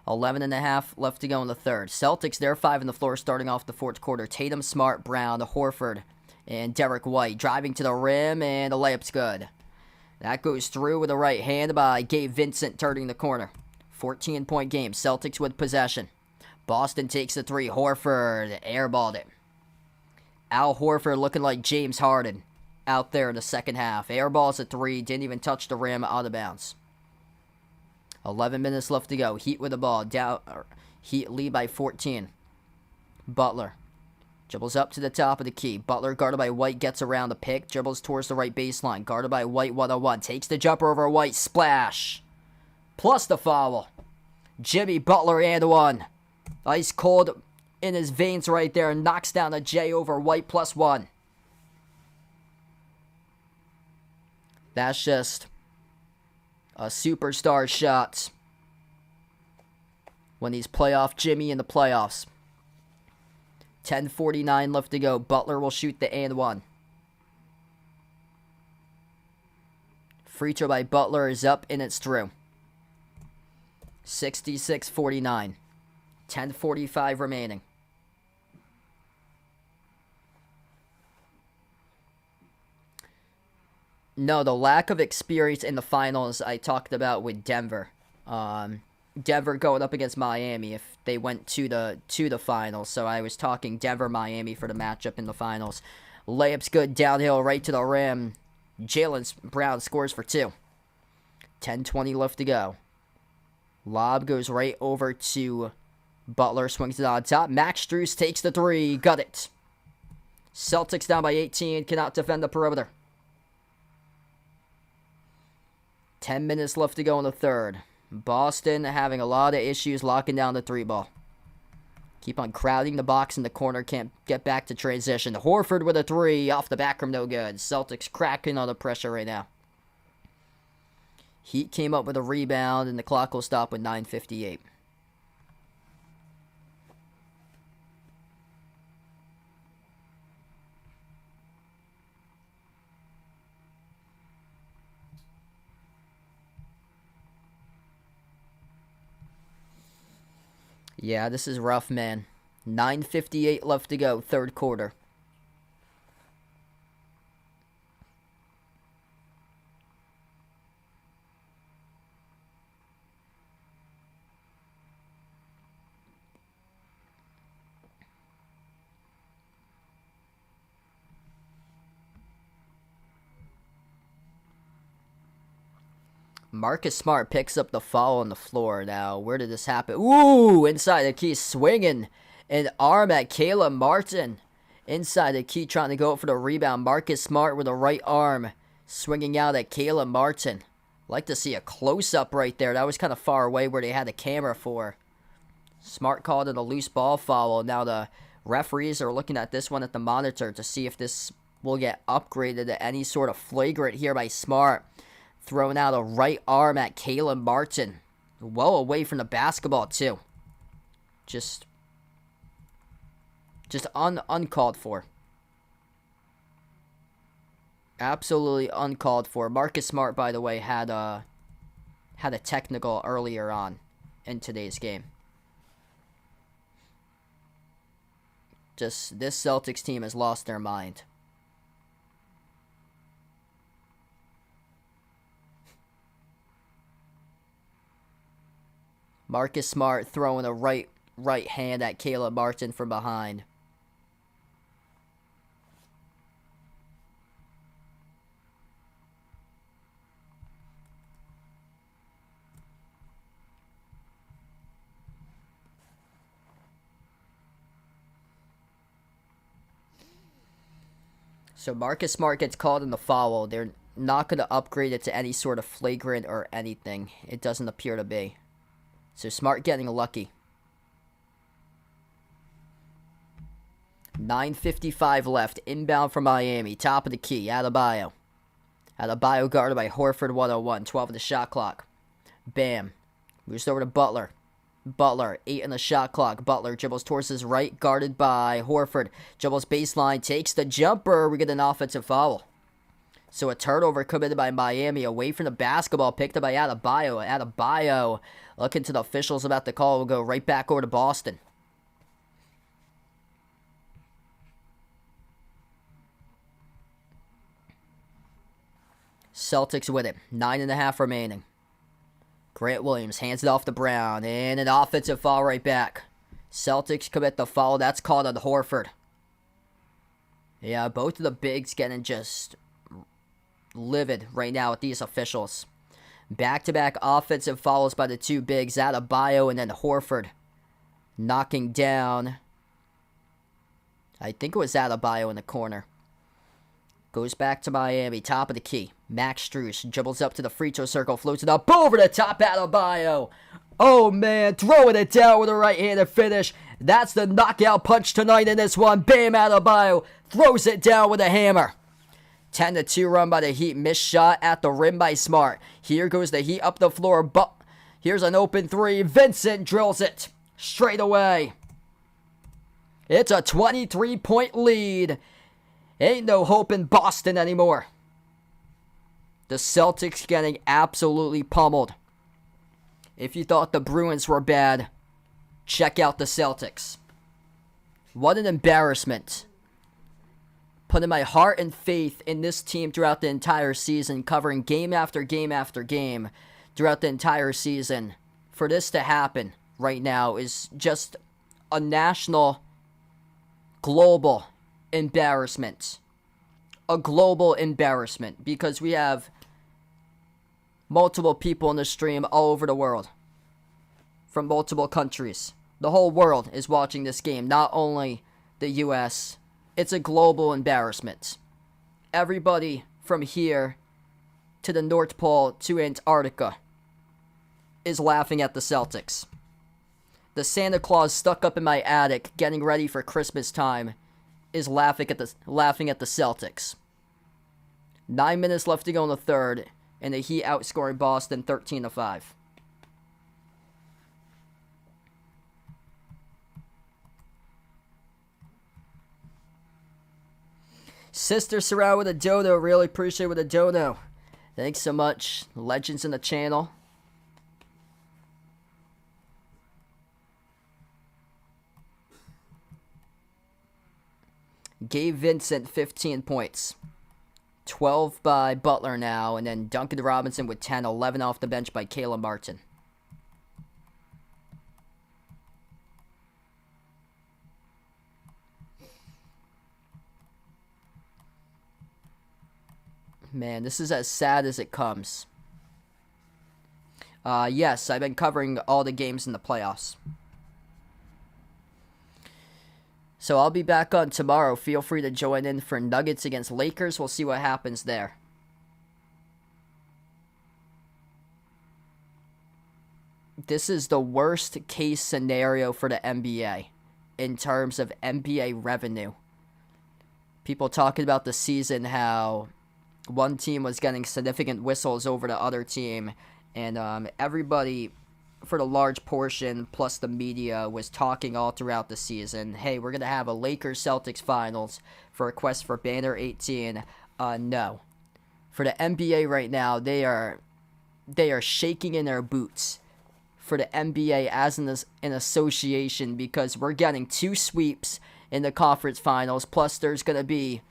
11.5 left to go in the third. Celtics, they're 5 on the floor starting off the fourth quarter. Tatum, Smart, Brown, Horford, and Derek White driving to the rim, and the layup's good. That goes through with the right hand by Gabe Vincent, turning the corner. 14-point game. Celtics with possession. Boston takes the three. Horford airballed it. Al Horford looking like James Harden out there in the second half. Airballs a three. Didn't even touch the rim, out of bounds. 11 minutes left to go. Heat with the ball. Heat lead by 14. Butler dribbles up to the top of the key. Butler, guarded by White, gets around the pick. Dribbles towards the right baseline. Guarded by White, 1-on-1. Takes the jumper over White. Splash. Plus the foul. Jimmy Butler and one. Ice cold in his veins right there. Knocks down a J over White, +1. That's just a superstar shot when he's playoff Jimmy in the playoffs. 10:49 left to go. Butler will shoot the and one. Free throw by Butler is up and it's through. 66-49. 10:45 remaining. No, the lack of experience in the finals I talked about with Denver. Denver going up against Miami if they went to the finals. So I was talking Denver-Miami for the matchup in the finals. Layup's good downhill right to the rim. Jaylen Brown scores for 2. 10:20 left to go. Lob goes right over to Butler, swings it on top. Max Strus takes the three. Got it. Celtics down by 18. Cannot defend the perimeter. 10 minutes left to go in the third. Boston having a lot of issues locking down the three ball. Keep on crowding the box in the corner. Can't get back to transition. Horford with a three. Off the back rim, no good. Celtics cracking under pressure right now. Heat came up with a rebound, and the clock will stop with 9:58. Yeah, this is rough, man. 9:58 left to go, third quarter. Marcus Smart picks up the foul on the floor. Now, where did this happen? Ooh, inside the key, swinging an arm at Caleb Martin. Inside the key, trying to go for the rebound. Marcus Smart with a right arm, swinging out at Caleb Martin. Like to see a close-up right there. That was kind of far away where they had the camera for. Smart called it a loose ball foul. Now the referees are looking at this one at the monitor to see if this will get upgraded to any sort of flagrant here by Smart. Throwing out a right arm at Caleb Martin. Well away from the basketball, too. Just uncalled for. Absolutely uncalled for. Marcus Smart, by the way, had a technical earlier on in today's game. Just, this Celtics team has lost their mind. Marcus Smart throwing a right hand at Caleb Martin from behind. So Marcus Smart gets called in the foul. They're not going to upgrade it to any sort of flagrant or anything. It doesn't appear to be. So Smart getting lucky. 9:55 left. Inbound from Miami. Top of the key. Adebayo. Adebayo guarded by Horford 101. 12 of the shot clock. Bam. Moves over to Butler. Butler, 8 in the shot clock. Butler dribbles towards his right, guarded by Horford. Dribbles baseline, takes the jumper. We get an offensive foul. So a turnover committed by Miami away from the basketball, picked up by Adebayo. Adebayo looking to the officials about the call. Will go right back over to Boston. Celtics with it. 9.5 remaining. Grant Williams hands it off to Brown, and an offensive foul right back. Celtics commit the foul. That's called on Horford. Yeah, both of the bigs getting just livid right now with these officials. Back-to-back offensive fouls by the two bigs, Adebayo and then Horford. Knocking down, I think it was Adebayo in the corner. Goes back to Miami, top of the key. Max Strus dribbles up to the free throw circle, floats it up over the top, Adebayo. Oh man, throwing it down with a right-handed finish. That's the knockout punch tonight in this one. Bam, Adebayo throws it down with a hammer. 10-2 run by the Heat. Missed shot at the rim by Smart. Here goes the Heat up the floor, but here's an open three. Vincent drills it straight away. It's a 23-point lead. Ain't no hope in Boston anymore. The Celtics getting absolutely pummeled. If you thought the Bruins were bad, check out the Celtics. What an embarrassment. Putting my heart and faith in this team throughout the entire season, covering game after game after game throughout the entire season. For this to happen right now is just a national, global embarrassment. A global embarrassment, because we have multiple people in the stream all over the world from multiple countries. The whole world is watching this game, not only the US. It's a global embarrassment. Everybody from here to the North Pole to Antarctica is laughing at the Celtics. The Santa Claus stuck up in my attic getting ready for Christmas time is laughing at the Celtics. 9 minutes left to go in the third, and the Heat outscoring Boston 13-5. Sister Sarah with a dono. Really appreciate with a dono. Thanks so much. Legends in the channel. Gabe Vincent, 15 points. 12 by Butler now, and then Duncan Robinson with 10, 11 off the bench by Caleb Martin. Man, this is as sad as it comes. Yes, I've been covering all the games in the playoffs. So I'll be back on tomorrow. Feel free to join in for Nuggets against Lakers. We'll see what happens there. This is the worst case scenario for the NBA in terms of NBA revenue. People talking about the season, how one team was getting significant whistles over the other team, and everybody, for the large portion, plus the media, was talking all throughout the season, hey, we're going to have a Lakers-Celtics finals for a quest for Banner 18. No. For the NBA right now, they are shaking in their boots for the NBA as an association, because we're getting 2 sweeps in the conference finals, plus there's going to be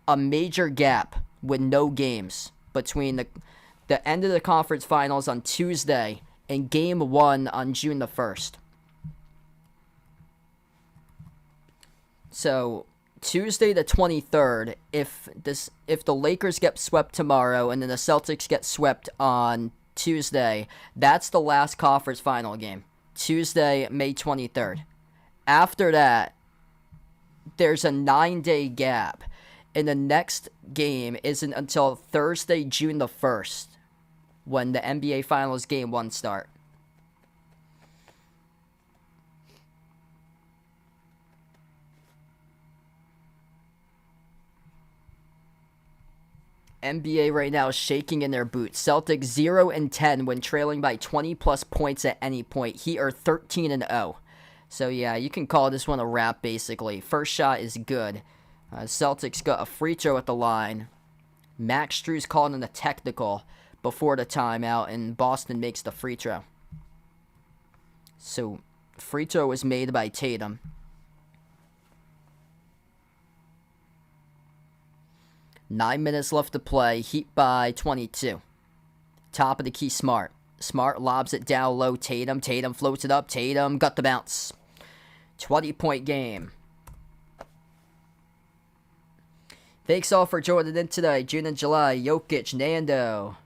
a major gap with no games between the end of the conference finals on Tuesday and Game 1 on June the 1st. So, Tuesday the 23rd, if the Lakers get swept tomorrow and then the Celtics get swept on Tuesday, that's the last conference final game. Tuesday, May 23rd. After that, there's a 9-day gap. And the next game isn't until Thursday, June the 1st, when the NBA Finals Game 1 start. NBA right now is shaking in their boots. Celtics 0-10 when trailing by 20 plus points at any point. Heat are 13-0. So yeah, you can call this one a wrap basically. First shot is good. Celtics got a free throw at the line. Max Strus called in a technical before the timeout, and Boston makes the free throw. So, free throw was made by Tatum. Nine minutes left to play. Heat by 22. Top of the key, Smart. Smart lobs it down low. Tatum. Tatum floats it up. Tatum got the bounce. 20-point game. Thanks all for joining in today. June and July. Jokic, Nando.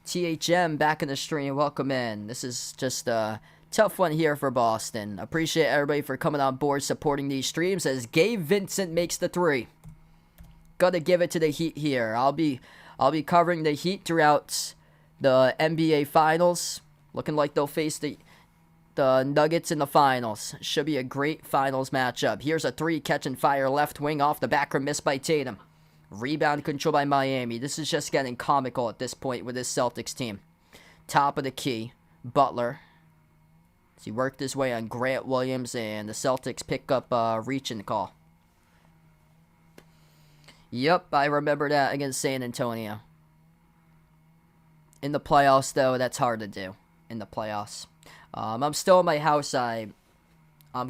THM back in the stream. Welcome in. This is just a tough one here for Boston. Appreciate everybody for coming on board, supporting these streams as Gabe Vincent makes the 3. Gotta give it to the Heat here. I'll be covering the Heat throughout the NBA Finals. Looking like they'll face the Nuggets in the finals. Should be a great finals matchup. Here's a 3 catching fire left wing off the back rim, missed by Tatum. Rebound control by Miami. This is just getting comical at this point with this Celtics team. Top of the key, Butler. As he worked his way on Grant Williams, and the Celtics pick up a reach-in call. Yep, I remember that against San Antonio. In the playoffs, though, that's hard to do. In the playoffs. I'm still in my house. I'm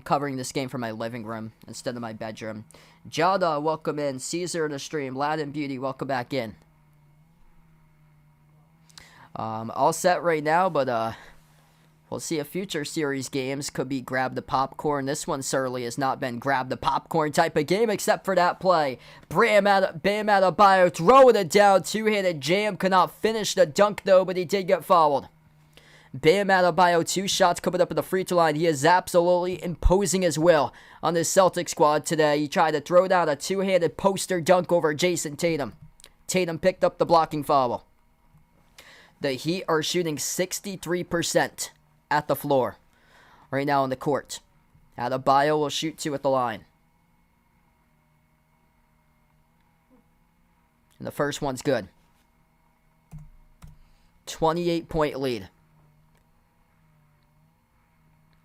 covering this game from my living room instead of my bedroom. Jada, welcome in. Caesar in the stream. Lad and Beauty, welcome back in. All set right now, but we'll see if future series games could be grab the popcorn. This one certainly has not been grab the popcorn type of game, except for that play. Bam Adebayo throwing it down. Two-handed jam. Could not finish the dunk, though, but he did get fouled. Bam Adebayo, 2 shots coming up at the free throw line. He is absolutely imposing his will on this Celtic squad today. He tried to throw down a two-handed poster dunk over Jason Tatum. Tatum picked up the blocking foul. The Heat are shooting 63% at the floor right now on the court. Adebayo will shoot 2 at the line. And the first one's good. 28-point lead.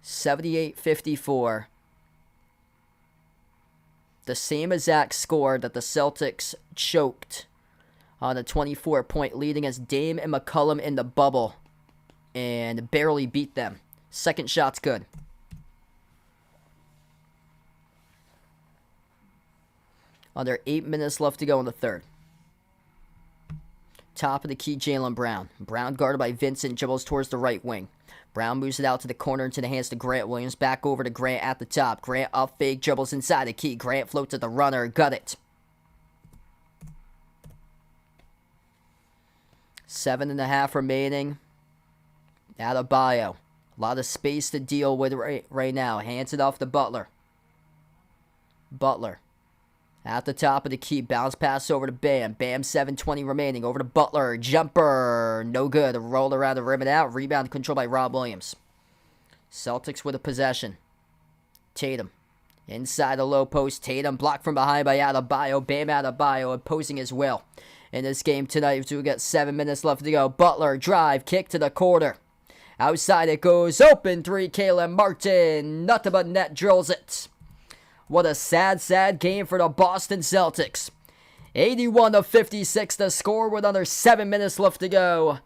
78-54. The same exact score that the Celtics choked on a 24-point lead against Dame and McCollum in the bubble and barely beat them. Second shot's good. Under 8 minutes left to go in the third. Top of the key, Jaylen Brown. Brown guarded by Vincent, dribbles towards the right wing. Brown moves it out to the corner into the hands to Grant Williams. Back over to Grant at the top. Grant up fake, dribbles inside the key. Grant floats at the runner, got it. 7.5 remaining. Adebayo. A lot of space to deal with right now. Hands it off to Butler. Butler. At the top of the key. Bounce pass over to Bam. Bam, 7:20 remaining. Over to Butler. Jumper. No good. Roll around the rim and out. Rebound controlled by Rob Williams. Celtics with a possession. Tatum. Inside the low post. Tatum blocked from behind by Adebayo. Bam Adebayo imposing his will in this game tonight. We got 7 minutes left to go. Butler drive. Kick to the corner. Outside it goes. Open three. Caleb Martin. Nothing but net drills it. What a sad, sad game for the Boston Celtics. 81-56 to score with under 7 minutes left to go.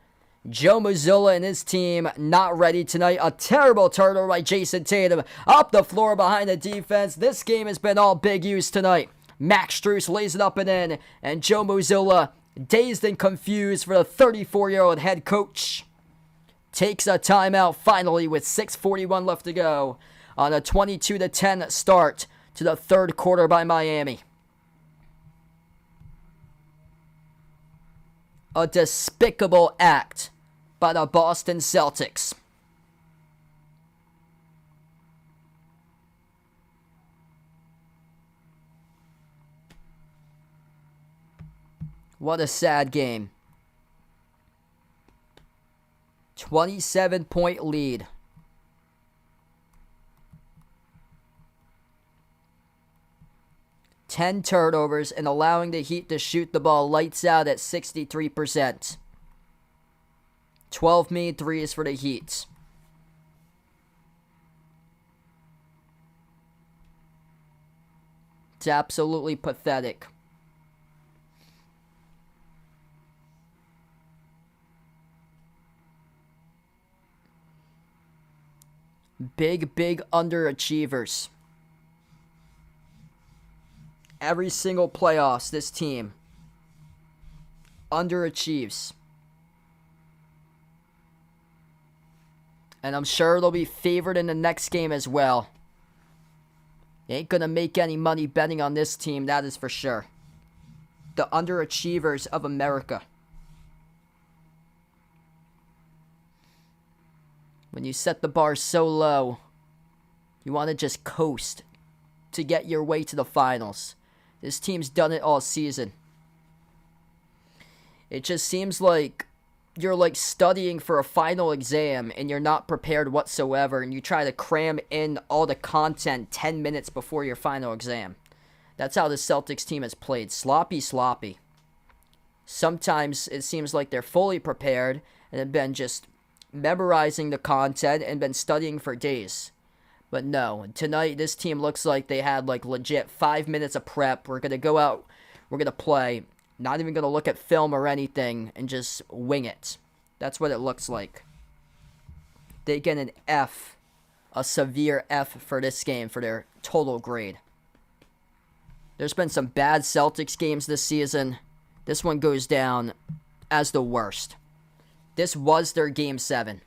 Joe Mazzulla and his team not ready tonight. A terrible turnover by Jason Tatum. Up the floor behind the defense. This game has been all big use tonight. Max Strus lays it up and in. And Joe Mazzulla, dazed and confused for the 34-year-old head coach, takes a timeout finally with 6:41 left to go on a 22-10 start to the third quarter by Miami. A despicable act by the Boston Celtics. What a sad game. 27-point lead. Ten turnovers and allowing the Heat to shoot the ball lights out at 63%. 12 made threes for the Heat. It's absolutely pathetic. Big underachievers. Every single playoffs, this team underachieves. And I'm sure they'll be favored in the next game as well. You ain't gonna make any money betting on this team, that is for sure. The underachievers of America. When you set the bar so low, you want to just coast to get your way to the finals. This team's done it all season. It just seems like you're like studying for a final exam and you're not prepared whatsoever, and you try to cram in all the content 10 minutes before your final exam. That's how the Celtics team has played. Sloppy. Sometimes it seems like they're fully prepared and have been just memorizing the content and been studying for days. But no, tonight this team looks like they had like legit 5 minutes of prep. We're going to go out, we're going to play, not even going to look at film or anything, and just wing it. That's what it looks like. They get an F, a severe F for this game, for their total grade. There's been some bad Celtics games this season. This one goes down as the worst. This was their Game 7.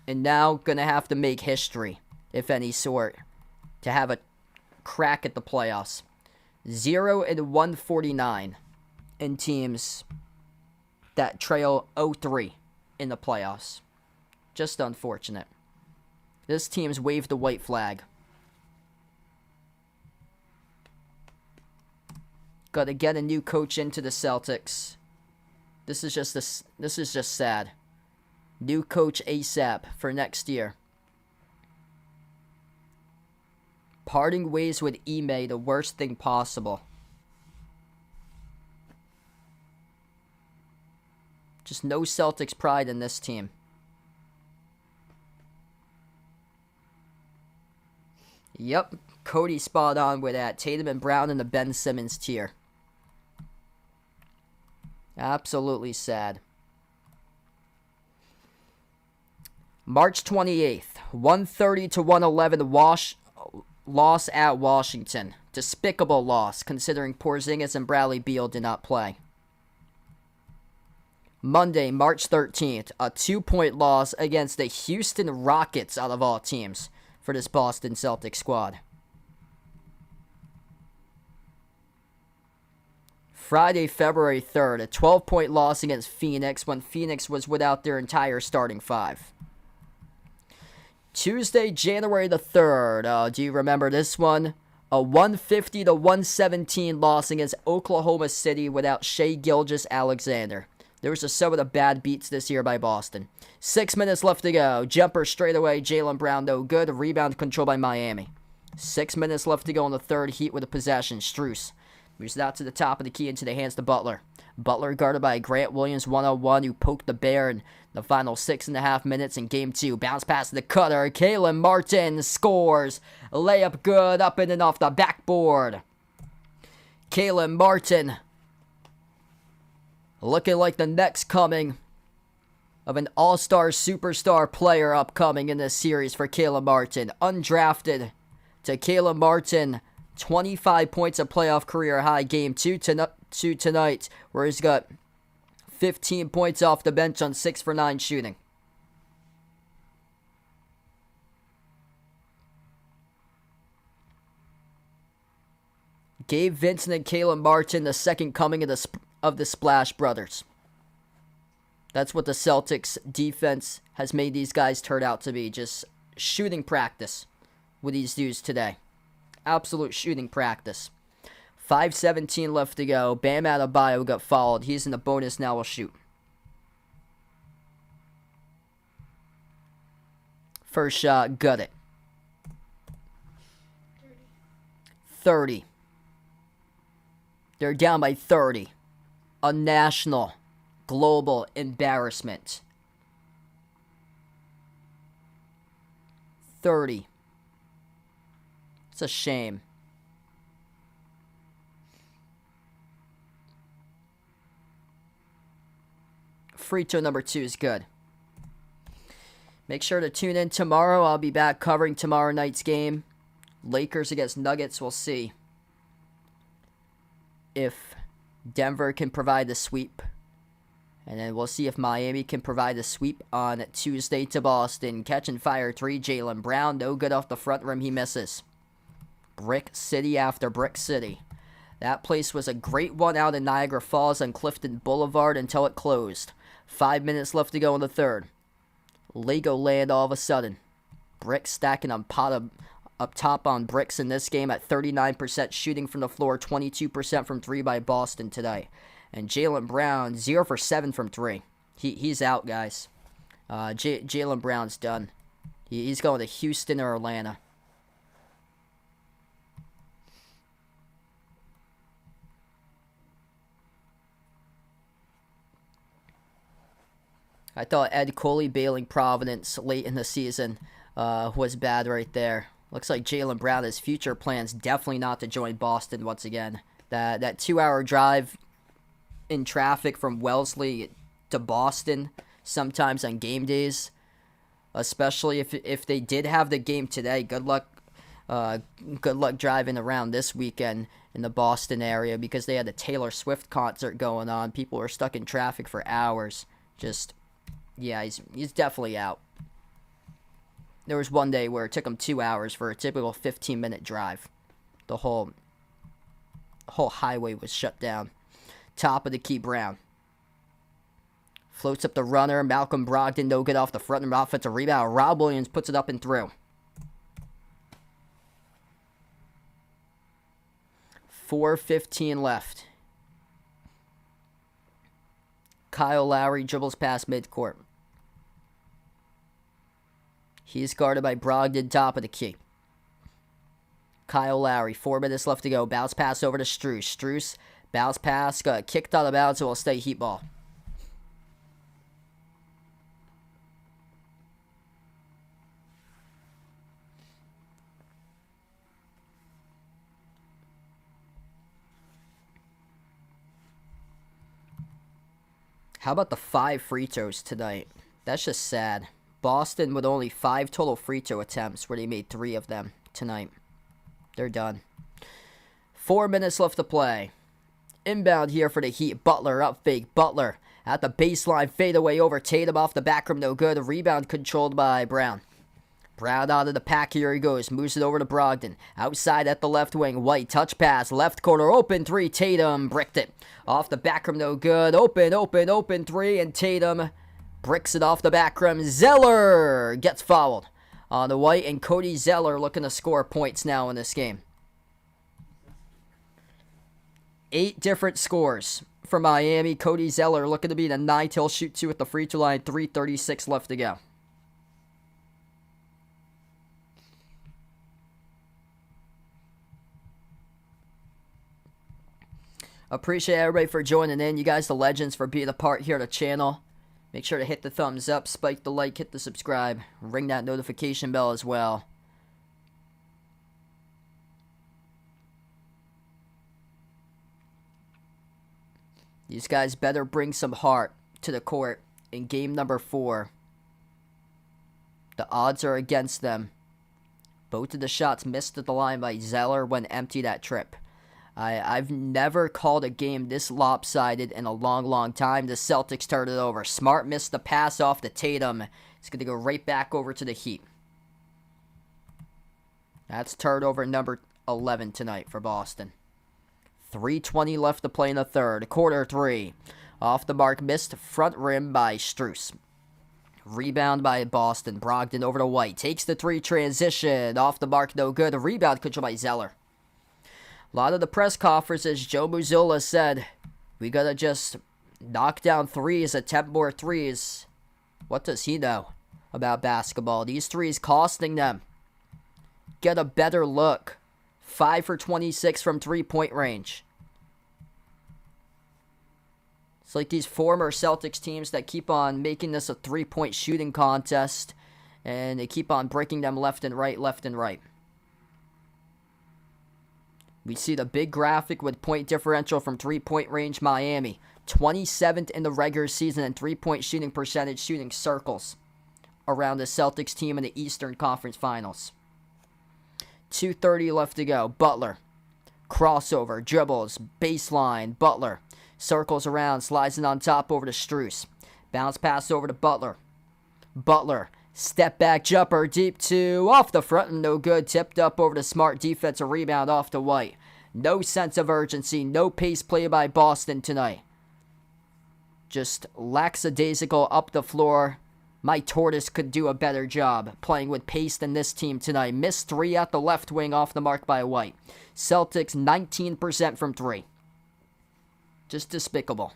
And now gonna have to make history, if any sort, to have a crack at the playoffs. 0-149 in teams that trail 0-3 in the playoffs. Just unfortunate. This team's waved the white flag. Gotta get a new coach into the Celtics. This is just sad. New coach ASAP for next year. Parting ways with Ime, the worst thing possible. Just no Celtics pride in this team. Yep, Cody spot on with that. Tatum and Brown in the Ben Simmons tier. Absolutely sad. March 28th, 130-111 loss at Washington. Despicable loss, considering Porzingis and Bradley Beal did not play. Monday, March 13th, a 2-point loss against the Houston Rockets out of all teams for this Boston Celtics squad. Friday, February 3rd, a 12-point loss against Phoenix when Phoenix was without their entire starting five. Tuesday, January the 3rd, do you remember this one? A 150-117 loss against Oklahoma City without Shai Gilgeous-Alexander. There was some of the bad beats this year by Boston. 6 minutes left to go. Jumper straight away. Jaylen Brown, no good. Rebound control by Miami. 6 minutes left to go in the third. Heat with a possession. Strus moves it out to the top of the key into the hands to Butler. Butler guarded by Grant Williams one-on-one, who poked the bear in the final 6.5 minutes in Game 2. Bounce pass to the cutter. Caleb Martin scores. Layup good, up in and off the backboard. Caleb Martin looking like the next coming of an all-star superstar player upcoming in this series for Caleb Martin. Undrafted to Caleb Martin. 25 points of playoff career high. Game 2 tonight, where he's got 15 points off the bench on 6 for 9 shooting. Gabe Vincent and Caleb Martin, the second coming of the Splash Brothers. That's what the Celtics defense has made these guys turn out to be. Just shooting practice with these dudes today. Absolute shooting practice. 5:17 left to go. Bam Adebayo got fouled. He's in the bonus now. Will shoot. First shot, got it. 30. They're down by 30. A national, global embarrassment. 30. It's a shame. Free throw number 2 is good. Make sure to tune in tomorrow. I'll be back covering tomorrow night's game. Lakers against Nuggets. We'll see if Denver can provide the sweep. And then we'll see if Miami can provide the sweep on Tuesday to Boston. Catch and fire 3. Jaylen Brown. No good off the front rim. He misses. Brick City after Brick City. That place was a great one out in Niagara Falls on Clifton Boulevard until it closed. 5 minutes left to go in the third. Legoland all of a sudden. Bricks stacking on up top on bricks in this game at 39% shooting from the floor, 22% from 3 by Boston today. And Jaylen Brown, 0 for 7 from 3. He's out, guys. Jaylen Brown's done. He's going to Houston or Atlanta. I thought Ed Coley bailing Providence late in the season was bad right there. Looks like Jaylen Brown, his future plans definitely not to join Boston once again. That 2-hour drive in traffic from Wellesley to Boston, sometimes on game days, especially if they did have the game today. Good luck driving around this weekend in the Boston area because they had the Taylor Swift concert going on. People were stuck in traffic for hours. Yeah, he's definitely out. There was one day where it took him 2 hours for a typical 15-minute drive. The whole highway was shut down. Top of the key, Brown. Floats up the runner. Malcolm Brogdon, no good off the front and offensive rebound. Rob Williams puts it up and through. 4:15 left. Kyle Lowry dribbles past midcourt. He's guarded by Brogdon, top of the key. Kyle Lowry, 4 minutes left to go. Bounce pass over to Strus. Strus, bounce pass, got kicked out of bounds, so it'll stay Heat ball. How about the 5 free throws tonight? That's just sad. Boston with only 5 total free throw attempts, where they made 3 of them tonight. They're done. 4 minutes left to play. Inbound here for the Heat. Butler up fake. Butler at the baseline. Fadeaway over Tatum off the back rim. No good. Rebound controlled by Brown. Brown out of the pack. Here he goes. Moves it over to Brogdon. Outside at the left wing. White touch pass. Left corner. Open three. Tatum bricked it. Off the back rim. No good. Open three. And Tatum bricks it off the back rim. Zeller gets fouled on the White. And Cody Zeller looking to score points now in this game. 8 different scores for Miami. Cody Zeller looking to be the 9th. He'll shoot 2 at the free throw line. 3:36 left to go. Appreciate everybody for joining in. You guys, the legends, for being a part here of the channel. Make sure to hit the thumbs up, spike the like, hit the subscribe, ring that notification bell as well. These guys better bring some heart to the court in game number 4. The odds are against them. Both of the shots missed at the line by Zeller when empty that trip. I've never called a game this lopsided in a long time. The Celtics turned it over. Smart missed the pass off to Tatum. It's going to go right back over to the Heat. That's turnover number 11 tonight for Boston. 3:20 left to play in the third. Quarter 3. Off the mark, missed front rim by Strus. Rebound by Boston. Brogdon over to White. Takes the 3 transition. Off the mark, no good. A rebound controlled by Zeller. A lot of the press conferences, Joe Mazzulla said, we got to just knock down threes, attempt more threes. What does he know about basketball? These threes costing them. Get a better look. 5 for 26 from 3-point range. It's like these former Celtics teams that keep on making this a 3-point shooting contest, and they keep on breaking them left and right. We see the big graphic with point differential from 3-point range. Miami, 27th in the regular season in 3-point shooting percentage, shooting circles around the Celtics team in the Eastern Conference Finals. 2:30 left to go. Butler, crossover, dribbles, baseline. Butler circles around, slides it on top over to Strus. Bounce pass over to Butler. Butler, step back jumper, deep 2, off the front and no good. Tipped up over to Smart, defensive rebound off to White. No sense of urgency, no pace play by Boston tonight. Just lackadaisical up the floor. My Tortoise could do a better job playing with pace than this team tonight. Missed 3 at the left wing off the mark by White. Celtics 19% from 3. Just despicable.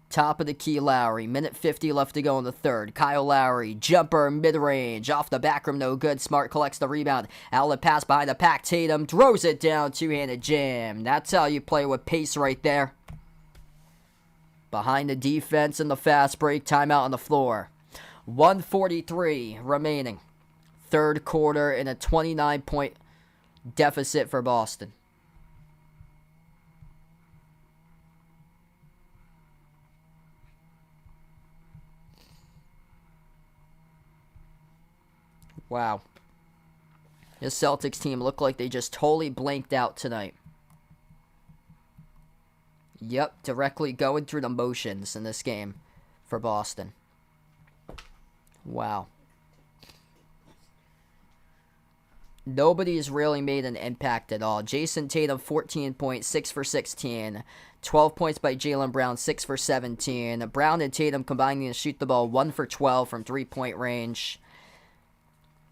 Top of the key, Lowry. Minute 50 left to go in the third. Kyle Lowry, jumper, mid-range. Off the back rim, no good. Smart collects the rebound. Outlet pass behind the pack. Tatum throws it down. Two-handed jam. That's how you play with pace right there. Behind the defense in the fast break. Timeout on the floor. 1:43 remaining. Third quarter in a 29-point deficit for Boston. Wow. This Celtics team looked like they just totally blanked out tonight. Yep, directly going through the motions in this game for Boston. Wow. Nobody's really made an impact at all. Jason Tatum, 14 points, 6 for 16. 12 points by Jaylen Brown, 6 for 17. Brown and Tatum combining to shoot the ball 1 for 12 from 3-point range.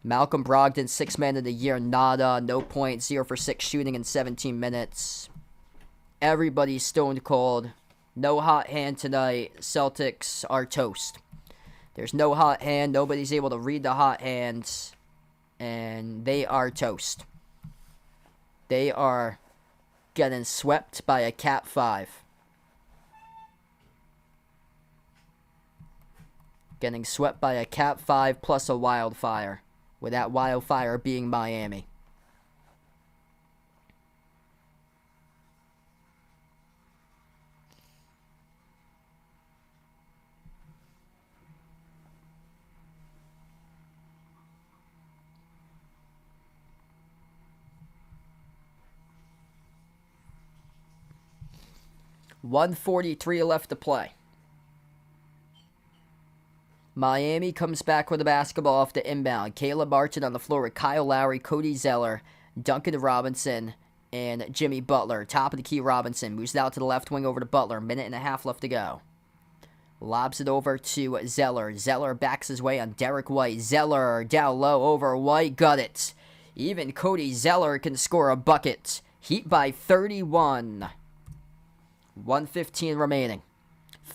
Malcolm Brogdon, 6th man of the year, nada, no points, 0 for 6 shooting in 17 minutes. Everybody's stone cold. No hot hand tonight. Celtics are toast. There's no hot hand. Nobody's able to read the hot hands. And they are toast. They are getting swept by a Cat 5. Getting swept by a Cat 5 plus a wildfire. With that wildfire being Miami. 1:43 left to play. Miami comes back with the basketball off the inbound. Caleb Martin on the floor with Kyle Lowry, Cody Zeller, Duncan Robinson, and Jimmy Butler. Top of the key, Robinson moves out to the left wing over to Butler. Minute and a half left to go. Lobs it over to Zeller. Zeller backs his way on Derek White. Zeller down low over White. Got it. Even Cody Zeller can score a bucket. Heat by 31. 1:15 remaining.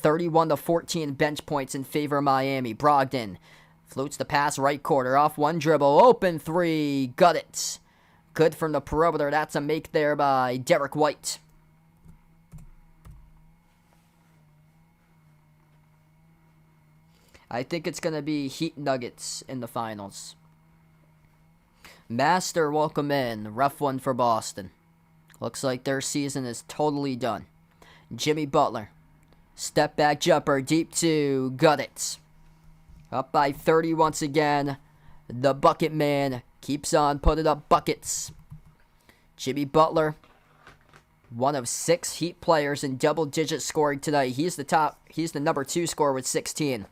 31-14 bench points in favor of Miami. Brogdon floats the pass right corner off one dribble. Open three. Got it. Good from the perimeter. That's a make there by Derek White. I think it's going to be Heat Nuggets in the finals. Master, welcome in. Rough one for Boston. Looks like their season is totally done. Jimmy Butler. Step back jumper. Deep two. Got it. Up by 30 once again. The bucket man keeps on putting up buckets. Jimmy Butler. One of 6 Heat players in double-digit scoring tonight. He's the number 2 scorer with 16.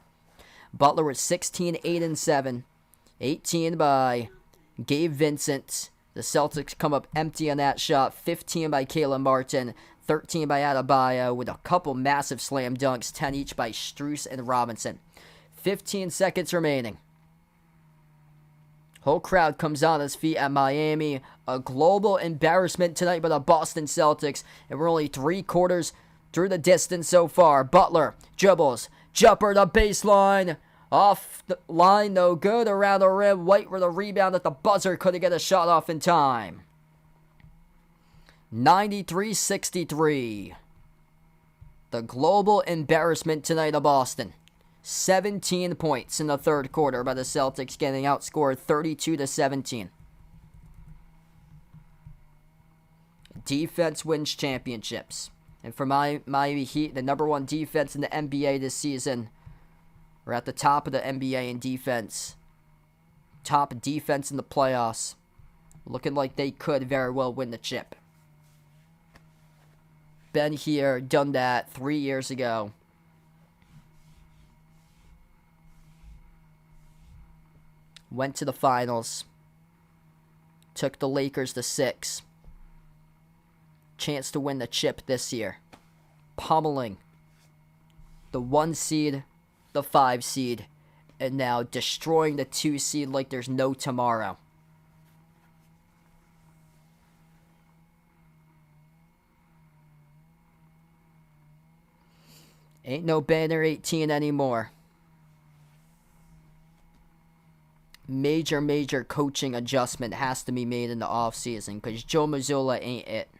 Butler with 16, 8 and 7. 18 by Gabe Vincent. The Celtics come up empty on that shot. 15 by Caleb Martin. 13 by Adebayo with a couple massive slam dunks. 10 each by Strus and Robinson. 15 seconds remaining. Whole crowd comes on his feet at Miami. A global embarrassment tonight by the Boston Celtics. And we're only 3 quarters through the distance so far. Butler dribbles. Jumper to baseline. Off the line, no good. Around the rim. White with a rebound at the buzzer. Couldn't get a shot off in time. 93-63. The global embarrassment tonight of Boston. 17 points in the third quarter by the Celtics, getting outscored 32-17. Defense wins championships. And for Miami Heat, the number 1 defense in the NBA this season. We're at the top of the NBA in defense. Top defense in the playoffs. Looking like they could very well win the chip. Been here, done that 3 years ago. Went to the finals. Took the Lakers to 6. Chance to win the chip this year. Pummeling the 1 seed, the 5 seed, and now destroying the 2 seed like there's no tomorrow. Ain't no Banner 18 anymore. Major coaching adjustment has to be made in the offseason because Joe Mazzulla ain't it.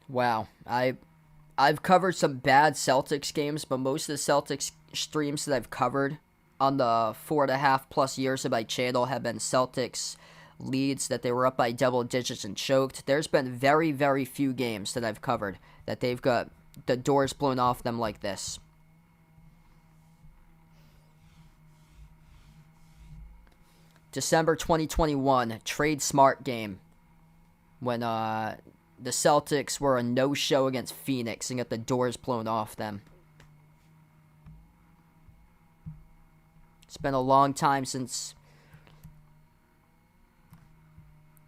Wow, I've covered some bad Celtics games, but most of the Celtics streams that I've covered on the 4.5+ years of my channel have been Celtics leads that they were up by double digits and choked. There's been very few games that I've covered that they've got the doors blown off them like this. December 2021, trade smart game when the Celtics were a no-show against Phoenix and got the doors blown off them. It's been a long time since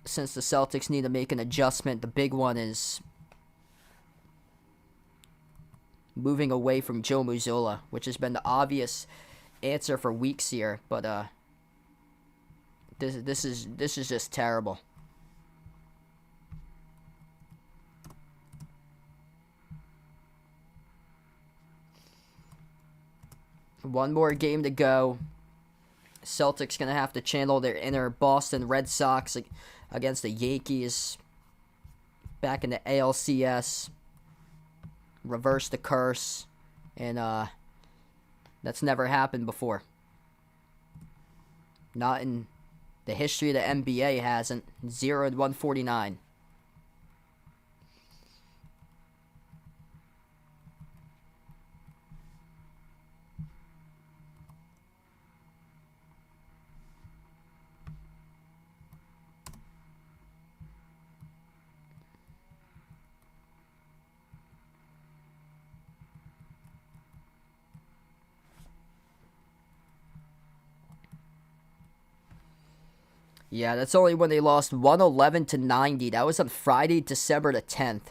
the Celtics need to make an adjustment. The big one is moving away from Joe Mazzulla, which has been the obvious answer for weeks here, but this is just terrible. One more game to go. Celtics going to have to channel their inner Boston Red Sox against the Yankees back in the ALCS. Reverse the curse. And that's never happened before. Not in the history of the NBA, hasn't. 0-149. Yeah, that's only when they lost 111-90. That was on Friday, December the 10th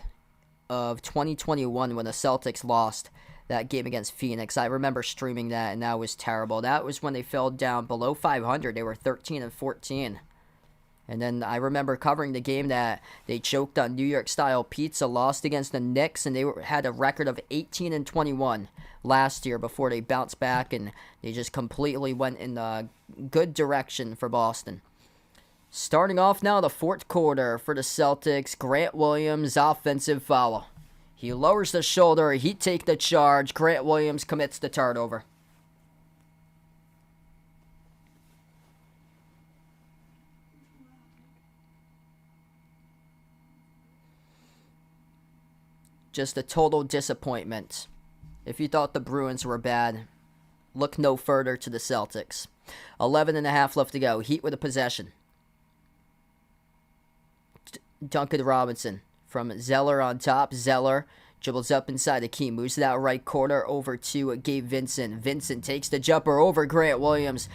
of 2021 when the Celtics lost that game against Phoenix. I remember streaming that, and that was terrible. That was when they fell down below 500. They were 13-14. And then I remember covering the game that they choked on New York-style pizza, lost against the Knicks, and they had a record of 18-21 last year before they bounced back, and they just completely went in the good direction for Boston. Starting off now the fourth quarter for the Celtics, Grant Williams, offensive foul. He lowers the shoulder, he takes the charge, Grant Williams commits the turnover. Just a total disappointment. If you thought the Bruins were bad, look no further to the Celtics. 11.5 left to go. Heat with a possession. Duncan Robinson from Zeller on top. Zeller dribbles up inside the key. Moves it out right corner over to Gabe Vincent. Vincent takes the jumper over Grant Williams.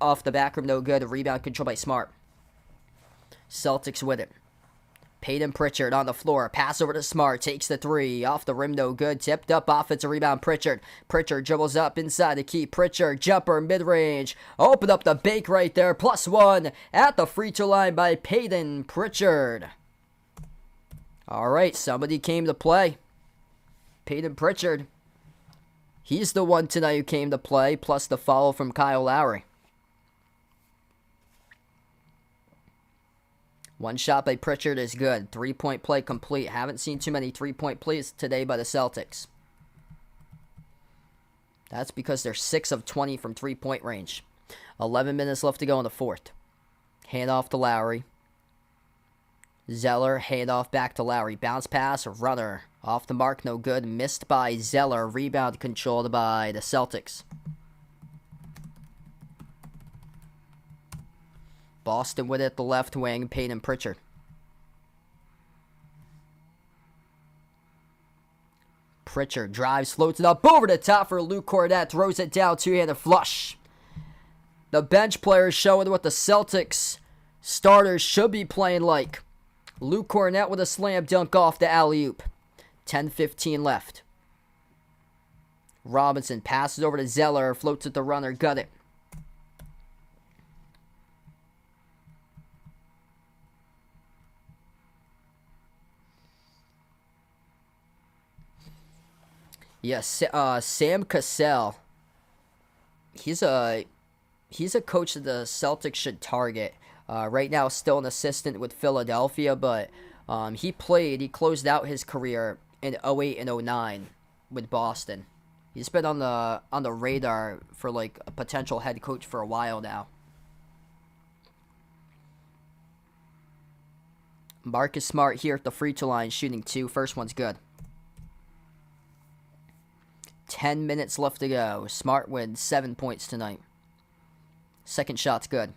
Off the back rim, no good. Rebound controlled by Smart. Celtics with it. Peyton Pritchard on the floor. Pass over to Smart. Takes the three. Off the rim, no good. Tipped up. Offensive rebound, Pritchard. Pritchard dribbles up inside the key. Pritchard, jumper, mid-range. Open up the bake right there. +1 at the free throw line by Peyton Pritchard. All right, somebody came to play. Peyton Pritchard. He's the one tonight who came to play, plus the foul from Kyle Lowry. One shot by Pritchard is good. Three-point play complete. Haven't seen too many three-point plays today by the Celtics. That's because they're 6 of 20 from three-point range. 11 minutes left to go in the fourth. Hand off to Lowry. Zeller, hand off back to Lowry. Bounce pass, runner. Off the mark, no good. Missed by Zeller. Rebound controlled by the Celtics. Boston with it, the left wing, Peyton Pritchard. Pritchard drives, floats it up over the top for Luke Cornett, throws it down, two-handed flush. The bench players showing what the Celtics starters should be playing like. Luke Cornett with a slam dunk off the alley-oop. 10:15 left. Robinson passes over to Zeller, floats at the runner, got it. Yes, Sam Cassell. He's a coach that the Celtics should target. Right now, still an assistant with Philadelphia, but he closed out his career in 08 and 09 with Boston. He's been on the radar for like a potential head coach for a while now. Marcus Smart here at the free throw line, shooting 2. First one's good. 10 minutes left to go. Smart wins 7 points tonight. Second shot's good.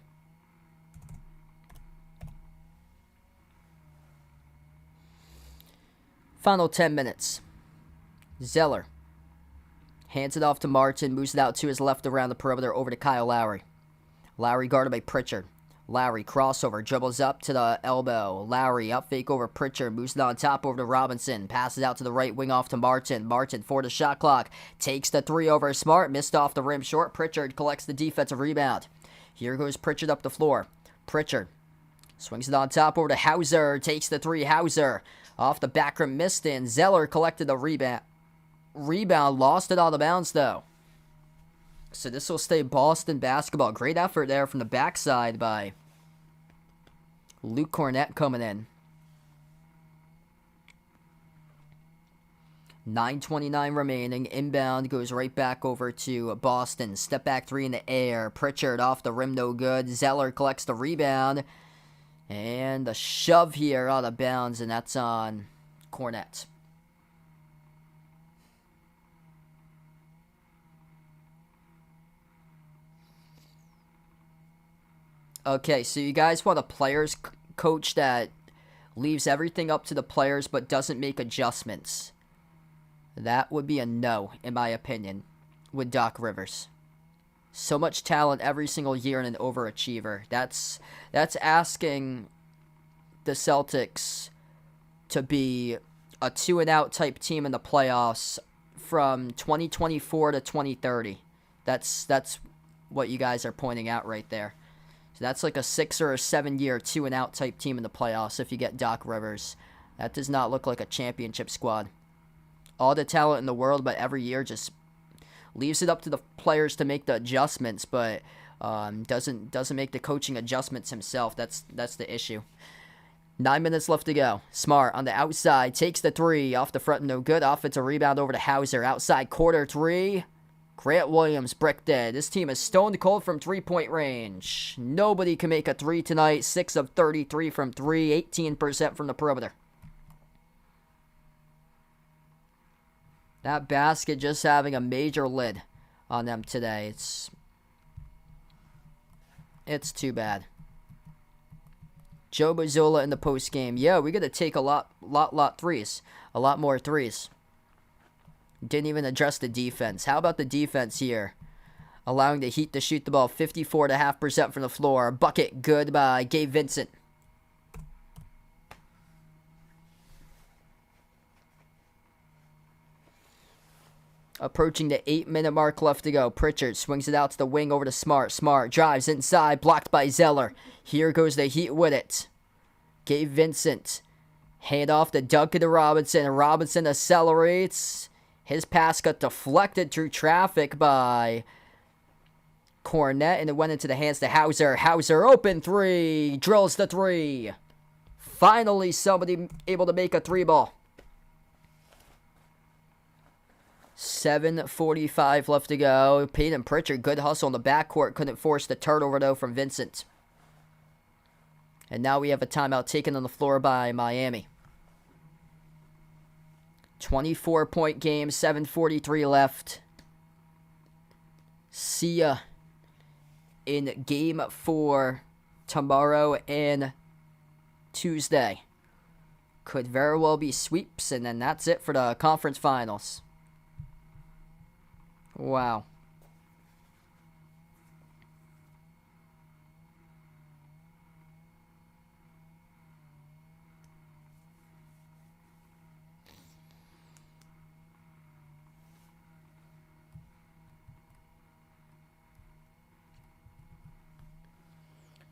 Final 10 minutes. Zeller hands it off to Martin, moves it out to his left around the perimeter over to Kyle Lowry. Lowry guarded by Pritchard. Lowry crossover, dribbles up to the elbow. Lowry up fake over Pritchard, moves it on top over to Robinson. Passes out to the right wing off to Martin. Martin for the shot clock. Takes the 3 over Smart, missed off the rim short. Pritchard collects the defensive rebound. Here goes Pritchard up the floor. Pritchard swings it on top over to Hauser. Takes the 3, Hauser. Off the back rim, missed in. Zeller collected the rebound. Lost it out of bounds though. So this will stay Boston basketball. Great effort there from the backside by Luke Cornett coming in. 9:29 remaining. Inbound goes right back over to Boston. Step back 3 in the air. Pritchard off the rim, no good. Zeller collects the rebound. And a shove here out of bounds, and that's on Cornett. Okay, so you guys want a players coach that leaves everything up to the players but doesn't make adjustments. That would be a no, in my opinion, with Doc Rivers. So much talent every single year and an overachiever. That's asking the Celtics to be a 2-and-out type team in the playoffs from 2024 to 2030. That's what you guys are pointing out right there. So that's like a 6 or a 7 year 2-and-out type team in the playoffs if you get Doc Rivers. That does not look like a championship squad. All the talent in the world, but every year just leaves it up to the players to make the adjustments, but doesn't make the coaching adjustments himself. That's the issue. 9 minutes left to go. Smart on the outside takes the three off the front. No good. Offensive rebound over to Hauser. Outside corner three. Grant Williams bricked it. This team is stone cold from 3-point range. Nobody can make a three tonight. 6 of 33 from three. 18% from the perimeter. That basket just having a major lid on them today. It's too bad. Joe Mazzulla in the post game. Yeah, we got to take a lot threes. A lot more threes. Didn't even address the defense. How about the defense here? Allowing the Heat to shoot the ball 54.5% from the floor. Bucket good by Gabe Vincent. Approaching the 8-minute mark left to go. Pritchard swings it out to the wing over to Smart. Smart drives inside, blocked by Zeller. Here goes the Heat with it. Gabe Vincent. Hand off to Duncan to Robinson. Robinson accelerates. His pass got deflected through traffic by Cornette, and it went into the hands to Hauser. Hauser open three. Drills the three. Finally, somebody able to make a three ball. 7:45 left to go. Payton Pritchard, good hustle in the backcourt. Couldn't force the turnover, though, from Vincent. And now we have a timeout taken on the floor by Miami. 24-point game, 7:43 left. See ya in Game 4 tomorrow and Tuesday. Could very well be sweeps, and then that's it for the conference finals. Wow.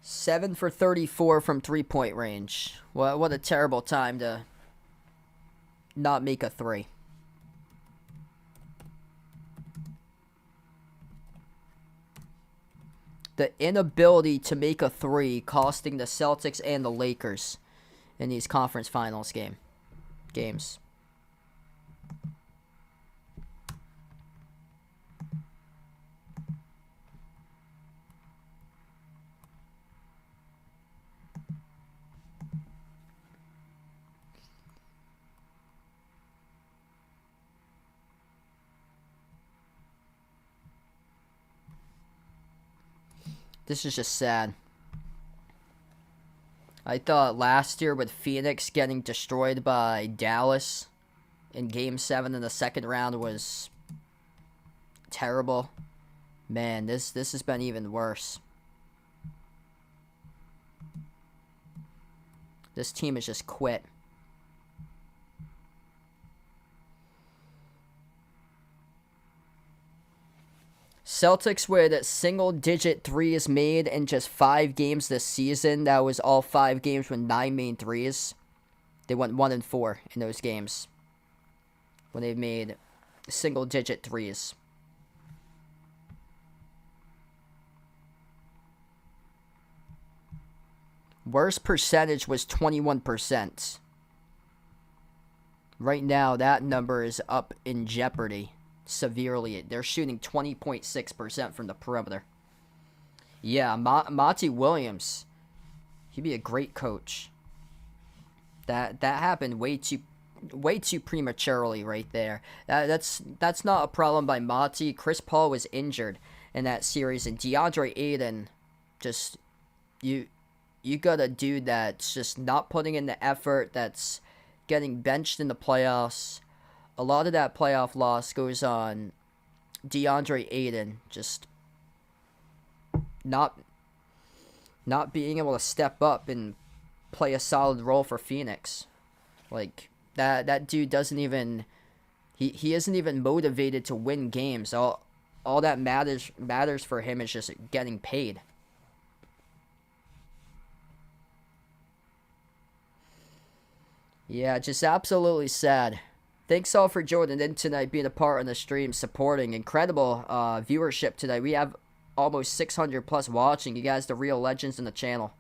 Seven for 34 from 3-point range. What a terrible time to not make a three. The inability to make a three costing the Celtics and the Lakers in these conference finals games. This is just sad. I thought last year with Phoenix getting destroyed by Dallas in Game 7 in the second round was terrible. Man, this has been even worse. This team has just quit. Celtics with single-digit threes made in just 5 games this season. That was all 5 games with 9 main threes. They went 1-4 in those games when they made single-digit threes. Worst percentage was 21%. Right now, that number is up in jeopardy. Severely. They're shooting 20.6% from the perimeter. Yeah, Monty Williams. He'd be a great coach. That happened way too prematurely right there. That's not a problem by Monty. Chris Paul was injured in that series, and DeAndre Ayton, just you got a dude that's just not putting in the effort, that's getting benched in the playoffs. A lot of that playoff loss goes on DeAndre Ayton, just not being able to step up and play a solid role for Phoenix. Like that dude doesn't even he isn't even motivated to win games. All that matters for him is just getting paid. Yeah, just absolutely sad. Thanks all for joining in tonight, being a part on the stream, supporting. Incredible viewership tonight. We have almost 600 plus watching. You guys, the real legends in the channel.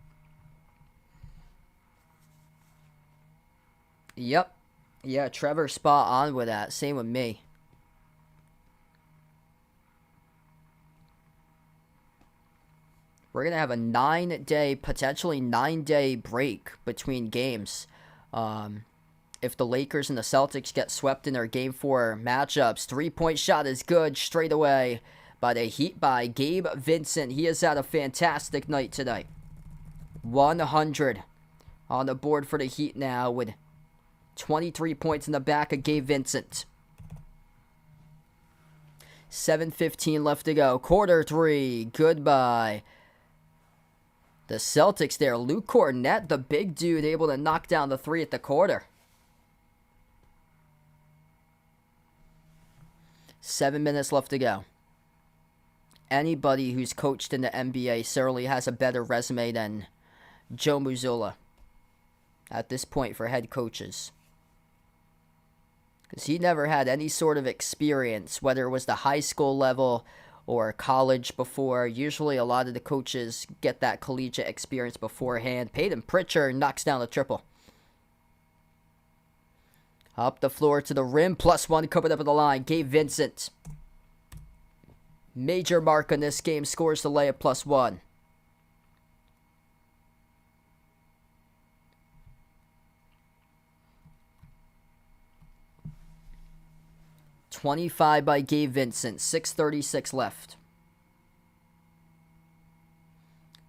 Yep. Yeah, Trevor spot on with that. Same with me. We're going to have a potentially 9-day break between games. If the Lakers and the Celtics get swept in their Game 4 matchups, three-point shot is good straight away by the Heat by Gabe Vincent. He has had a fantastic night tonight. 100 on the board for the Heat now with 23 points in the back of Gabe Vincent. 7:15 left to go. Quarter 3. Goodbye. The Celtics there. Luke Cornett, the big dude, able to knock down the 3 at the quarter. 7 minutes left to go. Anybody who's coached in the NBA certainly has a better resume than Joe Mazzulla at this point for head coaches. Because he never had any sort of experience, whether it was the high school level or college before. Usually a lot of the coaches get that collegiate experience beforehand. Peyton Pritchard knocks down the triple. Up the floor to the rim, +1 coming up at the line. Gabe Vincent. Major mark on this game, scores the layup, +1. .25 by Gabe Vincent, 6:36 left.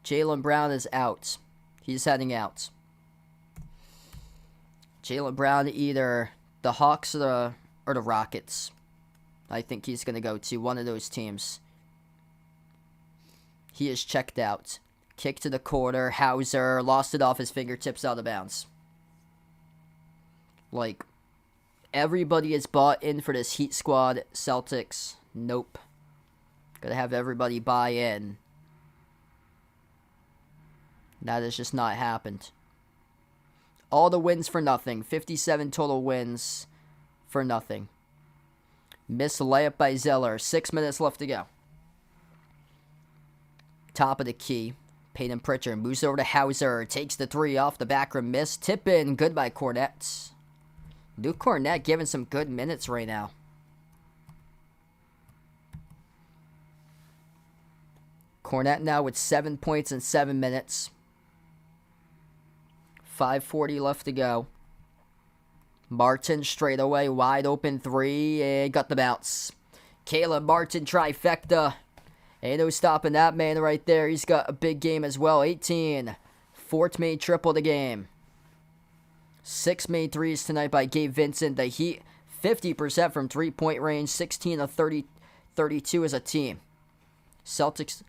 Jaylen Brown is out. He's heading out. Jaylen Brown, either the Hawks or the Rockets. I think he's going to go to one of those teams. He is checked out. Kick to the corner. Hauser lost it off his fingertips, out of bounds. Like, everybody is bought in for this Heat squad. Celtics, nope. Gotta have everybody buy in. That has just not happened. All the wins for nothing. 57 total wins for nothing. Missed layup by Zeller. 6 minutes left to go. Top of the key. Peyton Pritchard moves over to Hauser. Takes the 3 off the back rim. Miss. Tip in. Good by Cornett. Luke Cornett giving some good minutes right now. Cornett now with 7 points in 7 minutes. 5:40 left to go. Martin straight away, wide open 3, and got the bounce. Caleb Martin trifecta. Ain't no stopping that man right there. He's got a big game as well. 18. Fourth made triple the game. 6 made threes tonight by Gabe Vincent. The Heat, 50% from three-point range. 16 of 32 as a team. Celtics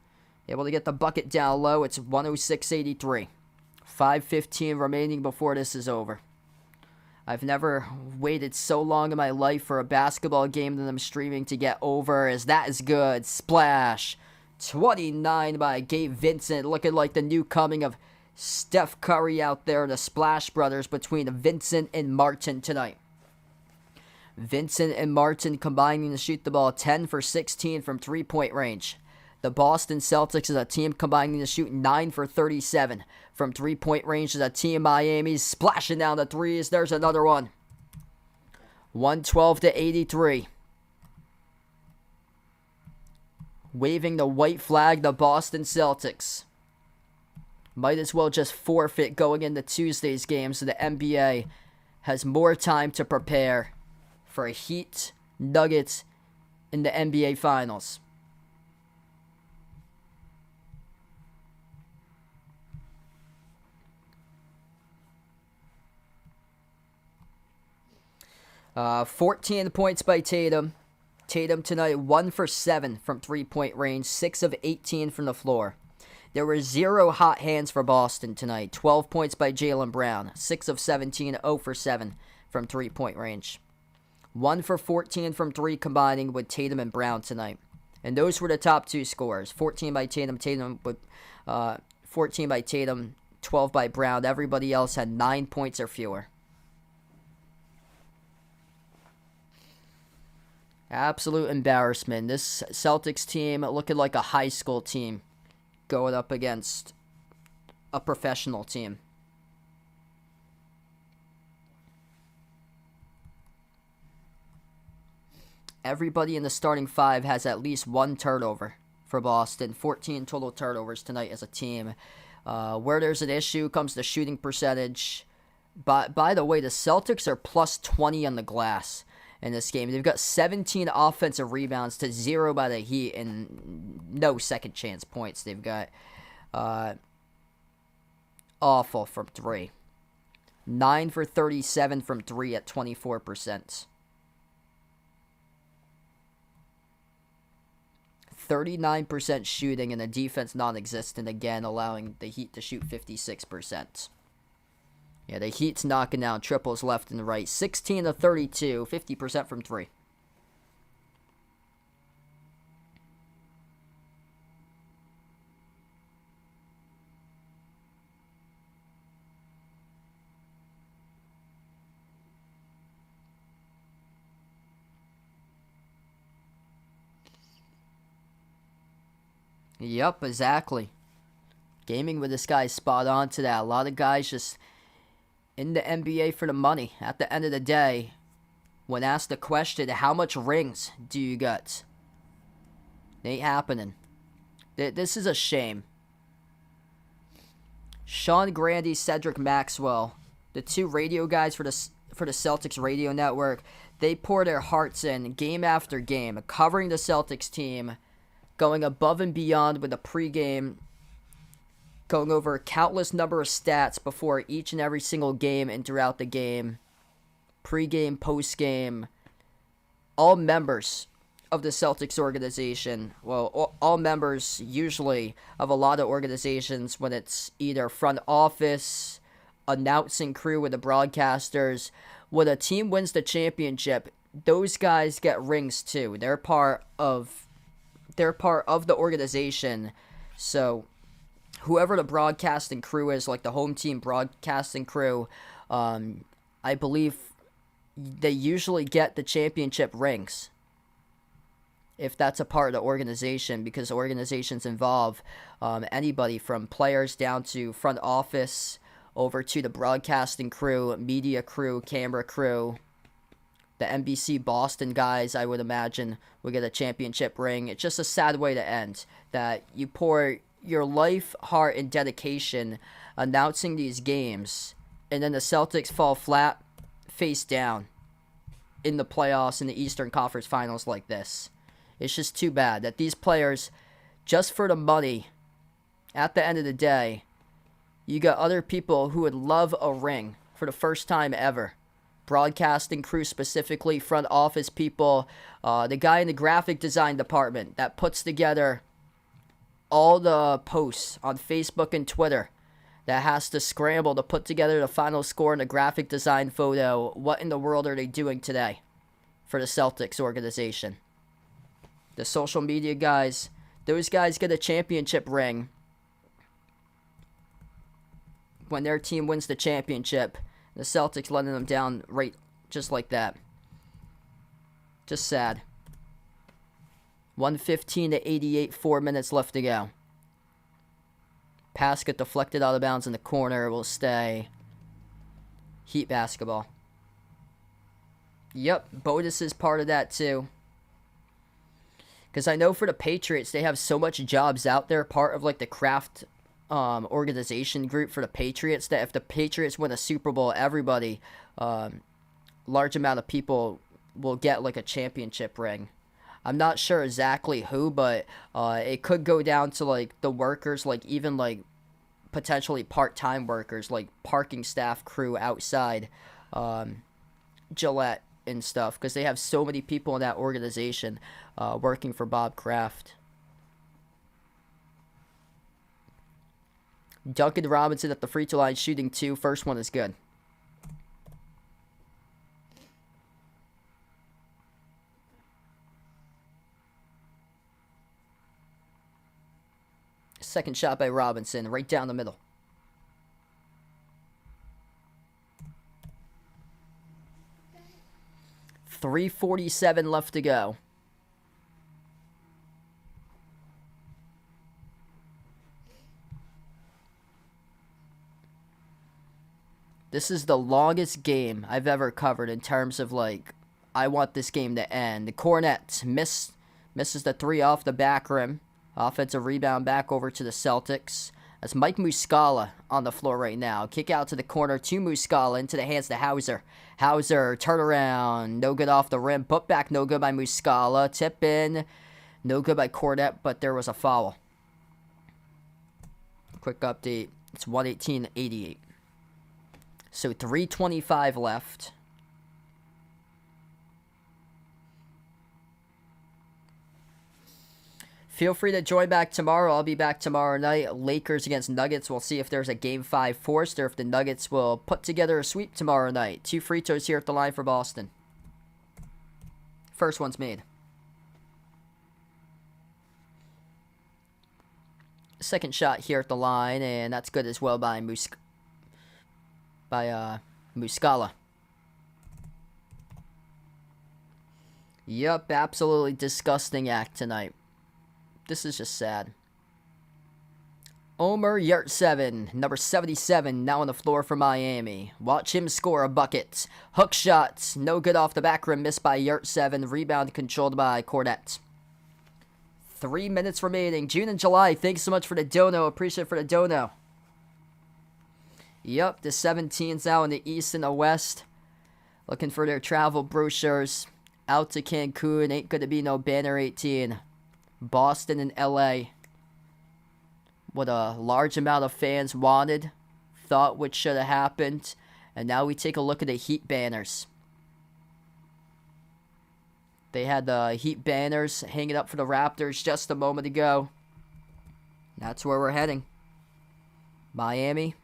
able to get the bucket down low. It's 106-83. 5:15 remaining before this is over. I've never waited so long in my life for a basketball game that I'm streaming to get over, as that is good. Splash. 29 by Gabe Vincent, looking like the new coming of Steph Curry out there, the Splash Brothers between Vincent and Martin tonight. Vincent and Martin combining to shoot the ball 10 for 16 from three-point range. The Boston Celtics is a team combining to shoot 9 for 37 from three-point range as a team. Miami's splashing down the threes. There's another one. 112-83. Waving the white flag, the Boston Celtics. Might as well just forfeit going into Tuesday's game so the NBA has more time to prepare for a Heat Nuggets in the NBA Finals. Uh, 14 points by Tatum. Tatum tonight 1 for 7 from three-point range, 6 of 18 from the floor. There were 0 hot hands for Boston tonight. 12 points by Jaylen Brown. 6 of 17, 0 for 7 from three-point range. 1 for 14 from 3 combining with Tatum and Brown tonight. And those were the top 2 scorers. 14 by Tatum, 14 by Tatum, 12 by Brown. Everybody else had 9 points or fewer. Absolute embarrassment. This Celtics team looking like a high school team going up against a professional team. Everybody in the starting 5 has at least 1 turnover for Boston. 14 total turnovers tonight as a team. Where there's an issue comes the shooting percentage. By the way, the Celtics are plus 20 on the glass in this game. They've got 17 offensive rebounds to 0 by the Heat and no second chance points. They've got awful from 3. 9 for 37 from 3 at 24%. 39% shooting and the defense non-existent again, allowing the Heat to shoot 56%. Yeah, the Heat's knocking down triples left and right. 16 to 32, 50% from 3. Yep, exactly. Gaming with this guy is spot on to that. A lot of guys just in the NBA for the money. At the end of the day, when asked the question, how much rings do you get? It ain't happening. This is a shame. Sean Grandy, Cedric Maxwell, the 2 radio guys for the Celtics radio network, they pour their hearts in game after game, covering the Celtics team, going above and beyond with the pregame, going over a countless number of stats before each and every single game and throughout the game, pregame, postgame, all members of the Celtics organization, well, all members usually of a lot of organizations when it's either front office, announcing crew with the broadcasters. When a team wins the championship, those guys get rings too. They're part of the organization. So whoever the broadcasting crew is, like the home team broadcasting crew, I believe they usually get the championship rings if that's a part of the organization, because organizations involve anybody from players down to front office over to the broadcasting crew, media crew, camera crew. The NBC Boston guys, I would imagine, will get a championship ring. It's just a sad way to end, that you pour your life, heart, and dedication announcing these games, and then the Celtics fall flat, face down, in the playoffs in the Eastern Conference Finals like this. It's just too bad that these players, just for the money, at the end of the day, you got other people who would love a ring for the first time ever. Broadcasting crew specifically, front office people, the guy in the graphic design department that puts together all the posts on Facebook and Twitter, that has to scramble to put together the final score and the graphic design photo. What in the world are they doing today for the Celtics organization? The social media guys, those guys get a championship ring when their team wins the championship. The Celtics letting them down right just like that. Just sad. 115 to 88, 4 minutes left to go. Pass got deflected out of bounds in the corner. Will stay. Heat basketball. Yep, Bodis is part of that too. Because I know for the Patriots, they have so much jobs out there, part of like the craft organization group for the Patriots, that if the Patriots win a Super Bowl, everybody, large amount of people will get like a championship ring. I'm not sure exactly who, but it could go down to like the workers, like even like potentially part-time workers, like parking staff crew outside Gillette and stuff, because they have so many people in that organization working for Bob Kraft. Duncan Robinson at the free throw line shooting 2. First one is good. Second shot by Robinson, right down the middle. .347 left to go. This is the longest game I've ever covered in terms of, like, I want this game to end. The Cornet misses the 3 off the back rim. Offensive rebound back over to the Celtics. That's Mike Muscala on the floor right now. Kick out to the corner to Muscala, into the hands to Hauser. Hauser, turn around. No good off the rim. Put back, no good by Muscala. Tip in. No good by Cornet, but there was a foul. Quick update. It's 118-88. So 3:25 left. Feel free to join back tomorrow. I'll be back tomorrow night. Lakers against Nuggets. We'll see if there's a Game 5 forced or if the Nuggets will put together a sweep tomorrow night. 2 free throws here at the line for Boston. First one's made. Second shot here at the line, and that's good as well by Muscala. Yup, absolutely disgusting act tonight. This is just sad. Omer Yurtseven, number 77, now on the floor for Miami. Watch him score a bucket. Hook shot, no good off the back rim, missed by Yurtseven. Rebound controlled by Cornet. 3 minutes remaining. June and July, thanks so much for the dono. Appreciate it for the dono. Yep, the 17s out in the East and the West. Looking for their travel brochures. Out to Cancun, ain't gonna be no Banner 18. Boston and LA. What a large amount of fans wanted, thought what should have happened, and now we take a look at the Heat banners. They had the Heat banners hanging up for the Raptors just a moment ago. That's where we're heading. Miami.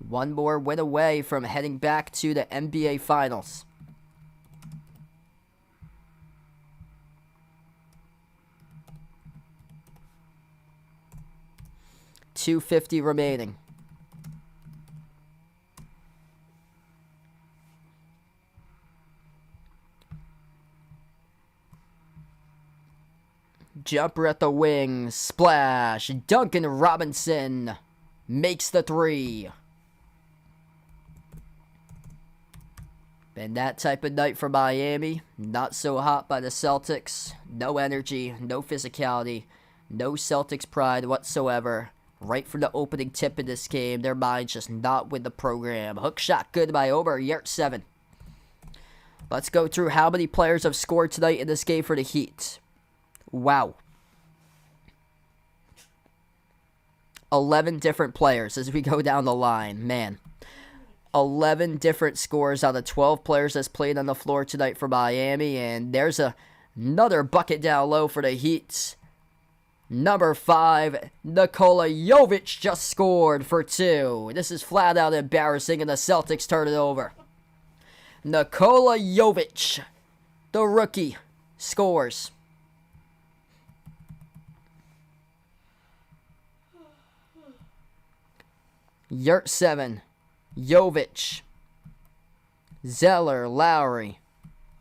One more win away from heading back to the NBA Finals. .250 remaining. Jumper at the wing. Splash. Duncan Robinson makes the 3. Been that type of night for Miami. Not so hot by the Celtics. No energy, no physicality, no Celtics pride whatsoever. Right from the opening tip in this game, their minds just not with the program. Hook shot good by Omer Yurtseven. Let's go through how many players have scored tonight in this game for the Heat. Wow. 11 different players as we go down the line. Man. 11 different scores out of 12 players that's played on the floor tonight for Miami. And there's another bucket down low for the Heat. Number 5, Nikola Jovic just scored for 2. This is flat out embarrassing, and the Celtics turn it over. Nikola Jovic, the rookie, scores. Yurtseven, Jovic, Zeller, Lowry,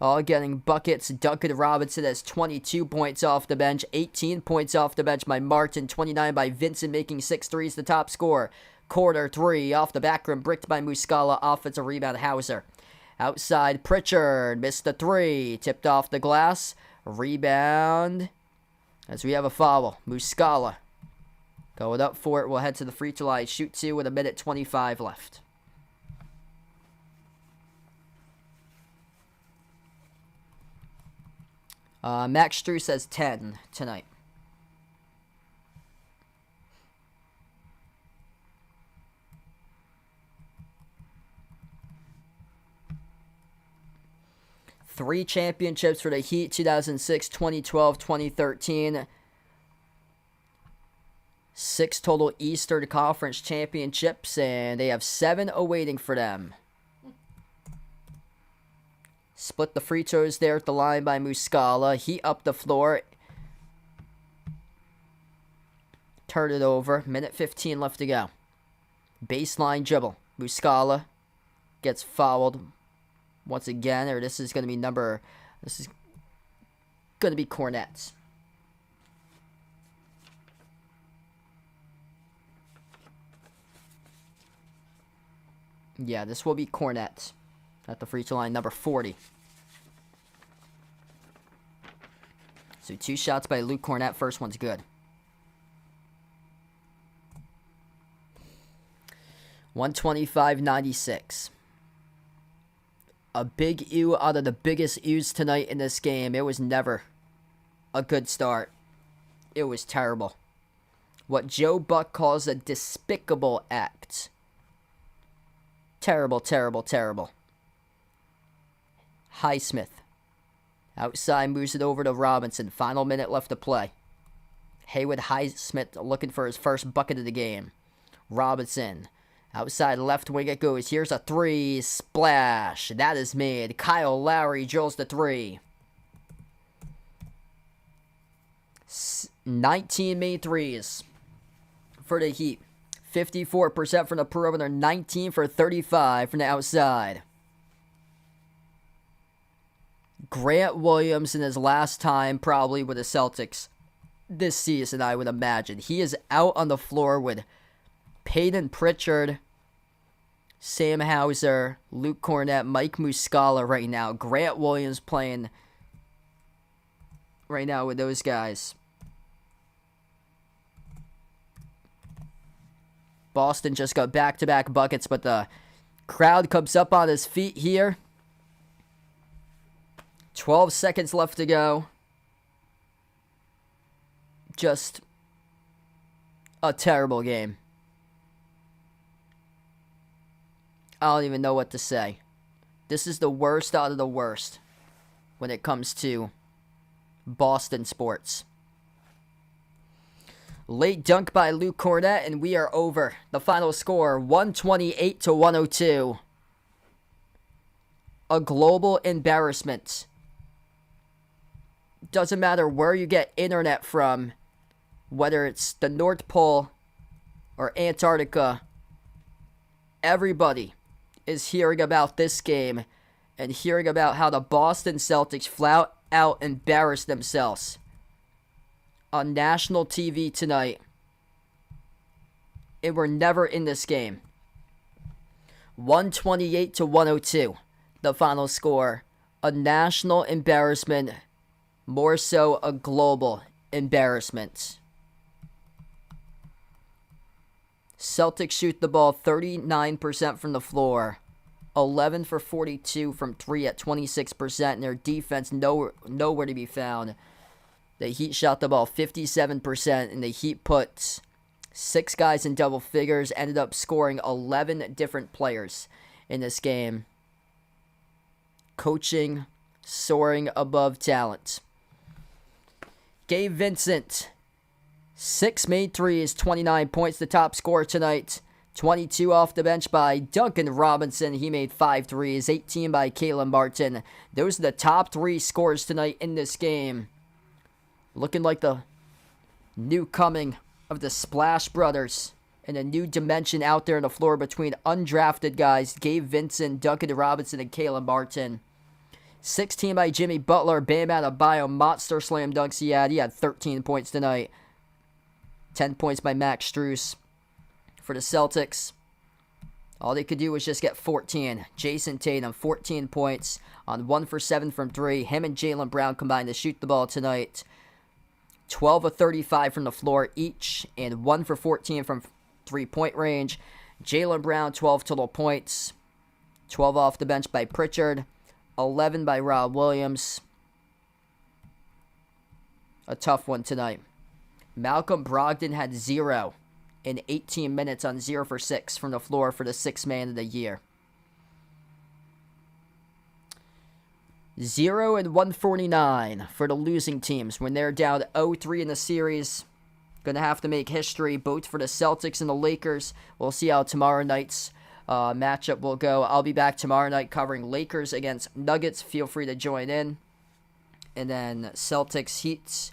all getting buckets. Duncan Robinson has 22 points off the bench, 18 points off the bench by Martin, 29 by Vincent, making 6 threes, the top scorer. Corner 3 off the back rim, bricked by Muscala, offensive rebound Hauser. Outside, Pritchard missed the 3, tipped off the glass. Rebound as we have a foul. Muscala going up for it. We'll head to the free throw line, shoot 2 with 1:25 left. Max Strus has 10 tonight. Three championships for the Heat, 2006, 2012, 2013. 6 total Eastern Conference championships, and they have 7 awaiting for them. Split the free throws there at the line by Muscala. Heat up the floor. Turn it over. Minute 15 left to go. Baseline dribble. Muscala gets fouled once again, or this is going to be Cornette. Yeah, this will be Cornette at the free throw line, number 40. So 2 shots by Luke Cornette. First one's good. 125-96. A big ew out of the biggest ews tonight in this game. It was never a good start. It was terrible. What Joe Buck calls a despicable act. Terrible, terrible, terrible. Highsmith. Outside, moves it over to Robinson. Final minute left to play. Haywood Highsmith looking for his first bucket of the game. Robinson. Outside left wing it goes. Here's a 3. Splash. That is made. Kyle Lowry drills the 3. 19 made threes for the Heat. 54% from the perimeter. 19 for 35 from the outside. Grant Williams in his last time probably with the Celtics this season, I would imagine. He is out on the floor with Peyton Pritchard, Sam Hauser, Luke Cornette, Mike Muscala right now. Grant Williams playing right now with those guys. Boston just got back-to-back buckets, but the crowd comes up on his feet here. 12 seconds left to go. Just a terrible game. I don't even know what to say. This is the worst out of the worst when it comes to Boston sports. Late dunk by Luke Cornette, and we are over. The final score, 128-102. A global embarrassment. Doesn't matter where you get internet from, whether it's the North Pole or Antarctica, everybody is hearing about this game and hearing about how the Boston Celtics flat out embarrassed themselves on national TV tonight. And we're never in this game. 128-102, the final score. A national embarrassment, more so a global embarrassment. Celtics shoot the ball 39% from the floor. 11 for 42 from 3 at 26%, and their defense nowhere to be found. The Heat shot the ball 57%, and the Heat put 6 guys in double figures, ended up scoring 11 different players in this game. Coaching soaring above talent. Gabe Vincent, 6 made threes, 29 points, the top scorer tonight. 22 off the bench by Duncan Robinson. He made 5 threes. 18 by Caleb Martin. Those are the top 3 scores tonight in this game. Looking like the new coming of the Splash Brothers and a new dimension out there on the floor between undrafted guys, Gabe Vincent, Duncan Robinson, and Caleb Martin. 16 by Jimmy Butler. Bam Adebayo, monster slam dunks he had. He had 13 points tonight. 10 points by Max Strus. For the Celtics, all they could do was just get 14. Jason Tatum, 14 points on 1 for 7 from 3. Him and Jaylen Brown combined to shoot the ball tonight. 12 of 35 from the floor each, and 1 for 14 from 3-point range. Jaylen Brown, 12 total points. 12 off the bench by Pritchard. 11 by Rob Williams. A tough one tonight. Malcolm Brogdon had 0 in 18 minutes on 0 for 6 from the floor for the 6th man of the year. 0 and 149 for the losing teams when they're down 0-3 in the series. Gonna have to make history both for the Celtics and the Lakers. We'll see how tomorrow night's matchup will go. I'll be back tomorrow night covering Lakers against Nuggets. Feel free to join in. And then Celtics Heat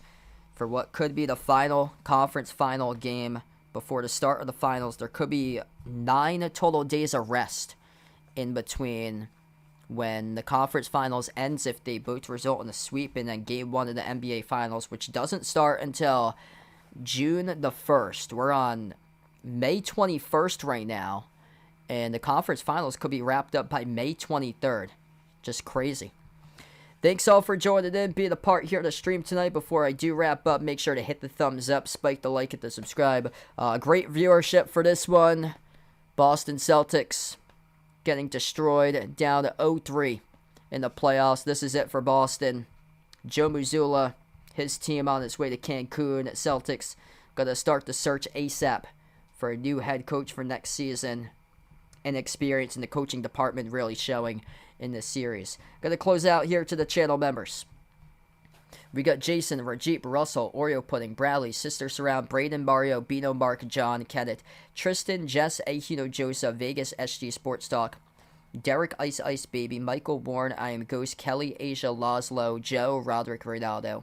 for what could be the final conference final game before the start of the finals. There could be 9 total days of rest in between when the conference finals ends if they both result in a sweep, and then game 1 of the NBA finals, which doesn't start until June the 1st. We're on May 21st right now, and the conference finals could be wrapped up by May 23rd. Just crazy. Thanks all for joining in, being a part here of the stream tonight. Before I do wrap up, make sure to hit the thumbs up, spike the like, hit the subscribe. Great viewership for this one. Boston Celtics getting destroyed down to 0-3 in the playoffs. This is it for Boston. Joe Mazzulla, his team on its way to Cancun. Celtics got to start the search ASAP for a new head coach for next season. Inexperience in the coaching department really showing in this series. Gonna close out here to the channel members. We got Jason, Rajit, Russell, Oreo Pudding, Bradley, Sister Surround, Braden, Mario, Bino, Mark, John, Kenneth, Tristan, Jess, Ahino, Joseph, Vegas, SG Sports Talk, Derek, Ice Ice Baby, Michael, Warren, I Am Ghost, Kelly, Asia, Laszlo, Joe, Roderick, Ronaldo,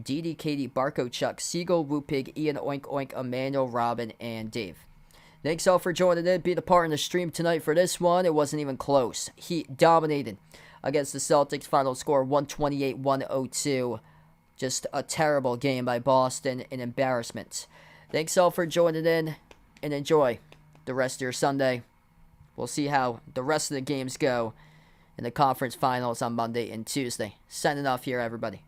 Didi, Katie, Barco, Chuck, Siegel, Woo Pig, Ian, Oink Oink, Emmanuel, Robin, and Dave. Thanks all for joining in. Be the part in the stream tonight for this one. It wasn't even close. Heat dominated against the Celtics. Final score 128-102. Just a terrible game by Boston. An embarrassment. Thanks all for joining in, and enjoy the rest of your Sunday. We'll see how the rest of the games go in the conference finals on Monday and Tuesday. Signing off here, everybody.